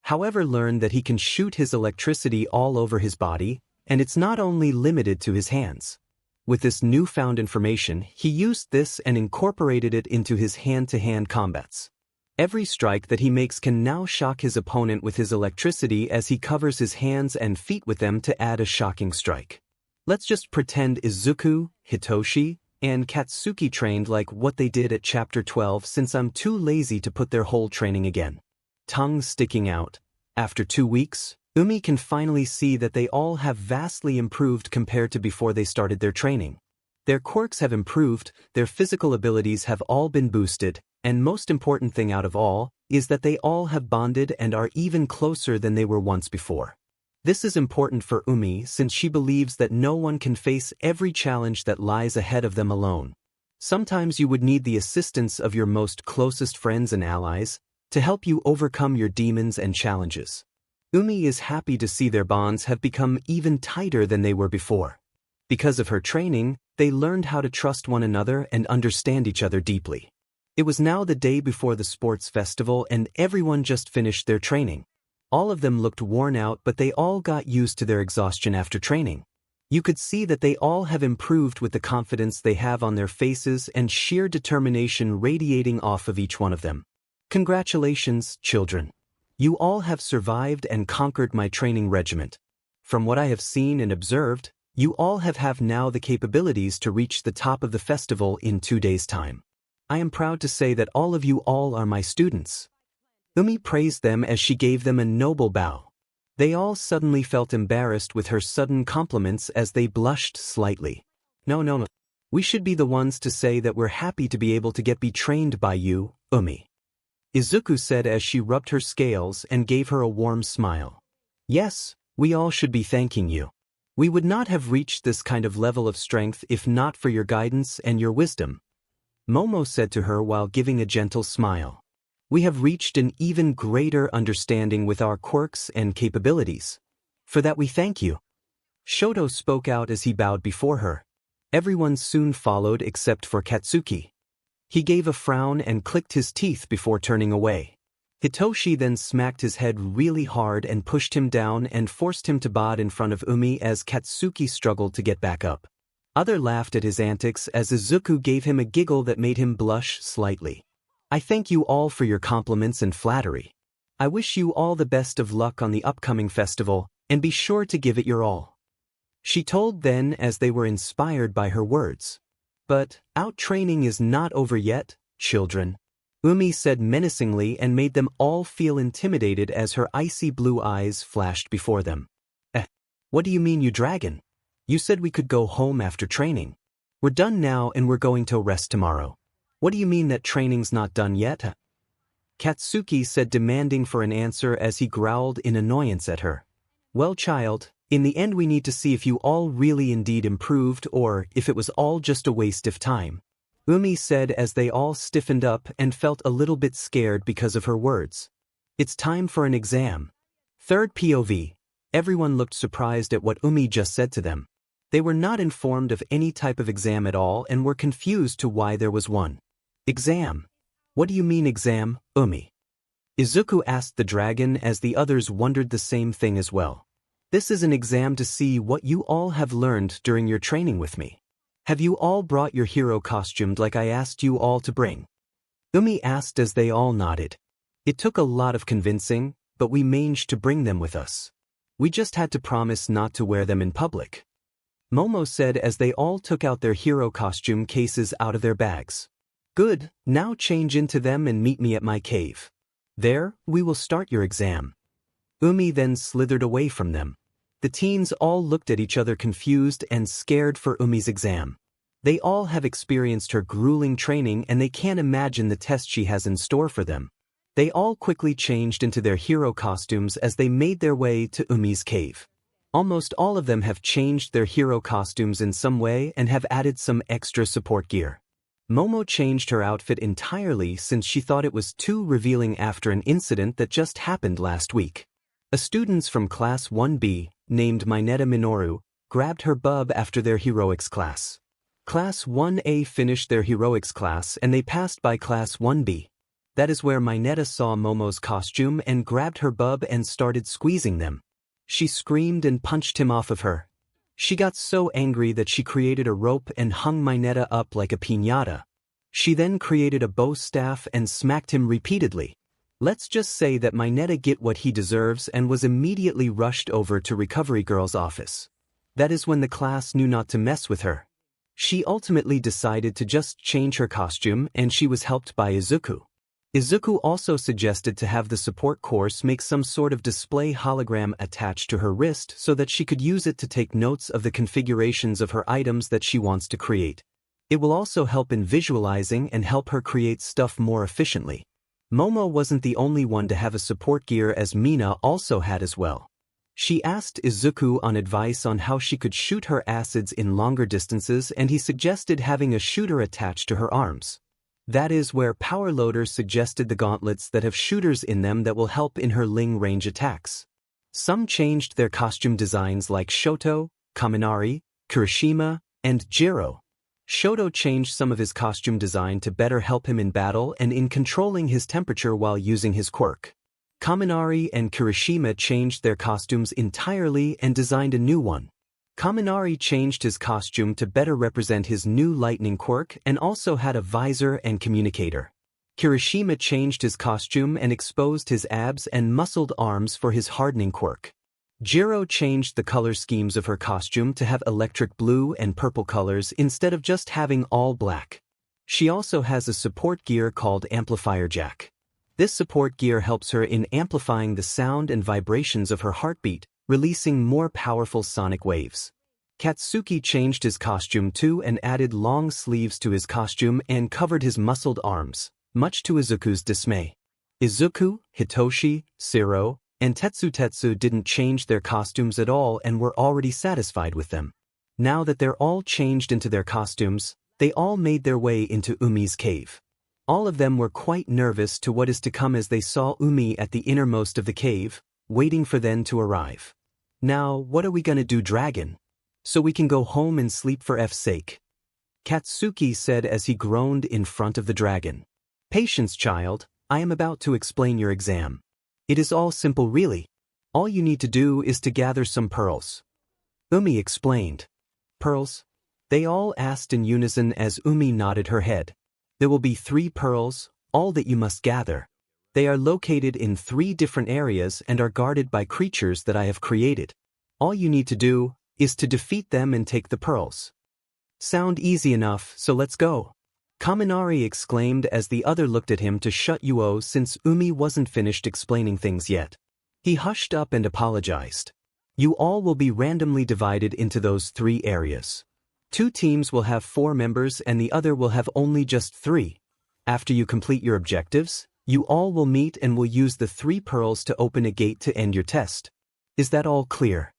however, learn that he can shoot his electricity all over his body, and it's not only limited to his hands. With this newfound information, he used this and incorporated it into his hand-to-hand combats. Every strike that he makes can now shock his opponent with his electricity, as he covers his hands and feet with them to add a shocking strike. Let's just pretend Izuku, Hitoshi, and Katsuki trained like what they did at Chapter 12, since I'm too lazy to put their whole training again. Tongue sticking out. After 2 weeks, Umi can finally see that they all have vastly improved compared to before they started their training. Their quirks have improved, their physical abilities have all been boosted, and most important thing out of all is that they all have bonded and are even closer than they were once before. This is important for Umi, since she believes that no one can face every challenge that lies ahead of them alone. Sometimes you would need the assistance of your most closest friends and allies to help you overcome your demons and challenges. Umi is happy to see their bonds have become even tighter than they were before. Because of her training, they learned how to trust one another and understand each other deeply. It was now the day before the sports festival, and everyone just finished their training. All of them looked worn out, but they all got used to their exhaustion after training. You could see that they all have improved with the confidence they have on their faces and sheer determination radiating off of each one of them. Congratulations, children. You all have survived and conquered my training regiment. From what I have seen and observed, you all have now the capabilities to reach the top of the festival in 2 days' time. I am proud to say that all of you all are my students. Umi praised them as she gave them a noble bow. They all suddenly felt embarrassed with her sudden compliments, as they blushed slightly. No. We should be the ones to say that we're happy to be able to be trained by you, Umi. Izuku said as she rubbed her scales and gave her a warm smile. Yes, we all should be thanking you. We would not have reached this kind of level of strength if not for your guidance and your wisdom. Momo said to her while giving a gentle smile. We have reached an even greater understanding with our quirks and capabilities. For that we thank you. Shoto spoke out as he bowed before her. Everyone soon followed except for Katsuki. He gave a frown and clicked his teeth before turning away. Hitoshi then smacked his head really hard and pushed him down and forced him to bow in front of Umi as Katsuki struggled to get back up. Others laughed at his antics as Izuku gave him a giggle that made him blush slightly. I thank you all for your compliments and flattery. I wish you all the best of luck on the upcoming festival, and be sure to give it your all. She told then as they were inspired by her words. But out-training is not over yet, children. Umi said menacingly and made them all feel intimidated as her icy blue eyes flashed before them. What do you mean, you dragon? You said we could go home after training. We're done now and we're going to rest tomorrow. What do you mean that training's not done yet? Katsuki said, demanding for an answer as he growled in annoyance at her. Well, child, in the end we need to see if you all really indeed improved or if it was all just a waste of time. Umi said as they all stiffened up and felt a little bit scared because of her words. It's time for an exam. Third POV. Everyone looked surprised at what Umi just said to them. They were not informed of any type of exam at all and were confused to why there was one. Exam? What do you mean exam, Umi? Izuku asked the dragon as the others wondered the same thing as well. This is an exam to see what you all have learned during your training with me. Have you all brought your hero costumed like I asked you all to bring? Umi asked as they all nodded. It took a lot of convincing, but we managed to bring them with us. We just had to promise not to wear them in public. Momo said as they all took out their hero costume cases out of their bags. Good, now change into them and meet me at my cave. There, we will start your exam. Umi then slithered away from them. The teens all looked at each other confused and scared for Umi's exam. They all have experienced her grueling training and they can't imagine the test she has in store for them. They all quickly changed into their hero costumes as they made their way to Umi's cave. Almost all of them have changed their hero costumes in some way and have added some extra support gear. Momo changed her outfit entirely since she thought it was too revealing after an incident that just happened last week. A student from Class 1B, named Mineta Minoru, grabbed her bub after their heroics class. Class 1A finished their heroics class and they passed by Class 1B. That is where Mineta saw Momo's costume and grabbed her bub and started squeezing them. She screamed and punched him off of her. She got so angry that she created a rope and hung Mineta up like a piñata. She then created a bow staff and smacked him repeatedly. Let's just say that Mineta get what he deserves and was immediately rushed over to Recovery Girl's office. That is when the class knew not to mess with her. She ultimately decided to just change her costume and she was helped by Izuku. Izuku also suggested to have the support course make some sort of display hologram attached to her wrist so that she could use it to take notes of the configurations of her items that she wants to create. It will also help in visualizing and help her create stuff more efficiently. Momo wasn't the only one to have a support gear, as Mina also had as well. She asked Izuku on advice on how she could shoot her acids in longer distances and he suggested having a shooter attached to her arms. That is where Power Loader suggested the gauntlets that have shooters in them that will help in her Ling range attacks. Some changed their costume designs like Shoto, Kaminari, Kirishima, and Jiro. Shoto changed some of his costume design to better help him in battle and in controlling his temperature while using his quirk. Kaminari and Kirishima changed their costumes entirely and designed a new one. Kaminari changed his costume to better represent his new lightning quirk and also had a visor and communicator. Kirishima changed his costume and exposed his abs and muscled arms for his hardening quirk. Jiro changed the color schemes of her costume to have electric blue and purple colors instead of just having all black. She also has a support gear called Amplifier Jack. This support gear helps her in amplifying the sound and vibrations of her heartbeat, releasing more powerful sonic waves. Katsuki changed his costume too and added long sleeves to his costume and covered his muscled arms, much to Izuku's dismay. Izuku, Hitoshi, Shiro, and Tetsu didn't change their costumes at all and were already satisfied with them. Now that they're all changed into their costumes, they all made their way into Umi's cave. All of them were quite nervous to what is to come as they saw Umi at the innermost of the cave, waiting for them to arrive. Now, what are we gonna do, dragon? So we can go home and sleep for F's sake. Katsuki said as he groaned in front of the dragon. Patience, child, I am about to explain your exam. It is all simple really. All you need to do is to gather some pearls. Umi explained. Pearls? They all asked in unison as Umi nodded her head. There will be 3 pearls, all that you must gather. They are located in 3 different areas and are guarded by creatures that I have created. All you need to do is to defeat them and take the pearls. Sound easy enough, so let's go. Kaminari exclaimed as the other looked at him to shut Yuo since Umi wasn't finished explaining things yet. He hushed up and apologized. You all will be randomly divided into those 3 areas. 2 teams will have 4 members and the other will have only just 3. After you complete your objectives, you all will meet and will use the 3 pearls to open a gate to end your test. Is that all clear?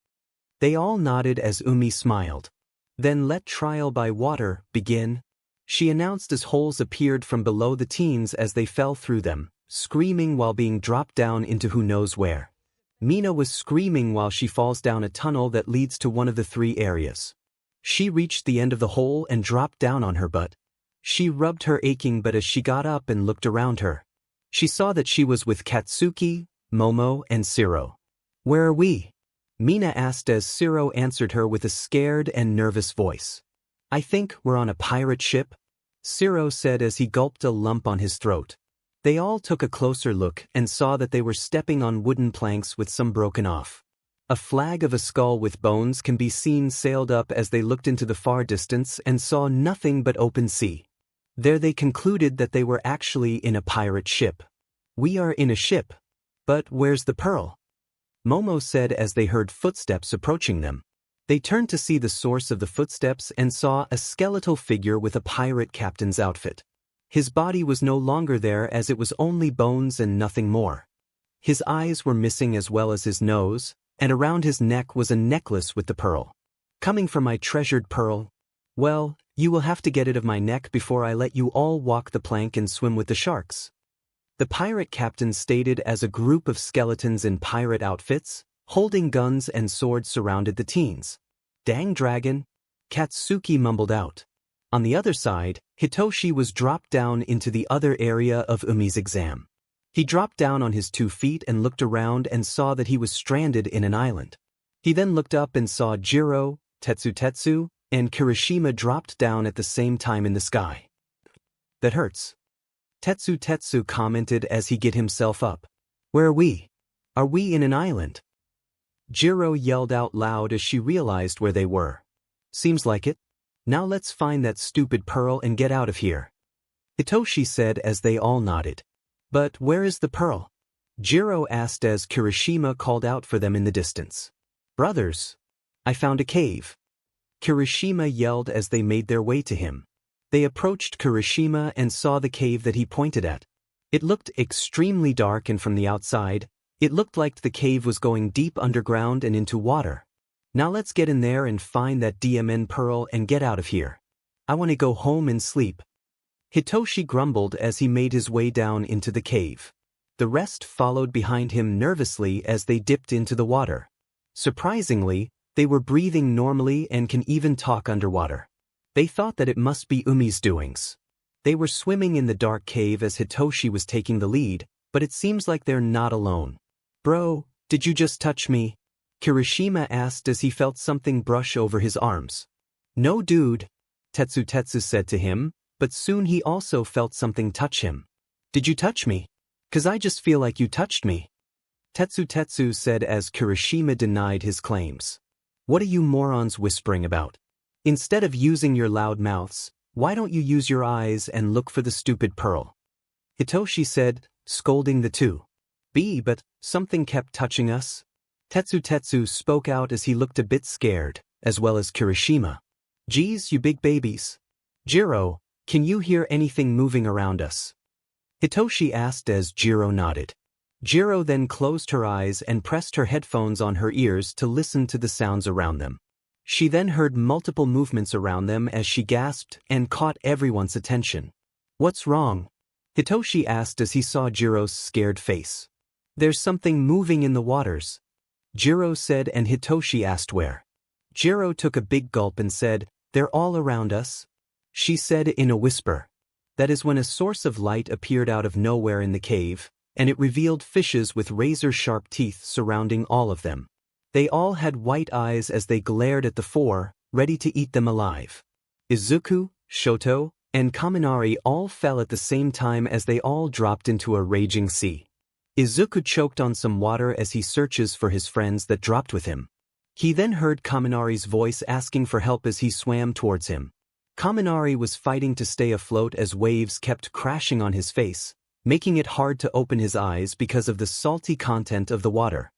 They all nodded as Umi smiled. Then let trial by water begin. She announced as holes appeared from below the teens as they fell through them, screaming while being dropped down into who knows where. Mina was screaming while she falls down a tunnel that leads to one of the 3 areas. She reached the end of the hole and dropped down on her butt. She rubbed her aching butt as she got up and looked around her. She saw that she was with Katsuki, Momo, and Shiro. Where are we? Mina asked as Shiro answered her with a scared and nervous voice. I think we're on a pirate ship, Shiro said as he gulped a lump on his throat. They all took a closer look and saw that they were stepping on wooden planks with some broken off. A flag of a skull with bones can be seen sailed up as they looked into the far distance and saw nothing but open sea. There they concluded that they were actually in a pirate ship. We are in a ship. But where's the pearl? Momo said as they heard footsteps approaching them. They turned to see the source of the footsteps and saw a skeletal figure with a pirate captain's outfit. His body was no longer there as it was only bones and nothing more. His eyes were missing as well as his nose, and around his neck was a necklace with the pearl. Coming for my treasured pearl? Well, you will have to get it of my neck before I let you all walk the plank and swim with the sharks. The pirate captain stated as a group of skeletons in pirate outfits, holding guns and swords surrounded the teens. Dang dragon, Katsuki mumbled out. On the other side, Hitoshi was dropped down into the other area of Umi's exam. He dropped down on his 2 feet and looked around and saw that he was stranded in an island. He then looked up and saw Jiro, Tetsu, and Kirishima dropped down at the same time in the sky. That hurts. Tetsu commented as he get himself up. Where are we? Are we in an island? Jiro yelled out loud as she realized where they were. Seems like it. Now let's find that stupid pearl and get out of here. Hitoshi said as they all nodded. But where is the pearl? Jiro asked as Kirishima called out for them in the distance. Brothers, I found a cave. Kirishima yelled as they made their way to him. They approached Kirishima and saw the cave that he pointed at. It looked extremely dark, and from the outside, it looked like the cave was going deep underground and into water. Now let's get in there and find that DMN pearl and get out of here. I want to go home and sleep. Hitoshi grumbled as he made his way down into the cave. The rest followed behind him nervously as they dipped into the water. Surprisingly, they were breathing normally and can even talk underwater. They thought that it must be Umi's doings. They were swimming in the dark cave as Hitoshi was taking the lead, but it seems like they're not alone. Bro, did you just touch me? Kirishima asked as he felt something brush over his arms. No dude, Tetsu said to him, but soon he also felt something touch him. Did you touch me? 'Cause I just feel like you touched me. Tetsu said as Kirishima denied his claims. What are you morons whispering about? Instead of using your loud mouths, why don't you use your eyes and look for the stupid pearl? Hitoshi said, scolding the two. But something kept touching us. Tetsu spoke out as he looked a bit scared, as well as Kirishima. Geez, you big babies. Jiro, can you hear anything moving around us? Hitoshi asked as Jiro nodded. Jiro then closed her eyes and pressed her headphones on her ears to listen to the sounds around them. She then heard multiple movements around them as she gasped and caught everyone's attention. What's wrong? Hitoshi asked as he saw Jiro's scared face. There's something moving in the waters, Jiro said, and Hitoshi asked where. Jiro took a big gulp and said, they're all around us. She said in a whisper. That is when a source of light appeared out of nowhere in the cave, and it revealed fishes with razor-sharp teeth surrounding all of them. They all had white eyes as they glared at the four, ready to eat them alive. Izuku, Shoto, and Kaminari all fell at the same time as they all dropped into a raging sea. Izuku choked on some water as he searches for his friends that dropped with him. He then heard Kaminari's voice asking for help as he swam towards him. Kaminari was fighting to stay afloat as waves kept crashing on his face, making it hard to open his eyes because of the salty content of the water.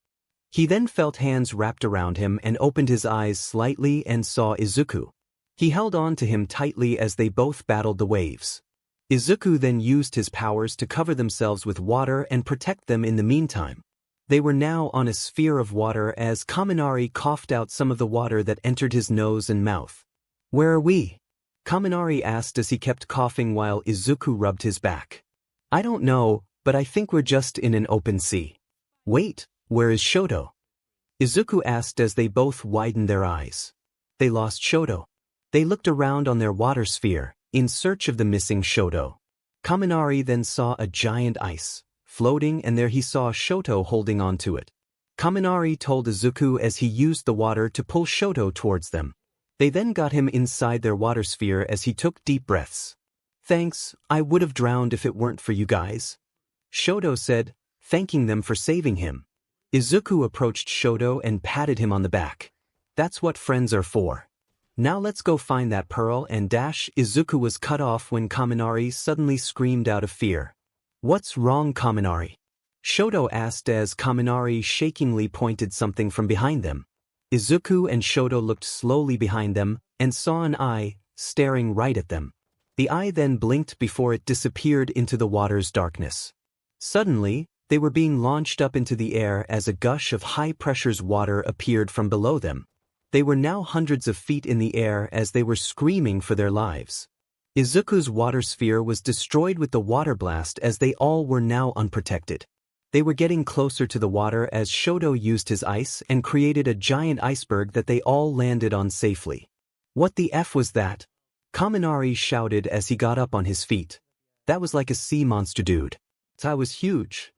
He then felt hands wrapped around him and opened his eyes slightly and saw Izuku. He held on to him tightly as they both battled the waves. Izuku then used his powers to cover themselves with water and protect them in the meantime. They were now on a sphere of water as Kaminari coughed out some of the water that entered his nose and mouth. Where are we? Kaminari asked as he kept coughing while Izuku rubbed his back. I don't know, but I think we're just in an open sea. Wait, where is Shoto? Izuku asked as they both widened their eyes. They lost Shoto. They looked around on their water sphere, in search of the missing Shoto. Kaminari then saw a giant ice floating, and there he saw Shoto holding on to it. Kaminari told Izuku as he used the water to pull Shoto towards them. They then got him inside their water sphere as he took deep breaths. Thanks, I would have drowned if it weren't for you guys, Shoto said, thanking them for saving him. Izuku approached Shoto and patted him on the back. That's what friends are for. Now let's go find that pearl and dash. Izuku was cut off when Kaminari suddenly screamed out of fear. What's wrong, Kaminari? Shoto asked as Kaminari shakingly pointed something from behind them. Izuku and Shoto looked slowly behind them and saw an eye staring right at them. The eye then blinked before it disappeared into the water's darkness. Suddenly, They were being launched up into the air as a gush of high-pressure water appeared from below them. They were now hundreds of feet in the air as they were screaming for their lives. Izuku's water sphere was destroyed with the water blast as they all were now unprotected. They were getting closer to the water as Shoto used his ice and created a giant iceberg that they all landed on safely. What the F was that? Kaminari shouted as he got up on his feet. That was like a sea monster, dude. That was huge.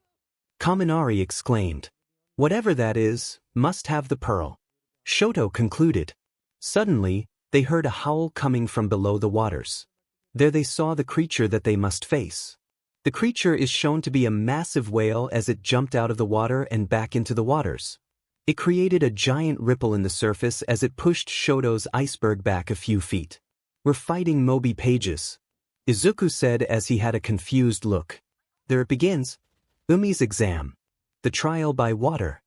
Kaminari exclaimed. Whatever that is, must have the pearl. Shoto concluded. Suddenly, they heard a howl coming from below the waters. There they saw the creature that they must face. The creature is shown to be a massive whale as it jumped out of the water and back into the waters. It created a giant ripple in the surface as it pushed Shoto's iceberg back a few feet. We're fighting Moby Pages, Izuku said as he had a confused look. There it begins. 𝐒𝐮𝐦𝐸𝐵𝐲 exam. The trial by water.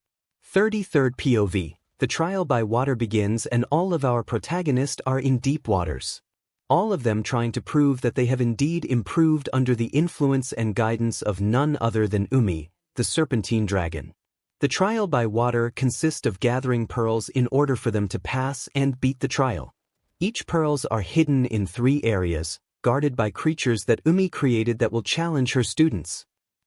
33rd POV. The trial by water begins and all of our protagonists are in deep waters. All of them trying to prove that they have indeed improved under the influence and guidance of none other than Umi, the serpentine dragon. The trial by water consists of gathering pearls in order for them to pass and beat the trial. Each pearls are hidden in 3 areas, guarded by creatures that Umi created that will challenge her students.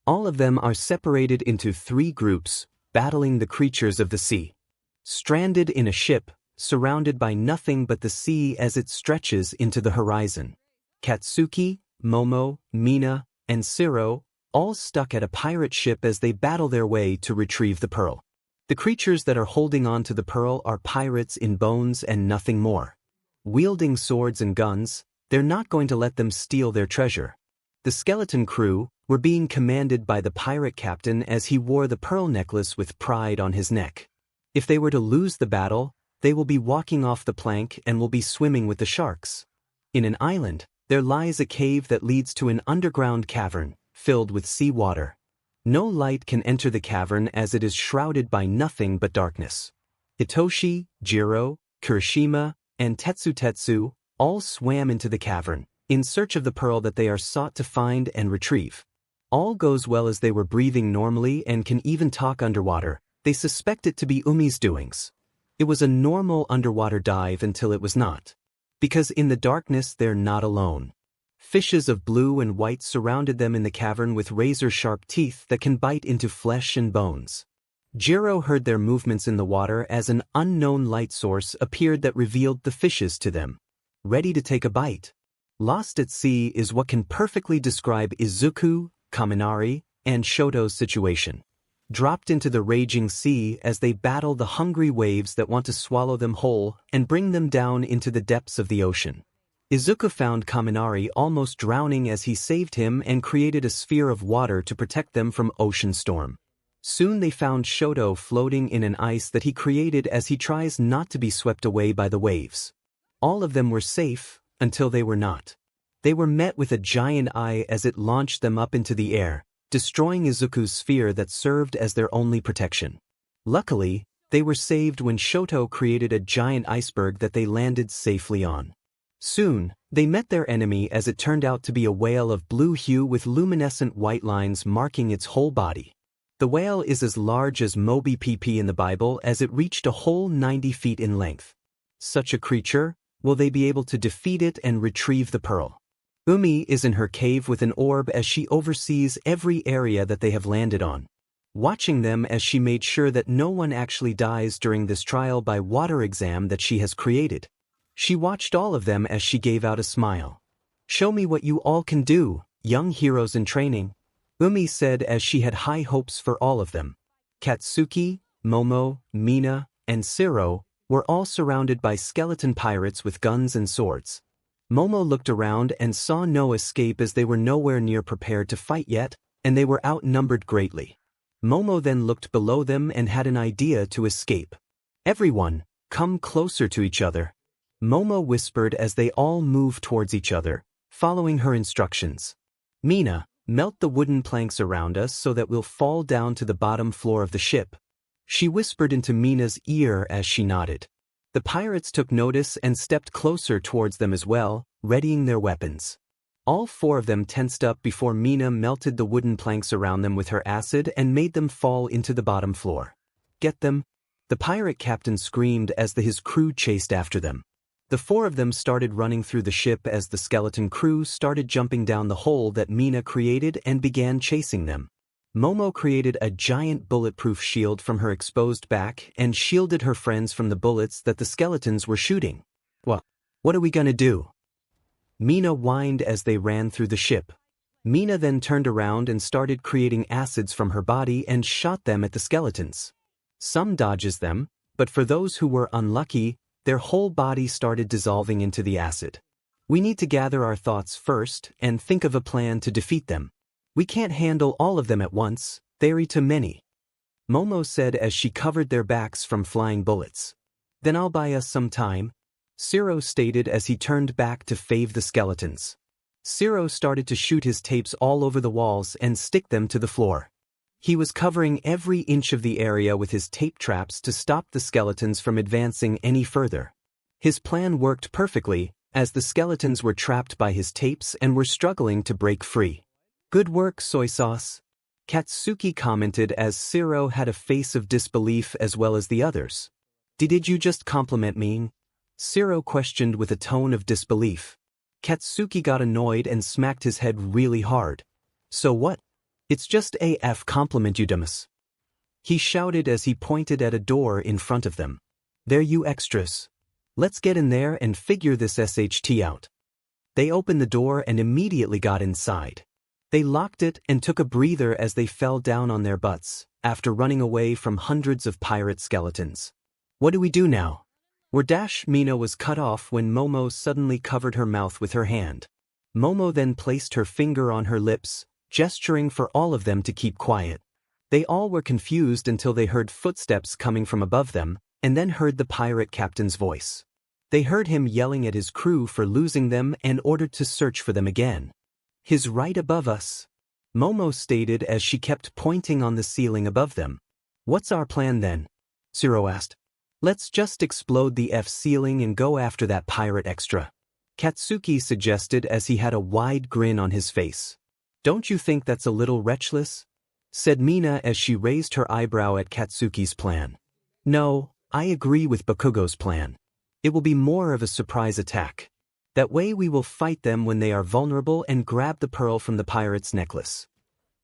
All of them are separated into 3 groups, battling the creatures of the sea. Stranded in a ship, surrounded by nothing but the sea as it stretches into the horizon. Katsuki, Momo, Mina, and Siro, all stuck at a pirate ship as they battle their way to retrieve the pearl. The creatures that are holding on to the pearl are pirates in bones and nothing more. Wielding swords and guns, they're not going to let them steal their treasure. The skeleton crew were being commanded by the pirate captain as he wore the pearl necklace with pride on his neck. If they were to lose the battle, they will be walking off the plank and will be swimming with the sharks. In an island, there lies a cave that leads to an underground cavern, filled with sea water. No light can enter the cavern as it is shrouded by nothing but darkness. Hitoshi, Jiro, Kirishima, and Tetsu all swam into the cavern, in search of the pearl that they are sought to find and retrieve. All goes well as they were breathing normally and can even talk underwater. They suspect it to be Umi's doings. It was a normal underwater dive until it was not. Because in the darkness they're not alone. Fishes of blue and white surrounded them in the cavern with razor-sharp teeth that can bite into flesh and bones. Jiro heard their movements in the water as an unknown light source appeared that revealed the fishes to them. Ready to take a bite. Lost at sea is what can perfectly describe Izuku, Kaminari, and Shoto's situation. Dropped into the raging sea as they battle the hungry waves that want to swallow them whole and bring them down into the depths of the ocean. Izuku found Kaminari almost drowning as he saved him and created a sphere of water to protect them from ocean storm. Soon they found Shoto floating in an ice that he created as he tries not to be swept away by the waves. All of them were safe until they were not. They were met with a giant eye as it launched them up into the air, destroying Izuku's sphere that served as their only protection. Luckily, they were saved when Shoto created a giant iceberg that they landed safely on. Soon, they met their enemy as it turned out to be a whale of blue hue with luminescent white lines marking its whole body. The whale is as large as Moby PP in the Bible as it reached a whole 90 feet in length. Such a creature, will they be able to defeat it and retrieve the pearl? Umi is in her cave with an orb as she oversees every area that they have landed on. Watching them as she made sure that no one actually dies during this trial by water exam that she has created. She watched all of them as she gave out a smile. "Show me what you all can do, young heroes in training," Umi said as she had high hopes for all of them. Katsuki, Momo, Mina, and Siro were all surrounded by skeleton pirates with guns and swords. Momo looked around and saw no escape as they were nowhere near prepared to fight yet, and they were outnumbered greatly. Momo then looked below them and had an idea to escape. "Everyone, come closer to each other," Momo whispered as they all moved towards each other, following her instructions. "Mina, melt the wooden planks around us so that we'll fall down to the bottom floor of the ship," she whispered into Mina's ear as she nodded. The pirates took notice and stepped closer towards them as well, readying their weapons. All four of them tensed up before Mina melted the wooden planks around them with her acid and made them fall into the bottom floor. "Get them!" the pirate captain screamed as his crew chased after them. The four of them started running through the ship as the skeleton crew started jumping down the hole that Mina created and began chasing them. Momo created a giant bulletproof shield from her exposed back and shielded her friends from the bullets that the skeletons were shooting. What are we gonna do?" Mina whined as they ran through the ship. Mina then turned around and started creating acids from her body and shot them at the skeletons. Some dodges them, but for those who were unlucky, their whole body started dissolving into the acid. "We need to gather our thoughts first and think of a plan to defeat them. We can't handle all of them at once, they're too many," Momo said as she covered their backs from flying bullets. "Then I'll buy us some time," Zero stated as he turned back to fave the skeletons. Zero started to shoot his tapes all over the walls and stick them to the floor. He was covering every inch of the area with his tape traps to stop the skeletons from advancing any further. His plan worked perfectly, as the skeletons were trapped by his tapes and were struggling to break free. "Good work, soy sauce," Katsuki commented as Zero had a face of disbelief as well as the others. Did you just compliment me?" Zero questioned with a tone of disbelief. Katsuki got annoyed and smacked his head really hard. "So what? It's just AF compliment you dumbass," he shouted as he pointed at a door in front of them. "There you extras. Let's get in there and figure this SHT out." They opened the door and immediately got inside. They locked it and took a breather as they fell down on their butts, after running away from hundreds of pirate skeletons. "What do we do now?" Mina was cut off when Momo suddenly covered her mouth with her hand. Momo then placed her finger on her lips, gesturing for all of them to keep quiet. They all were confused until they heard footsteps coming from above them, and then heard the pirate captain's voice. They heard him yelling at his crew for losing them and ordered to search for them again. "He's right above us," Momo stated as she kept pointing on the ceiling above them. "What's our plan then?" Zero asked. "Let's just explode the ceiling and go after that pirate extra," Katsuki suggested as he had a wide grin on his face. "Don't you think that's a little reckless?" said Mina as she raised her eyebrow at Katsuki's plan. "No, I agree with Bakugo's plan. It will be more of a surprise attack. That way we will fight them when they are vulnerable and grab the pearl from the pirate's necklace,"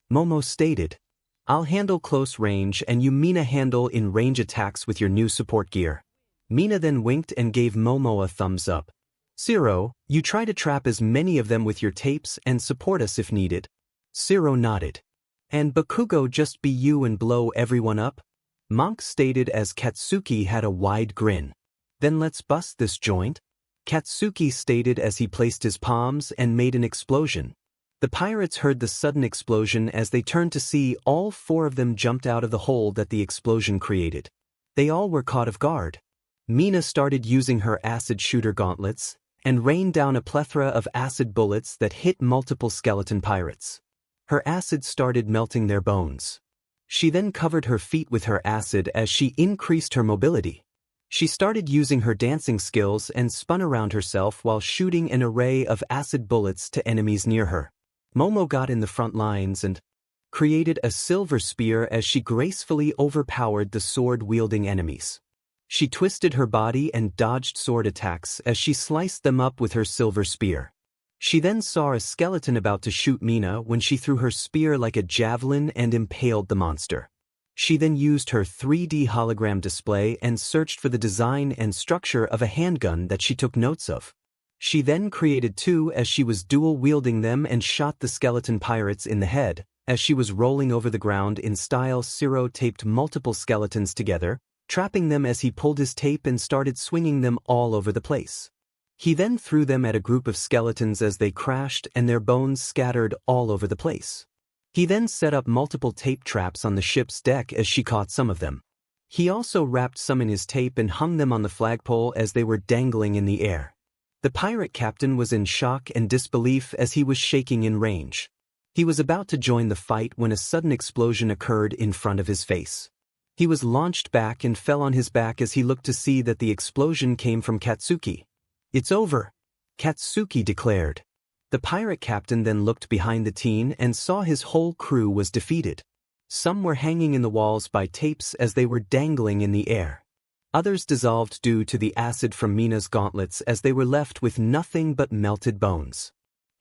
Momo stated. "I'll handle close range and you Mina handle in-range attacks with your new support gear." Mina then winked and gave Momo a thumbs up. "Zero, you try to trap as many of them with your tapes and support us if needed." Zero nodded. "And Bakugo just be you and blow everyone up?" Monk stated as Katsuki had a wide grin. "Then let's bust this joint," Katsuki stated as he placed his palms and made an explosion. The pirates heard the sudden explosion as they turned to see all four of them jumped out of the hole that the explosion created. They all were caught off guard. Mina started using her acid shooter gauntlets and rained down a plethora of acid bullets that hit multiple skeleton pirates. Her acid started melting their bones. She then covered her feet with her acid as she increased her mobility. She started using her dancing skills and spun around herself while shooting an array of acid bullets to enemies near her. Momo got in the front lines and created a silver spear as she gracefully overpowered the sword-wielding enemies. She twisted her body and dodged sword attacks as she sliced them up with her silver spear. She then saw a skeleton about to shoot Mina when she threw her spear like a javelin and impaled the monster. She then used her 3D hologram display and searched for the design and structure of a handgun that she took notes of. She then created two as she was dual-wielding them and shot the skeleton pirates in the head. As she was rolling over the ground in style, Zero taped multiple skeletons together, trapping them as he pulled his tape and started swinging them all over the place. He then threw them at a group of skeletons as they crashed and their bones scattered all over the place. He then set up multiple tape traps on the ship's deck as she caught some of them. He also wrapped some in his tape and hung them on the flagpole as they were dangling in the air. The pirate captain was in shock and disbelief as he was shaking in range. He was about to join the fight when a sudden explosion occurred in front of his face. He was launched back and fell on his back as he looked to see that the explosion came from Katsuki. "It's over," Katsuki declared. The pirate captain then looked behind the teen and saw his whole crew was defeated. Some were hanging in the walls by tapes as they were dangling in the air. Others dissolved due to the acid from Mina's gauntlets as they were left with nothing but melted bones.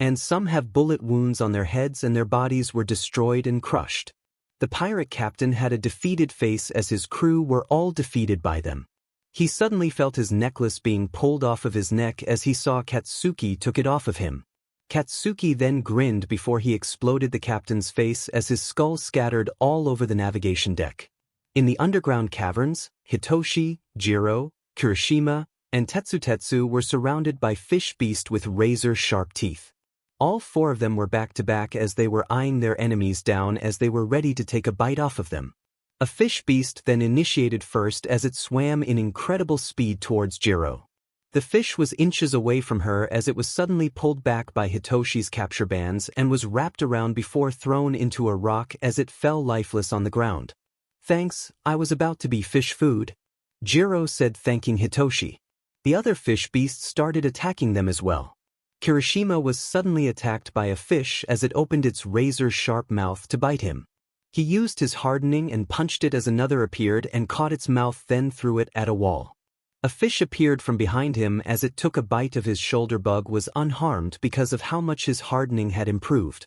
And some have bullet wounds on their heads and their bodies were destroyed and crushed. The pirate captain had a defeated face as his crew were all defeated by them. He suddenly felt his necklace being pulled off of his neck as he saw Katsuki took it off of him. Katsuki then grinned before he exploded the captain's face as his skull scattered all over the navigation deck. In the underground caverns, Hitoshi, Jiro, Kirishima, and Tetsutetsu were surrounded by fish beasts with razor-sharp teeth. All four of them were back-to-back as they were eyeing their enemies down as they were ready to take a bite off of them. A fish beast then initiated first as it swam in incredible speed towards Jiro. The fish was inches away from her as it was suddenly pulled back by Hitoshi's capture bands and was wrapped around before thrown into a rock as it fell lifeless on the ground. "Thanks, I was about to be fish food," Jiro said, thanking Hitoshi. The other fish beasts started attacking them as well. Kirishima was suddenly attacked by a fish as it opened its razor-sharp mouth to bite him. He used his hardening and punched it as another appeared and caught its mouth, then threw it at a wall. A fish appeared from behind him as it took a bite of his shoulder bug was unharmed because of how much his hardening had improved.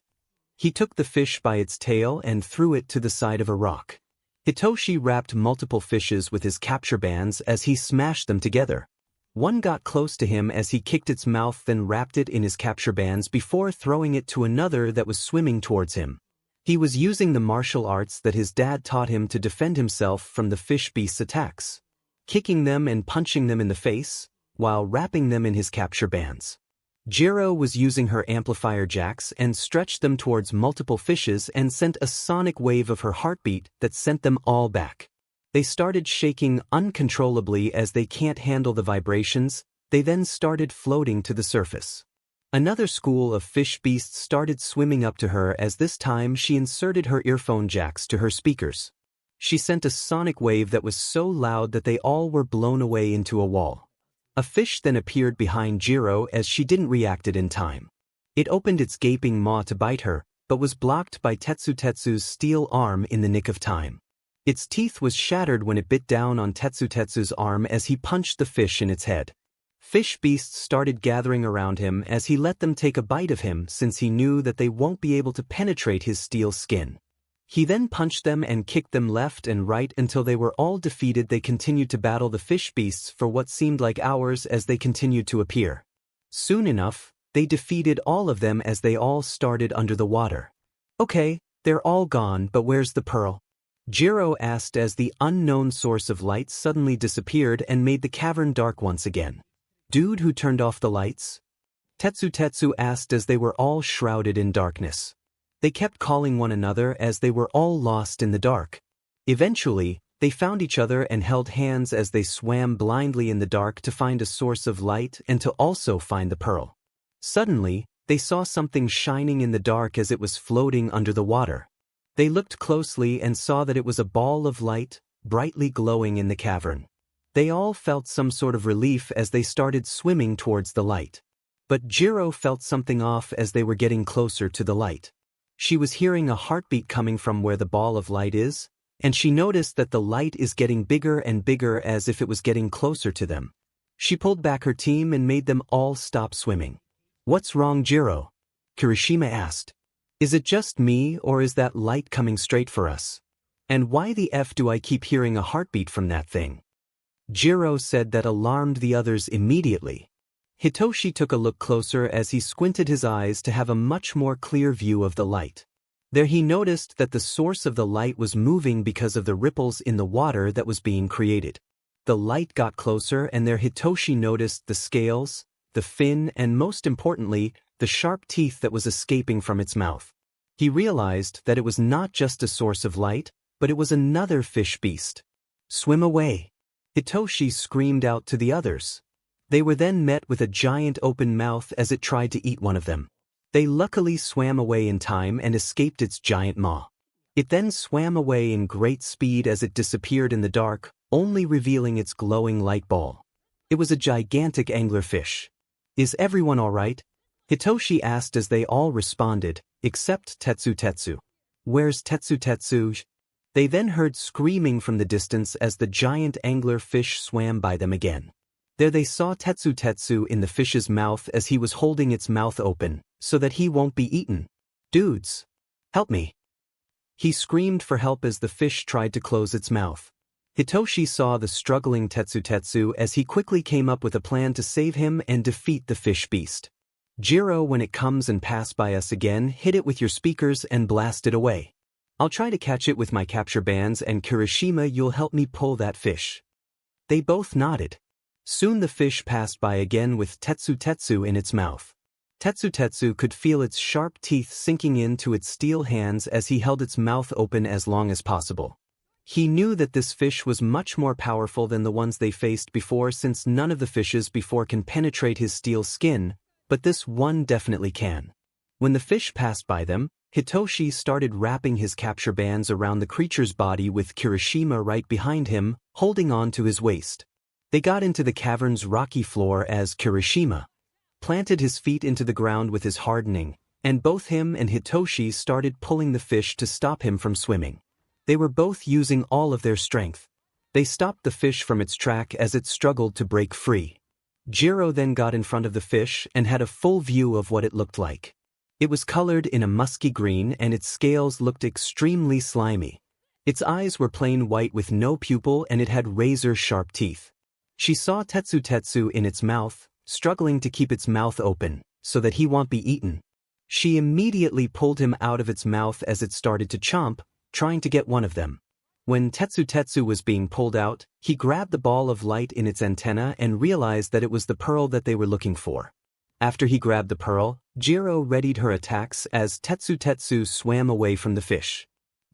He took the fish by its tail and threw it to the side of a rock. Hitoshi wrapped multiple fishes with his capture bands as he smashed them together. One got close to him as he kicked its mouth, then wrapped it in his capture bands before throwing it to another that was swimming towards him. He was using the martial arts that his dad taught him to defend himself from the fish beast's attacks, kicking them and punching them in the face, while wrapping them in his capture bands. Jiro was using her amplifier jacks and stretched them towards multiple fishes and sent a sonic wave of her heartbeat that sent them all back. They started shaking uncontrollably as they can't handle the vibrations. They then started floating to the surface. Another school of fish beasts started swimming up to her as this time she inserted her earphone jacks to her speakers. She sent a sonic wave that was so loud that they all were blown away into a wall. A fish then appeared behind Jiro as she didn't react in time. It opened its gaping maw to bite her, but was blocked by Tetsutetsu's steel arm in the nick of time. Its teeth was shattered when it bit down on Tetsutetsu's arm as he punched the fish in its head. Fish beasts started gathering around him as he let them take a bite of him since he knew that they won't be able to penetrate his steel skin. He then punched them and kicked them left and right until they were all defeated. They continued to battle the fish beasts for what seemed like hours as they continued to appear. Soon enough, they defeated all of them as they all started under the water. "Okay, they're all gone, but where's the pearl?" Jiro asked as the unknown source of light suddenly disappeared and made the cavern dark once again. "Dude, who turned off the lights?" Tetsutetsu asked as they were all shrouded in darkness. They kept calling one another as they were all lost in the dark. Eventually, they found each other and held hands as they swam blindly in the dark to find a source of light and to also find the pearl. Suddenly, they saw something shining in the dark as it was floating under the water. They looked closely and saw that it was a ball of light, brightly glowing in the cavern. They all felt some sort of relief as they started swimming towards the light. But Jiro felt something off as they were getting closer to the light. She was hearing a heartbeat coming from where the ball of light is, and she noticed that the light is getting bigger and bigger as if it was getting closer to them. She pulled back her team and made them all stop swimming. "What's wrong, Jiro?" Kirishima asked. "Is it just me or is that light coming straight for us? And why the F do I keep hearing a heartbeat from that thing?" Jiro said that alarmed the others immediately. Hitoshi took a look closer as he squinted his eyes to have a much more clear view of the light. There he noticed that the source of the light was moving because of the ripples in the water that was being created. The light got closer and there Hitoshi noticed the scales, the fin, and most importantly, the sharp teeth that was escaping from its mouth. He realized that it was not just a source of light, but it was another fish beast. "Swim away!" Hitoshi screamed out to the others. They were then met with a giant open mouth as it tried to eat one of them. They luckily swam away in time and escaped its giant maw. It then swam away in great speed as it disappeared in the dark, only revealing its glowing light ball. It was a gigantic anglerfish. "Is everyone all right?" Hitoshi asked as they all responded, except Tetsu. Where's Tetsu? They then heard screaming from the distance as the giant angler fish swam by them again. There they saw Tetsu in the fish's mouth as he was holding its mouth open, so that he won't be eaten. Dudes! Help me! He screamed for help as the fish tried to close its mouth. Hitoshi saw the struggling Tetsu as he quickly came up with a plan to save him and defeat the fish beast. Jiro, when it comes and pass by us again, hit it with your speakers and blast it away. I'll try to catch it with my capture bands, and Kirishima, you'll help me pull that fish. They both nodded. Soon the fish passed by again with Tetsu in its mouth. Tetsu could feel its sharp teeth sinking into its steel hands as he held its mouth open as long as possible. He knew that this fish was much more powerful than the ones they faced before, since none of the fishes before can penetrate his steel skin, but this one definitely can. When the fish passed by them, Hitoshi started wrapping his capture bands around the creature's body with Kirishima right behind him, holding on to his waist. They got into the cavern's rocky floor as Kirishima planted his feet into the ground with his hardening, and both him and Hitoshi started pulling the fish to stop him from swimming. They were both using all of their strength. They stopped the fish from its track as it struggled to break free. Jiro then got in front of the fish and had a full view of what it looked like. It was colored in a musky green and its scales looked extremely slimy. Its eyes were plain white with no pupil and it had razor-sharp teeth. She saw Tetsu in its mouth, struggling to keep its mouth open, so that he won't be eaten. She immediately pulled him out of its mouth as it started to chomp, trying to get one of them. When Tetsu was being pulled out, he grabbed the ball of light in its antenna and realized that it was the pearl that they were looking for. After he grabbed the pearl, Jiro readied her attacks as Tetsu swam away from the fish.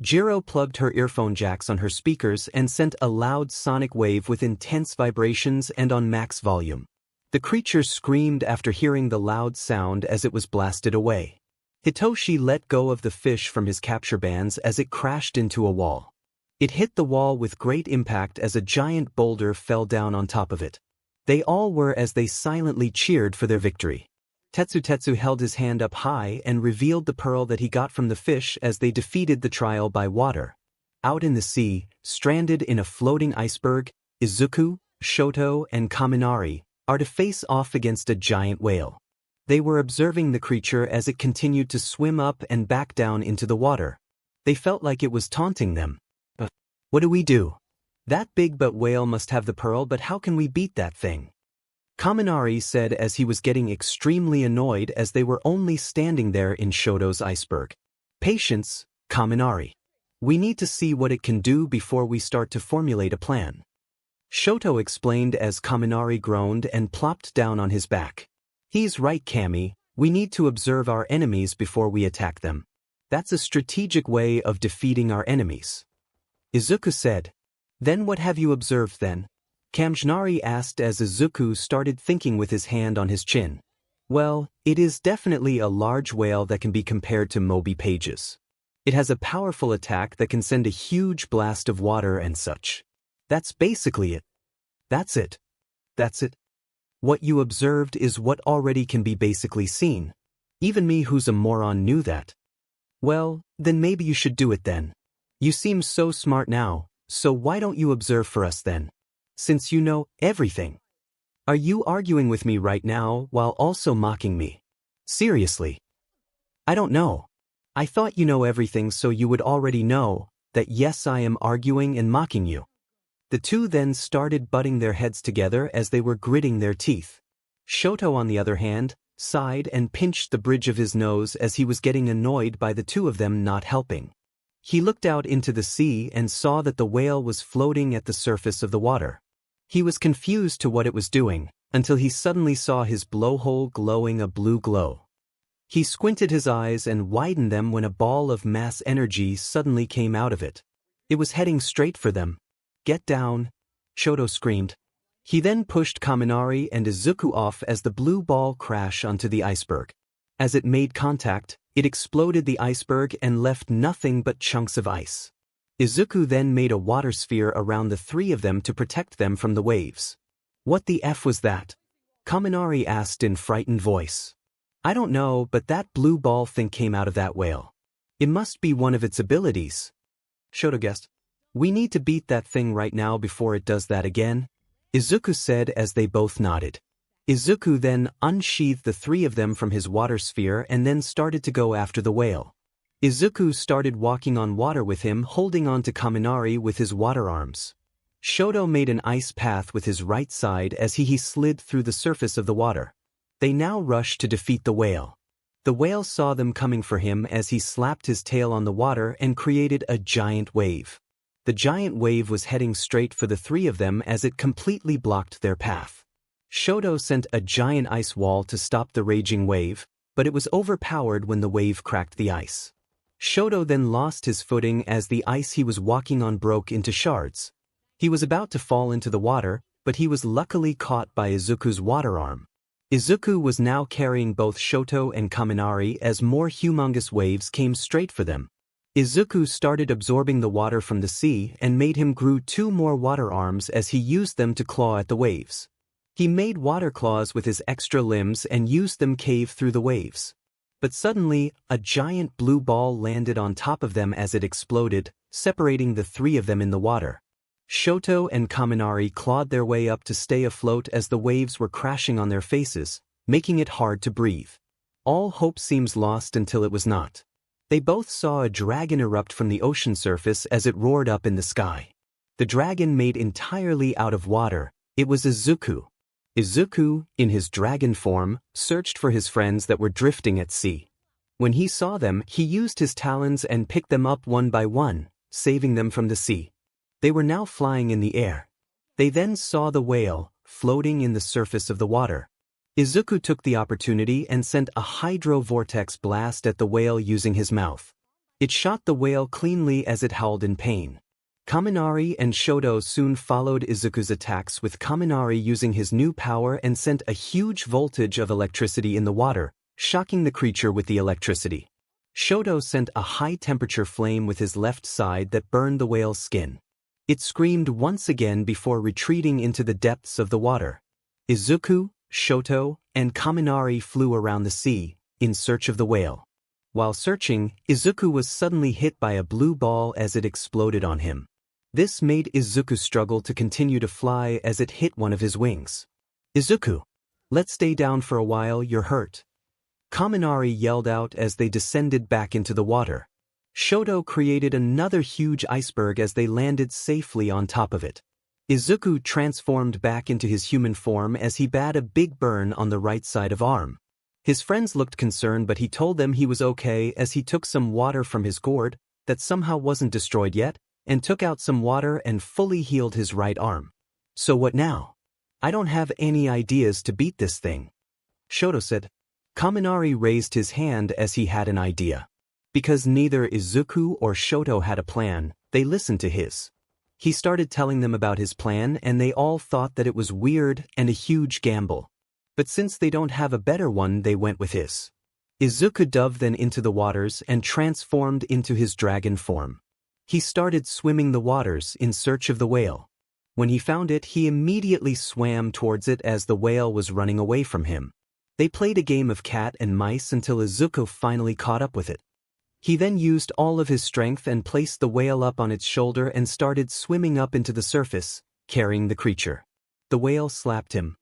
Jiro plugged her earphone jacks on her speakers and sent a loud sonic wave with intense vibrations and on max volume. The creature screamed after hearing the loud sound as it was blasted away. Hitoshi let go of the fish from his capture bands as it crashed into a wall. It hit the wall with great impact as a giant boulder fell down on top of it. They all were as they silently cheered for their victory. Tetsu held his hand up high and revealed the pearl that he got from the fish as they defeated the trial by water. Out in the sea, stranded in a floating iceberg, Izuku, Shoto, and Kaminari are to face off against a giant whale. They were observing the creature as it continued to swim up and back down into the water. They felt like it was taunting them. What do we do? That big but whale must have the pearl, but how can we beat that thing? Kaminari said as he was getting extremely annoyed as they were only standing there in Shoto's iceberg. Patience, Kaminari. We need to see what it can do before we start to formulate a plan. Shoto explained as Kaminari groaned and plopped down on his back. He's right, Kami, we need to observe our enemies before we attack them. That's a strategic way of defeating our enemies. Izuku said. Then what have you observed then? Kaminari asked as Izuku started thinking with his hand on his chin. Well, it is definitely a large whale that can be compared to Moby Pages. It has a powerful attack that can send a huge blast of water and such. That's basically it. That's it. That's it. What you observed is what already can be basically seen. Even me, who's a moron, knew that. Well, then maybe you should do it then. You seem so smart now, so why don't you observe for us then? Since you know everything. Are you arguing with me right now while also mocking me? Seriously. I don't know. I thought you know everything, so you would already know that yes, I am arguing and mocking you. The two then started butting their heads together as they were gritting their teeth. Shoto, on the other hand, sighed and pinched the bridge of his nose as he was getting annoyed by the two of them not helping. He looked out into the sea and saw that the whale was floating at the surface of the water. He was confused to what it was doing, until he suddenly saw his blowhole glowing a blue glow. He squinted his eyes and widened them when a ball of mass energy suddenly came out of it. It was heading straight for them. Get down, Shoto screamed. He then pushed Kaminari and Izuku off as the blue ball crashed onto the iceberg. As it made contact, it exploded the iceberg and left nothing but chunks of ice. Izuku then made a water sphere around the three of them to protect them from the waves. What the F was that? Kaminari asked in frightened voice. I don't know, but that blue ball thing came out of that whale. It must be one of its abilities. Shoto guessed. We need to beat that thing right now before it does that again, Izuku said as they both nodded. Izuku then unsheathed the three of them from his water sphere and then started to go after the whale. Izuku started walking on water with him, holding on to Kaminari with his water arms. Shoto made an ice path with his right side as he slid through the surface of the water. They now rushed to defeat the whale. The whale saw them coming for him as he slapped his tail on the water and created a giant wave. The giant wave was heading straight for the three of them as it completely blocked their path. Shoto sent a giant ice wall to stop the raging wave, but it was overpowered when the wave cracked the ice. Shoto then lost his footing as the ice he was walking on broke into shards. He was about to fall into the water, but he was luckily caught by Izuku's water arm. Izuku was now carrying both Shoto and Kaminari as more humongous waves came straight for them. Izuku started absorbing the water from the sea and made him grow 2 more water arms as he used them to claw at the waves. He made water claws with his extra limbs and used them cave through the waves. But suddenly, a giant blue ball landed on top of them as it exploded, separating the three of them in the water. Shoto and Kaminari clawed their way up to stay afloat as the waves were crashing on their faces, making it hard to breathe. All hope seems lost until it was not. They both saw a dragon erupt from the ocean surface as it roared up in the sky. The dragon made entirely out of water, it was Izuku. Izuku, in his dragon form, searched for his friends that were drifting at sea. When he saw them, he used his talons and picked them up one by one, saving them from the sea. They were now flying in the air. They then saw the whale, floating in the surface of the water. Izuku took the opportunity and sent a hydro vortex blast at the whale using his mouth. It shot the whale cleanly as it howled in pain. Kaminari and Shoto soon followed Izuku's attacks, with Kaminari using his new power and sent a huge voltage of electricity in the water, shocking the creature with the electricity. Shoto sent a high-temperature flame with his left side that burned the whale's skin. It screamed once again before retreating into the depths of the water. Izuku, Shoto, and Kaminari flew around the sea, in search of the whale. While searching, Izuku was suddenly hit by a blue ball as it exploded on him. This made Izuku struggle to continue to fly as it hit one of his wings. Izuku, let's stay down for a while, you're hurt. Kaminari yelled out as they descended back into the water. Shoto created another huge iceberg as they landed safely on top of it. Izuku transformed back into his human form as he bad a big burn on the right side of arm. His friends looked concerned, but he told them he was okay as he took some water from his gourd, that somehow wasn't destroyed yet, and took out some water and fully healed his right arm. So what now? I don't have any ideas to beat this thing, Shoto said. Kaminari raised his hand as he had an idea. Because neither Izuku or Shoto had a plan, they listened to his. He started telling them about his plan and they all thought that it was weird and a huge gamble. But since they don't have a better one, they went with his. Izuku dove then into the waters and transformed into his dragon form. He started swimming the waters in search of the whale. When he found it, he immediately swam towards it as the whale was running away from him. They played a game of cat and mice until Izuku finally caught up with it. He then used all of his strength and placed the whale up on its shoulder and started swimming up into the surface, carrying the creature. The whale slapped him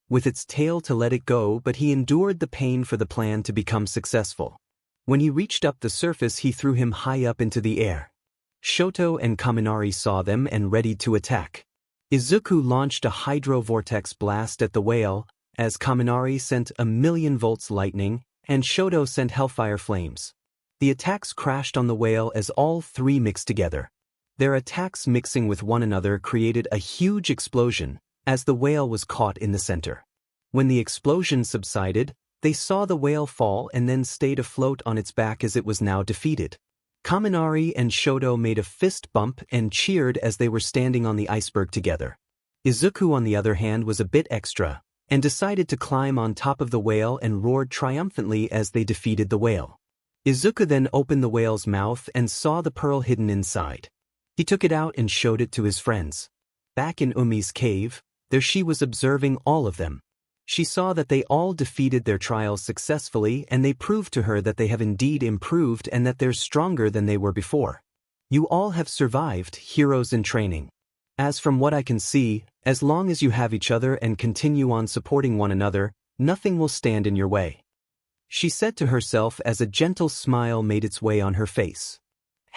with its tail to let it go, but he endured the pain for the plan to become successful. When he reached up the surface, he threw him high up into the air. Shoto and Kaminari saw them and readied to attack. Izuku launched a hydro vortex blast at the whale, as Kaminari sent 1,000,000 volts lightning, and Shoto sent hellfire flames. The attacks crashed on the whale as all three mixed together. Their attacks mixing with one another created a huge explosion, as the whale was caught in the center. When the explosion subsided, they saw the whale fall and then stayed afloat on its back as it was now defeated. Kaminari and Shoto made a fist bump and cheered as they were standing on the iceberg together. Izuku, on the other hand, was a bit extra, and decided to climb on top of the whale and roared triumphantly as they defeated the whale. Izuku then opened the whale's mouth and saw the pearl hidden inside. He took it out and showed it to his friends. Back in Umi's cave, there she was observing all of them. She saw that they all defeated their trials successfully, and they proved to her that they have indeed improved and that they're stronger than they were before. You all have survived, heroes in training. As from what I can see, as long as you have each other and continue on supporting one another, nothing will stand in your way. She said to herself as a gentle smile made its way on her face.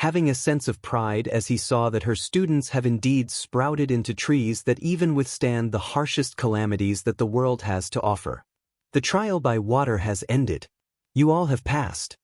Having a sense of pride as he saw that her students have indeed sprouted into trees that even withstand the harshest calamities that the world has to offer. The trial by water has ended. You all have passed.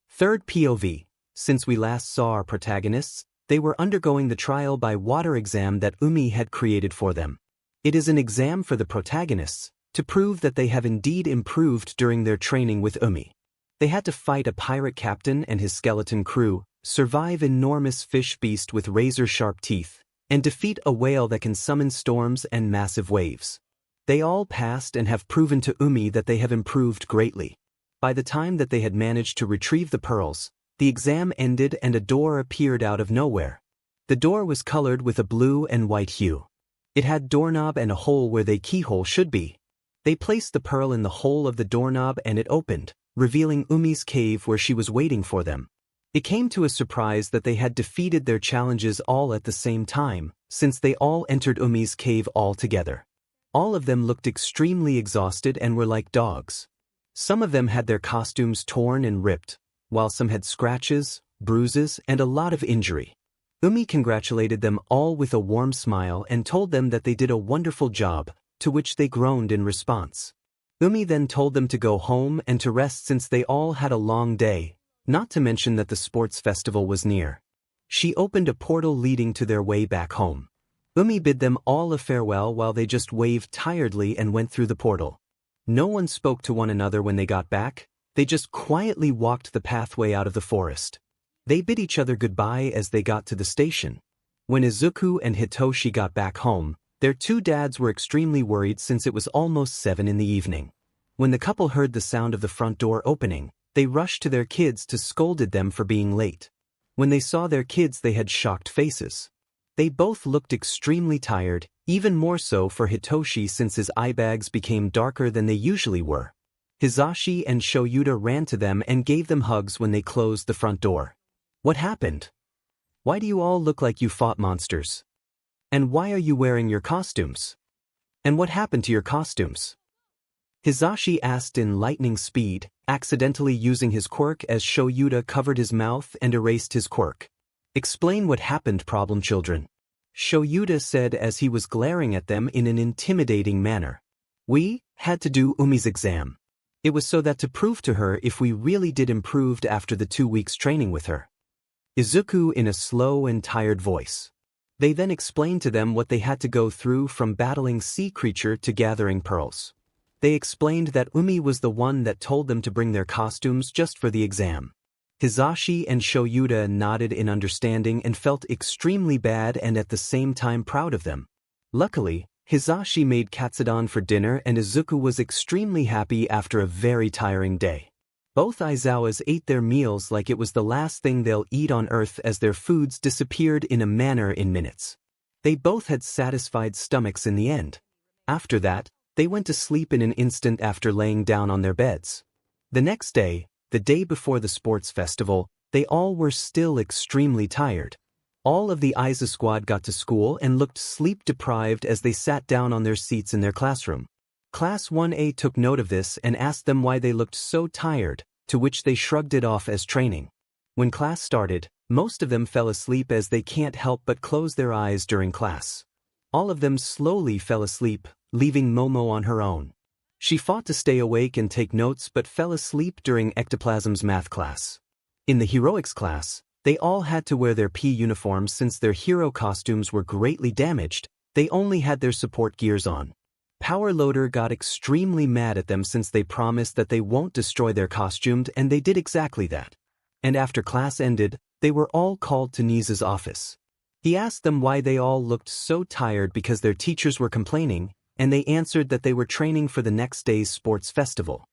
Third POV. Since we last saw our protagonists, they were undergoing the trial by water exam that Umi had created for them. It is an exam for the protagonists, to prove that they have indeed improved during their training with Umi. They had to fight a pirate captain and his skeleton crew, survive enormous fish beast with razor-sharp teeth, and defeat a whale that can summon storms and massive waves. They all passed and have proven to Umi that they have improved greatly. By the time that they had managed to retrieve the pearls, the exam ended and a door appeared out of nowhere. The door was colored with a blue and white hue. It had doorknob and a hole where the keyhole should be. They placed the pearl in the hole of the doorknob and it opened, revealing Umi's cave where she was waiting for them. It came to a surprise that they had defeated their challenges all at the same time, since they all entered Umi's cave all together. All of them looked extremely exhausted and were like dogs. Some of them had their costumes torn and ripped, while some had scratches, bruises, and a lot of injury. Umi congratulated them all with a warm smile and told them that they did a wonderful job, to which they groaned in response. Umi then told them to go home and to rest since they all had a long day, not to mention that the sports festival was near. She opened a portal leading to their way back home. Umi bid them all a farewell while they just waved tiredly and went through the portal. No one spoke to one another when they got back, they just quietly walked the pathway out of the forest. They bid each other goodbye as they got to the station. When Izuku and Hitoshi got back home, their two dads were extremely worried since it was almost 7 in the evening. When the couple heard the sound of the front door opening, they rushed to their kids to scolded them for being late. When they saw their kids, they had shocked faces. They both looked extremely tired, even more so for Hitoshi since his eye bags became darker than they usually were. Hisashi and Shoyuta ran to them and gave them hugs when they closed the front door. What happened? Why do you all look like you fought monsters? And why are you wearing your costumes? And what happened to your costumes? Hisashi asked in lightning speed, accidentally using his quirk as Shoyuta covered his mouth and erased his quirk. Explain what happened, problem children. Shoyuta said as he was glaring at them in an intimidating manner. We had to do Umi's exam. It was so that to prove to her if we really did improved after the 2 weeks training with her. Izuku in a slow and tired voice. They then explained to them what they had to go through from battling sea creature to gathering pearls. They explained that Umi was the one that told them to bring their costumes just for the exam. Hisashi and Shoyuta nodded in understanding and felt extremely bad and at the same time proud of them. Luckily, Hisashi made katsudon for dinner and Izuku was extremely happy after a very tiring day. Both Aizawas ate their meals like it was the last thing they'll eat on Earth as their foods disappeared in a manner in minutes. They both had satisfied stomachs in the end. After that, they went to sleep in an instant after laying down on their beds. The next day, the day before the sports festival, they all were still extremely tired. All of the Aiza squad got to school and looked sleep-deprived as they sat down on their seats in their classroom. Class 1A took note of this and asked them why they looked so tired, to which they shrugged it off as training. When class started, most of them fell asleep as they can't help but close their eyes during class. All of them slowly fell asleep, leaving Momo on her own. She fought to stay awake and take notes but fell asleep during Ectoplasm's math class. In the heroics class, they all had to wear their P uniforms since their hero costumes were greatly damaged. They only had their support gears on. Power Loader got extremely mad at them since they promised that they won't destroy their costumes and they did exactly that. And after class ended, they were all called to Niza's office. He asked them why they all looked so tired because their teachers were complaining, and they answered that they were training for the next day's sports festival.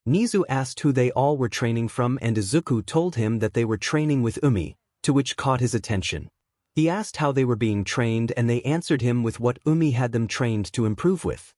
Nizu asked who they all were training from and Izuku told him that they were training with Umi, to which caught his attention. He asked how they were being trained and they answered him with what Umi had them trained to improve with.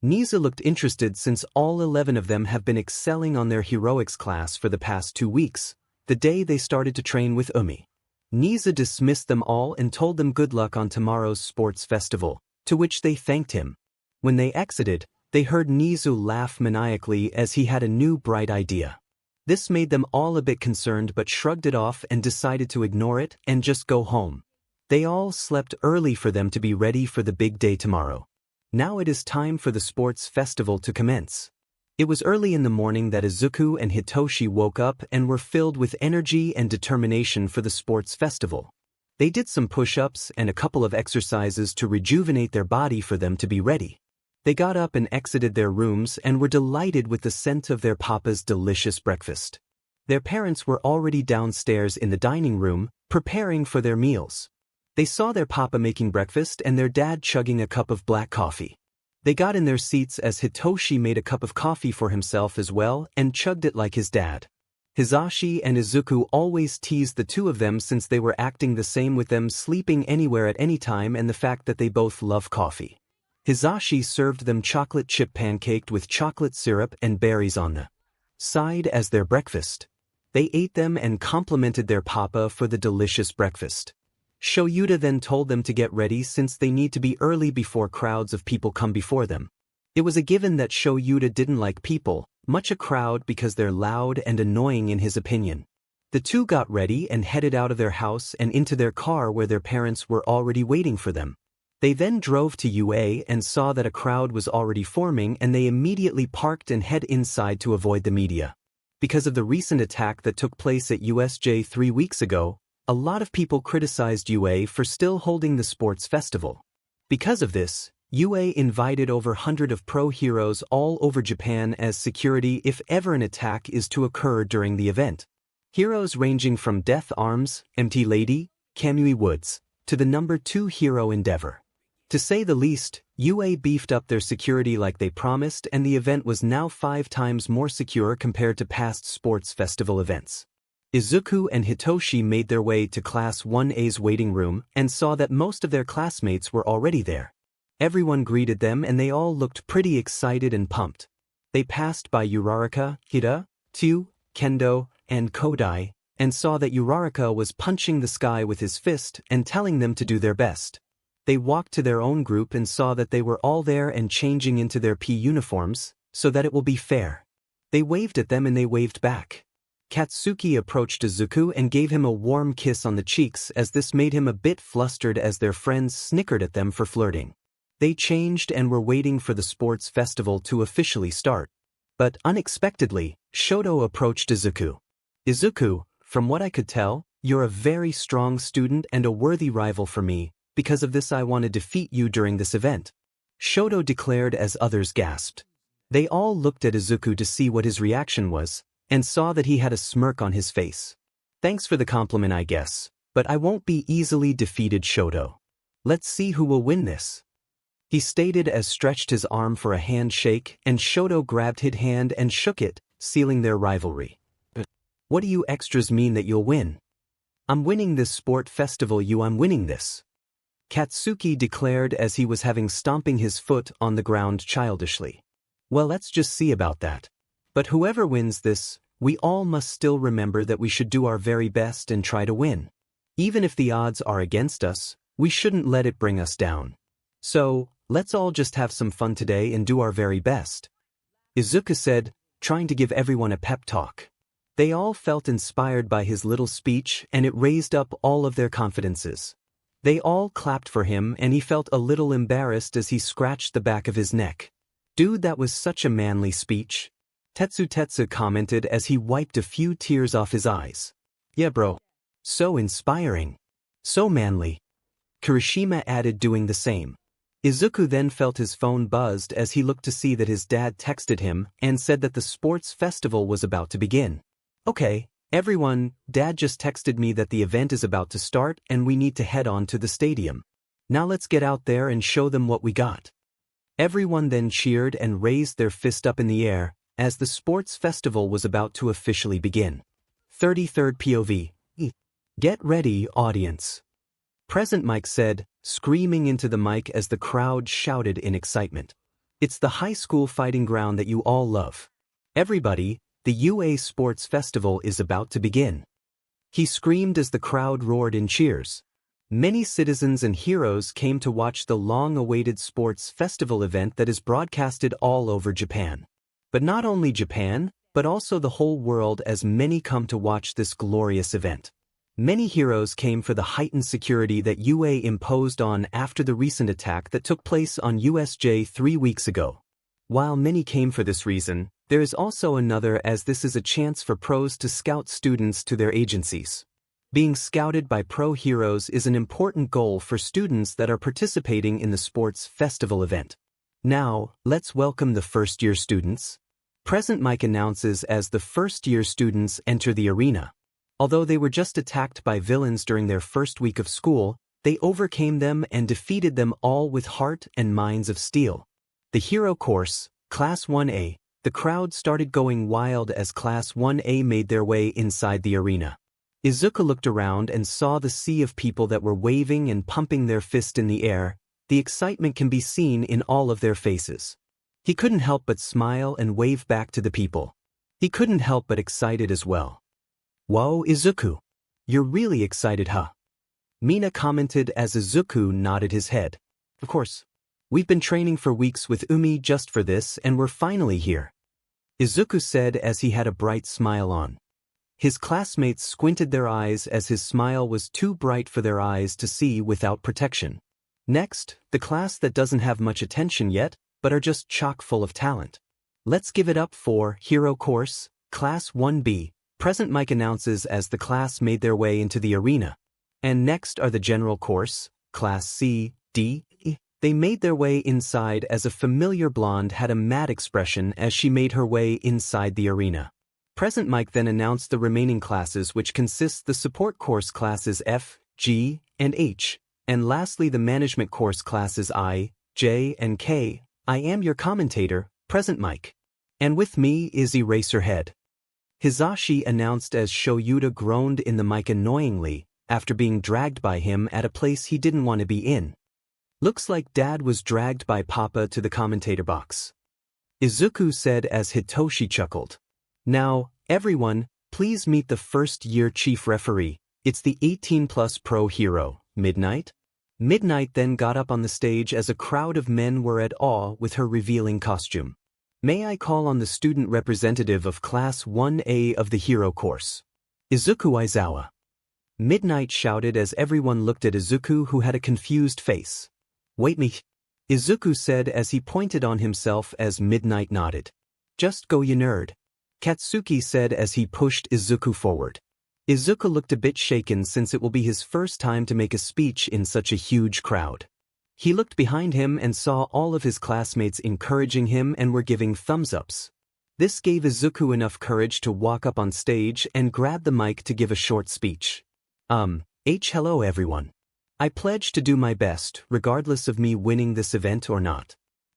𝐒𝐮𝐦𝐦𝐚𝐫𝐲 looked interested since all 11 of them have been excelling on their heroics class for the past 2 weeks, the day they started to train with Umi. 𝐒𝐮𝐦𝐴 dismissed them all and told them good luck on tomorrow's sports festival, to which they thanked him. When they exited, they heard 𝐒𝐮𝐴 laugh maniacally as he had a new bright idea. This made them all a bit concerned but shrugged it off and decided to ignore it and just go home. They all slept early for them to be ready for the big day tomorrow. Now it is time for the sports festival to commence. It was early in the morning that Izuku and Hitoshi woke up and were filled with energy and determination for the sports festival. They did some push-ups and a couple of exercises to rejuvenate their body for them to be ready. They got up and exited their rooms and were delighted with the scent of their papa's delicious breakfast. Their parents were already downstairs in the dining room, preparing for their meals. They saw their papa making breakfast and their dad chugging a cup of black coffee. They got in their seats as Hitoshi made a cup of coffee for himself as well and chugged it like his dad. Hisashi and Izuku always teased the two of them since they were acting the same with them sleeping anywhere at any time and the fact that they both love coffee. Hisashi served them chocolate chip pancaked with chocolate syrup and berries on the side as their breakfast. They ate them and complimented their papa for the delicious breakfast. 𝐒𝐮𝐴 then told them to get ready since they need to be early before crowds of people come before them. It was a given that 𝐒𝐮𝐴 didn't like people, much a crowd because they're loud and annoying in his opinion. The two got ready and headed out of their house and into their car where their parents were already waiting for them. They then drove to UA and saw that a crowd was already forming and they immediately parked and head inside to avoid the media. Because of the recent attack that took place at USJ 3 weeks ago, a lot of people criticized UA for still holding the sports festival. Because of this, UA invited over 100 of pro heroes all over Japan as security if ever an attack is to occur during the event. Heroes ranging from Death Arms, MT Lady, Kamui Woods, to the number 2 hero Endeavor. To say the least, UA beefed up their security like they promised and the event was now 5 times more secure compared to past sports festival events. Izuku and Hitoshi made their way to Class 1A's waiting room and saw that most of their classmates were already there. Everyone greeted them and they all looked pretty excited and pumped. They passed by Uraraka, Hida, Tsu, Kendo, and Kodai, and saw that Uraraka was punching the sky with his fist and telling them to do their best. They walked to their own group and saw that they were all there and changing into their P uniforms, so that it will be fair. They waved at them and they waved back. Katsuki approached Izuku and gave him a warm kiss on the cheeks as this made him a bit flustered as their friends snickered at them for flirting. They changed and were waiting for the sports festival to officially start. But unexpectedly, Shoto approached Izuku. "Izuku, from what I could tell, you're a very strong student and a worthy rival for me. Because of this I want to defeat you during this event," Shoto declared as others gasped. They all looked at Izuku to see what his reaction was, and saw that he had a smirk on his face. "Thanks for the compliment I guess, but I won't be easily defeated, Shoto. Let's see who will win this," he stated as stretched his arm for a handshake and Shoto grabbed his hand and shook it, sealing their rivalry. "What do you extras mean that you'll win?" "I'm winning this sport festival, I'm winning this," Katsuki declared as he was having stomping his foot on the ground childishly. "Well, let's just see about that. But whoever wins this, we all must still remember that we should do our very best and try to win. Even if the odds are against us, we shouldn't let it bring us down. So, let's all just have some fun today and do our very best," Izuku said, trying to give everyone a pep talk. They all felt inspired by his little speech and it raised up all of their confidences. They all clapped for him and he felt a little embarrassed as he scratched the back of his neck. "Dude, that was such a manly speech," Tetsu commented as he wiped a few tears off his eyes. "Yeah bro. So inspiring. So manly," Kirishima added, doing the same. Izuku then felt his phone buzzed as he looked to see that his dad texted him and said that the sports festival was about to begin. "Okay, everyone, Dad just texted me that the event is about to start and we need to head on to the stadium. Now let's get out there and show them what we got." Everyone then cheered and raised their fist up in the air as the sports festival was about to officially begin. 33rd POV. "Get ready, audience," Present Mike said, screaming into the mic as the crowd shouted in excitement. It's the high school fighting ground that you all love. Everybody, the UA Sports Festival is about to begin. He screamed as the crowd roared in cheers. Many citizens and heroes came to watch the long-awaited sports festival event that is broadcasted all over Japan. But not only Japan, but also the whole world, as many come to watch this glorious event. Many heroes came for the heightened security that UA imposed on after the recent attack that took place on USJ 3 weeks ago. While many came for this reason, there is also another, as this is a chance for pros to scout students to their agencies. Being scouted by pro heroes is an important goal for students that are participating in the sports festival event. Now, let's welcome the first-year students. Present Mic announces as the first-year students enter the arena. Although they were just attacked by villains during their first week of school, they overcame them and defeated them all with heart and minds of steel. The hero course, Class 1A, the crowd started going wild as Class 1A made their way inside the arena. Izuku looked around and saw the sea of people that were waving and pumping their fist in the air. The excitement can be seen in all of their faces. He couldn't help but smile and wave back to the people. He couldn't help but excited as well. "Whoa, Izuku. You're really excited, huh?" Mina commented as Izuku nodded his head. "Of course. We've been training for weeks with Umi just for this, and we're finally here," Izuku said as he had a bright smile on. His classmates squinted their eyes as his smile was too bright for their eyes to see without protection. Next, the class that doesn't have much attention yet, but are just chock full of talent. Let's give it up for Hero Course, Class 1B. Present Mic announces as the class made their way into the arena. And next are the General Course, Class C, D. They made their way inside as a familiar blonde had a mad expression as she made her way inside the arena. Present Mic then announced the remaining classes, which consists the support course classes F, G, and H, and lastly the management course classes I, J, and K. I am your commentator, Present Mic. And with me is Eraserhead. Hisashi announced as Shoyuta groaned in the mic annoyingly after being dragged by him at a place he didn't want to be in. "Looks like Dad was dragged by Papa to the commentator box," Izuku said as Hitoshi chuckled. "Now, everyone, please meet the first-year chief referee. It's the 18-plus pro hero, Midnight." Midnight then got up on the stage as a crowd of men were at awe with her revealing costume. "May I call on the student representative of Class 1A of the Hero Course, Izuku Aizawa?" Midnight shouted as everyone looked at Izuku, who had a confused face. "Wait me," Izuku said as he pointed on himself as Midnight nodded. "Just go, you nerd," Katsuki said as he pushed Izuku forward. Izuku looked a bit shaken since it will be his first time to make a speech in such a huge crowd. He looked behind him and saw all of his classmates encouraging him and were giving thumbs-ups. This gave Izuku enough courage to walk up on stage and grab the mic to give a short speech. Hello everyone. I pledge to do my best, regardless of me winning this event or not.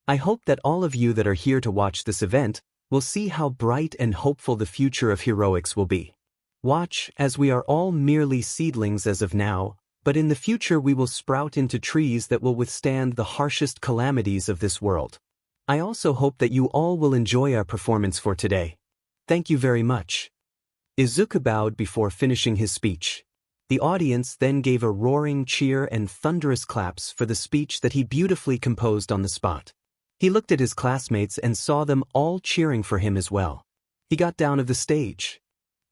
I hope that all of you that are here to watch this event will see how bright and hopeful the future of heroics will be. Watch, as we are all merely seedlings as of now, but in the future we will sprout into trees that will withstand the harshest calamities of this world. I also hope that you all will enjoy our performance for today. Thank you very much." Izuku bowed before finishing his speech. The audience then gave a roaring cheer and thunderous claps for the speech that he beautifully composed on the spot. He looked at his classmates and saw them all cheering for him as well. He got down of the stage,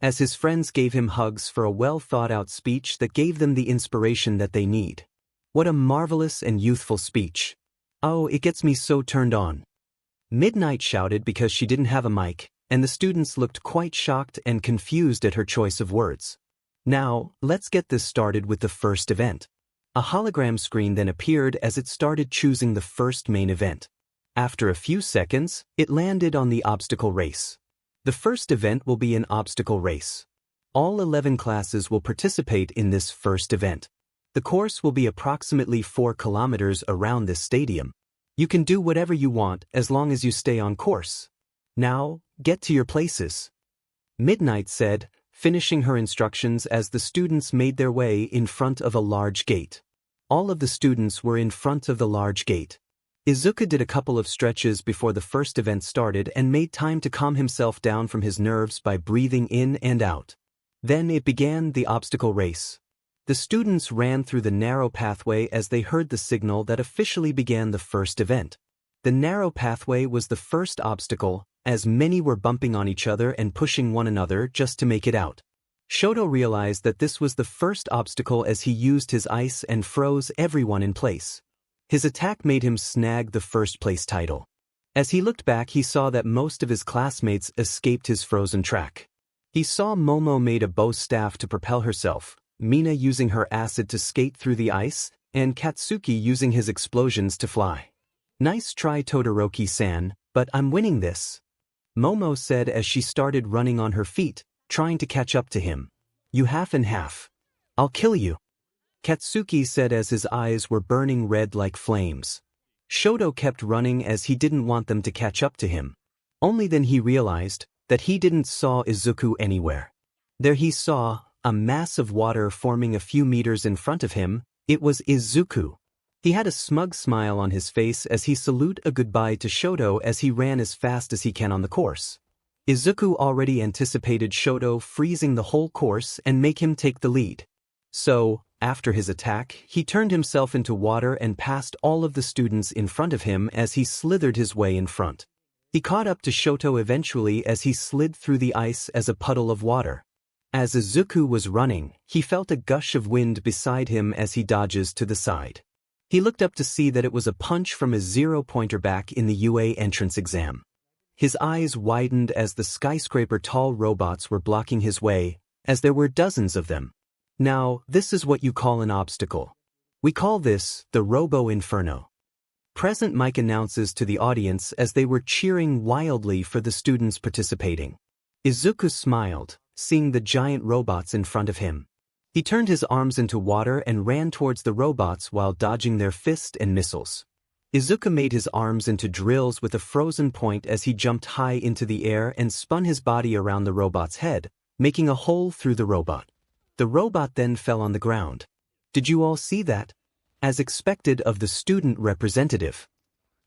as his friends gave him hugs for a well-thought-out speech that gave them the inspiration that they need. What a marvelous and youthful speech. Oh, it gets me so turned on. Midnight shouted because she didn't have a mic, and the students looked quite shocked and confused at her choice of words. Now, let's get this started with the first event. A hologram screen then appeared as it started choosing the first main event. After a few seconds, it landed on the obstacle race. The first event will be an obstacle race. All 11 classes will participate in this first event. The course will be approximately 4 kilometers around this stadium. You can do whatever you want as long as you stay on course. Now, get to your places," Midnight said, finishing her instructions as the students made their way in front of a large gate. All of the students were in front of the large gate. Izuku did a couple of stretches before the first event started and made time to calm himself down from his nerves by breathing in and out. Then it began, the obstacle race. The students ran through the narrow pathway as they heard the signal that officially began the first event. The narrow pathway was the first obstacle, as many were bumping on each other and pushing one another just to make it out. Shoto realized that this was the first obstacle as he used his ice and froze everyone in place. His attack made him snag the first place title. As he looked back, he saw that most of his classmates escaped his frozen track. He saw Momo made a bow staff to propel herself, Mina using her acid to skate through the ice, and Katsuki using his explosions to fly. "Nice try, Todoroki-san, but I'm winning this," Momo said as she started running on her feet, trying to catch up to him. "You half and half. I'll kill you," Katsuki said as his eyes were burning red like flames. Shoto kept running as he didn't want them to catch up to him. Only then he realized that he didn't saw Izuku anywhere. There he saw a mass of water forming a few meters in front of him. It was Izuku. He had a smug smile on his face as he saluted a goodbye to Shoto as he ran as fast as he can on the course. Izuku already anticipated Shoto freezing the whole course and make him take the lead. So, after his attack, he turned himself into water and passed all of the students in front of him as he slithered his way in front. He caught up to Shoto eventually as he slid through the ice as a puddle of water. As Izuku was running, he felt a gush of wind beside him as he dodges to the side. He looked up to see that it was a punch from a 0-pointer back in the UA entrance exam. His eyes widened as the skyscraper-tall robots were blocking his way, as there were dozens of them. "Now, this is what you call an obstacle. We call this the Robo Inferno," Present Mike announces to the audience as they were cheering wildly for the students participating. Izuku smiled, seeing the giant robots in front of him. He turned his arms into water and ran towards the robots while dodging their fists and missiles. Izuku made his arms into drills with a frozen point as he jumped high into the air and spun his body around the robot's head, making a hole through the robot. The robot then fell on the ground. "Did you all see that?" As expected of the student representative,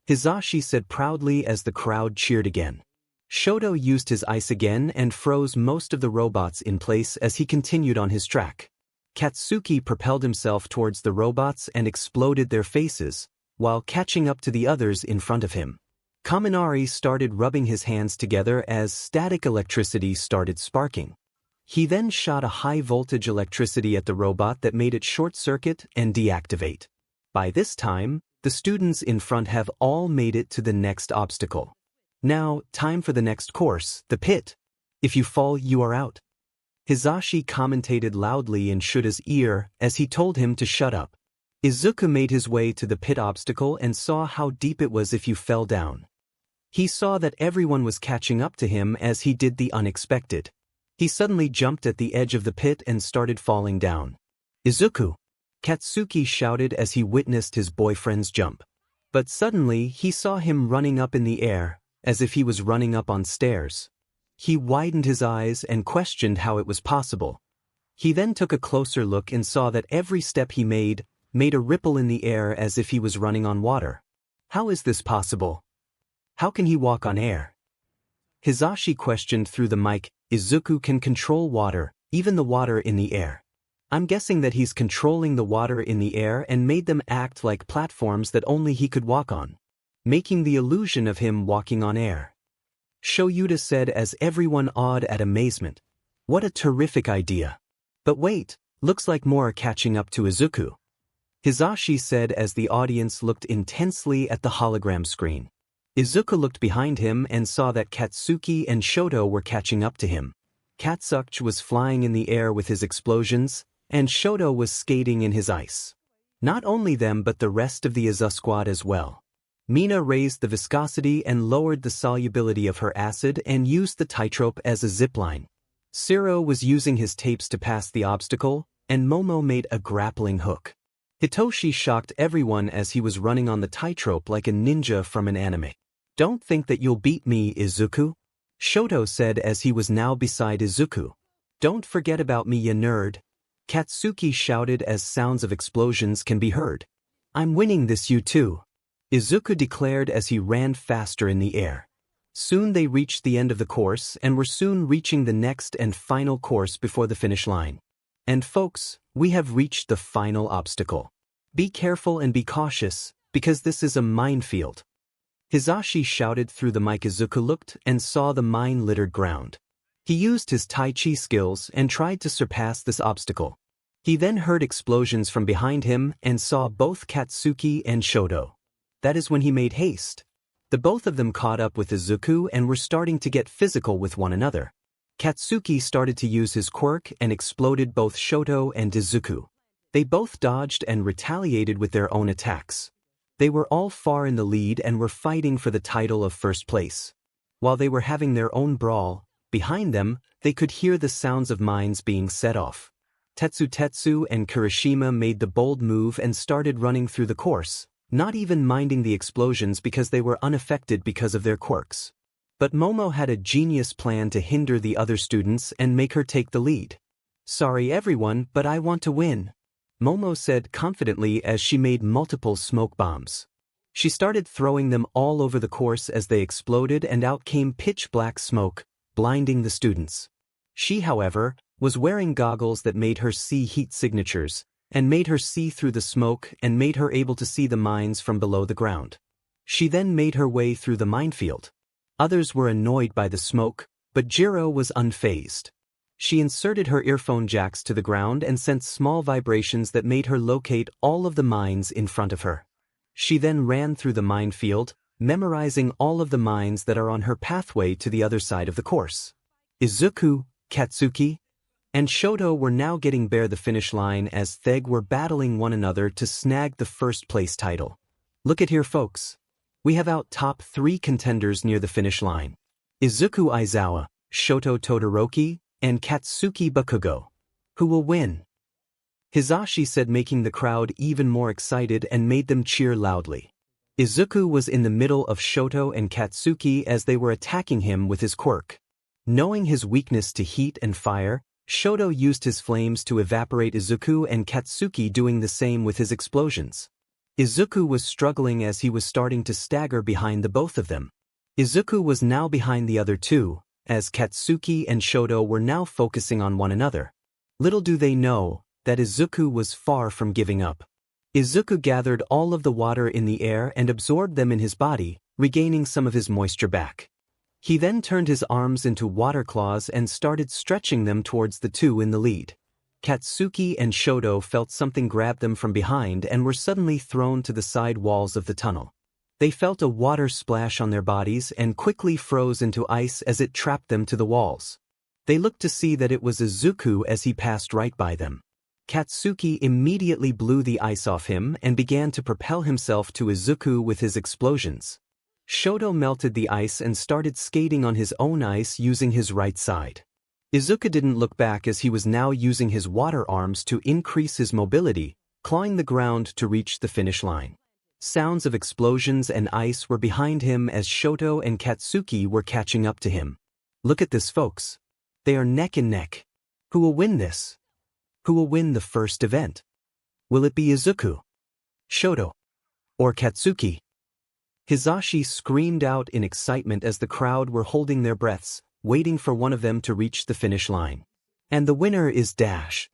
Hisashi said proudly as the crowd cheered again. Shoto used his ice again and froze most of the robots in place as he continued on his track. Katsuki propelled himself towards the robots and exploded their faces, while catching up to the others in front of him. Kaminari started rubbing his hands together as static electricity started sparking. He then shot a high-voltage electricity at the robot that made it short-circuit and deactivate. By this time, the students in front have all made it to the next obstacle. Now, time for the next course, the pit. If you fall, you are out. Hisashi commentated loudly in Shuta's ear as he told him to shut up. Izuku made his way to the pit obstacle and saw how deep it was if you fell down. He saw that everyone was catching up to him as he did the unexpected. He suddenly jumped at the edge of the pit and started falling down. "Izuku!" Katsuki shouted as he witnessed his boyfriend's jump. But suddenly he saw him running up in the air, as if he was running up on stairs. He widened his eyes and questioned how it was possible. He then took a closer look and saw that every step he made a ripple in the air as if he was running on water. How is this possible? How can he walk on air? Hisashi questioned through the mic. Izuku can control water, even the water in the air. I'm guessing that he's controlling the water in the air and made them act like platforms that only he could walk on, making the illusion of him walking on air. Shoyuta said as everyone awed at amazement. What a terrific idea. But wait, looks like more are catching up to Izuku. Hisashi said as the audience looked intensely at the hologram screen. Izuku looked behind him and saw that Katsuki and Shoto were catching up to him. Katsuki was flying in the air with his explosions, and Shoto was skating in his ice. Not only them but the rest of the Izu squad as well. Mina raised the viscosity and lowered the solubility of her acid and used the tightrope as a zipline. Siro was using his tapes to pass the obstacle, and Momo made a grappling hook. Hitoshi shocked everyone as he was running on the tightrope like a ninja from an anime. Don't think that you'll beat me, Izuku, Shoto said as he was now beside Izuku. Don't forget about me, ya nerd, Katsuki shouted as sounds of explosions can be heard. I'm winning this, you too. Izuku declared as he ran faster in the air. Soon they reached the end of the course and were soon reaching the next and final course before the finish line. And folks, we have reached the final obstacle. Be careful and be cautious, because this is a minefield. Hisashi shouted through the mic. Izuku looked and saw the mine-littered ground. He used his Tai Chi skills and tried to surpass this obstacle. He then heard explosions from behind him and saw both Katsuki and Shoto. That is when he made haste. The both of them caught up with Izuku and were starting to get physical with one another. Katsuki started to use his quirk and exploded both Shoto and Izuku. They both dodged and retaliated with their own attacks. They were all far in the lead and were fighting for the title of first place. While they were having their own brawl, behind them, they could hear the sounds of mines being set off. Tetsu and Kirishima made the bold move and started running through the course, not even minding the explosions because they were unaffected because of their quirks. But Momo had a genius plan to hinder the other students and make her take the lead. "Sorry everyone, but I want to win," Momo said confidently as she made multiple smoke bombs. She started throwing them all over the course as they exploded and out came pitch black smoke, blinding the students. She, however, was wearing goggles that made her see heat signatures, and made her see through the smoke and made her able to see the mines from below the ground. She then made her way through the minefield. Others were annoyed by the smoke, but Jiro was unfazed. She inserted her earphone jacks to the ground and sent small vibrations that made her locate all of the mines in front of her. She then ran through the minefield, memorizing all of the mines that are on her pathway to the other side of the course. Izuku, Katsuki, and Shoto were now getting bare the finish line as Theg were battling one another to snag the first place title. Look at here folks. We have out top 3 contenders near the finish line. Izuku Aizawa, Shoto Todoroki, and Katsuki Bakugo. Who will win? Hisashi said, making the crowd even more excited and made them cheer loudly. Izuku was in the middle of Shoto and Katsuki as they were attacking him with his quirk. Knowing his weakness to heat and fire, Shoto used his flames to evaporate Izuku and Katsuki doing the same with his explosions. Izuku was struggling as he was starting to stagger behind the both of them. Izuku was now behind the other two, as Katsuki and Shoto were now focusing on one another. Little do they know that Izuku was far from giving up. Izuku gathered all of the water in the air and absorbed them in his body, regaining some of his moisture back. He then turned his arms into water claws and started stretching them towards the two in the lead. Katsuki and Shoto felt something grab them from behind and were suddenly thrown to the side walls of the tunnel. They felt a water splash on their bodies and quickly froze into ice as it trapped them to the walls. They looked to see that it was Izuku as he passed right by them. Katsuki immediately blew the ice off him and began to propel himself to Izuku with his explosions. Shoto melted the ice and started skating on his own ice using his right side. Izuku didn't look back as he was now using his water arms to increase his mobility, clawing the ground to reach the finish line. Sounds of explosions and ice were behind him as Shoto and Katsuki were catching up to him. Look at this folks. They are neck and neck. Who will win this? Who will win the first event? Will it be Izuku, Shoto, or Katsuki? Hisashi screamed out in excitement as the crowd were holding their breaths, waiting for one of them to reach the finish line. And the winner is Dash.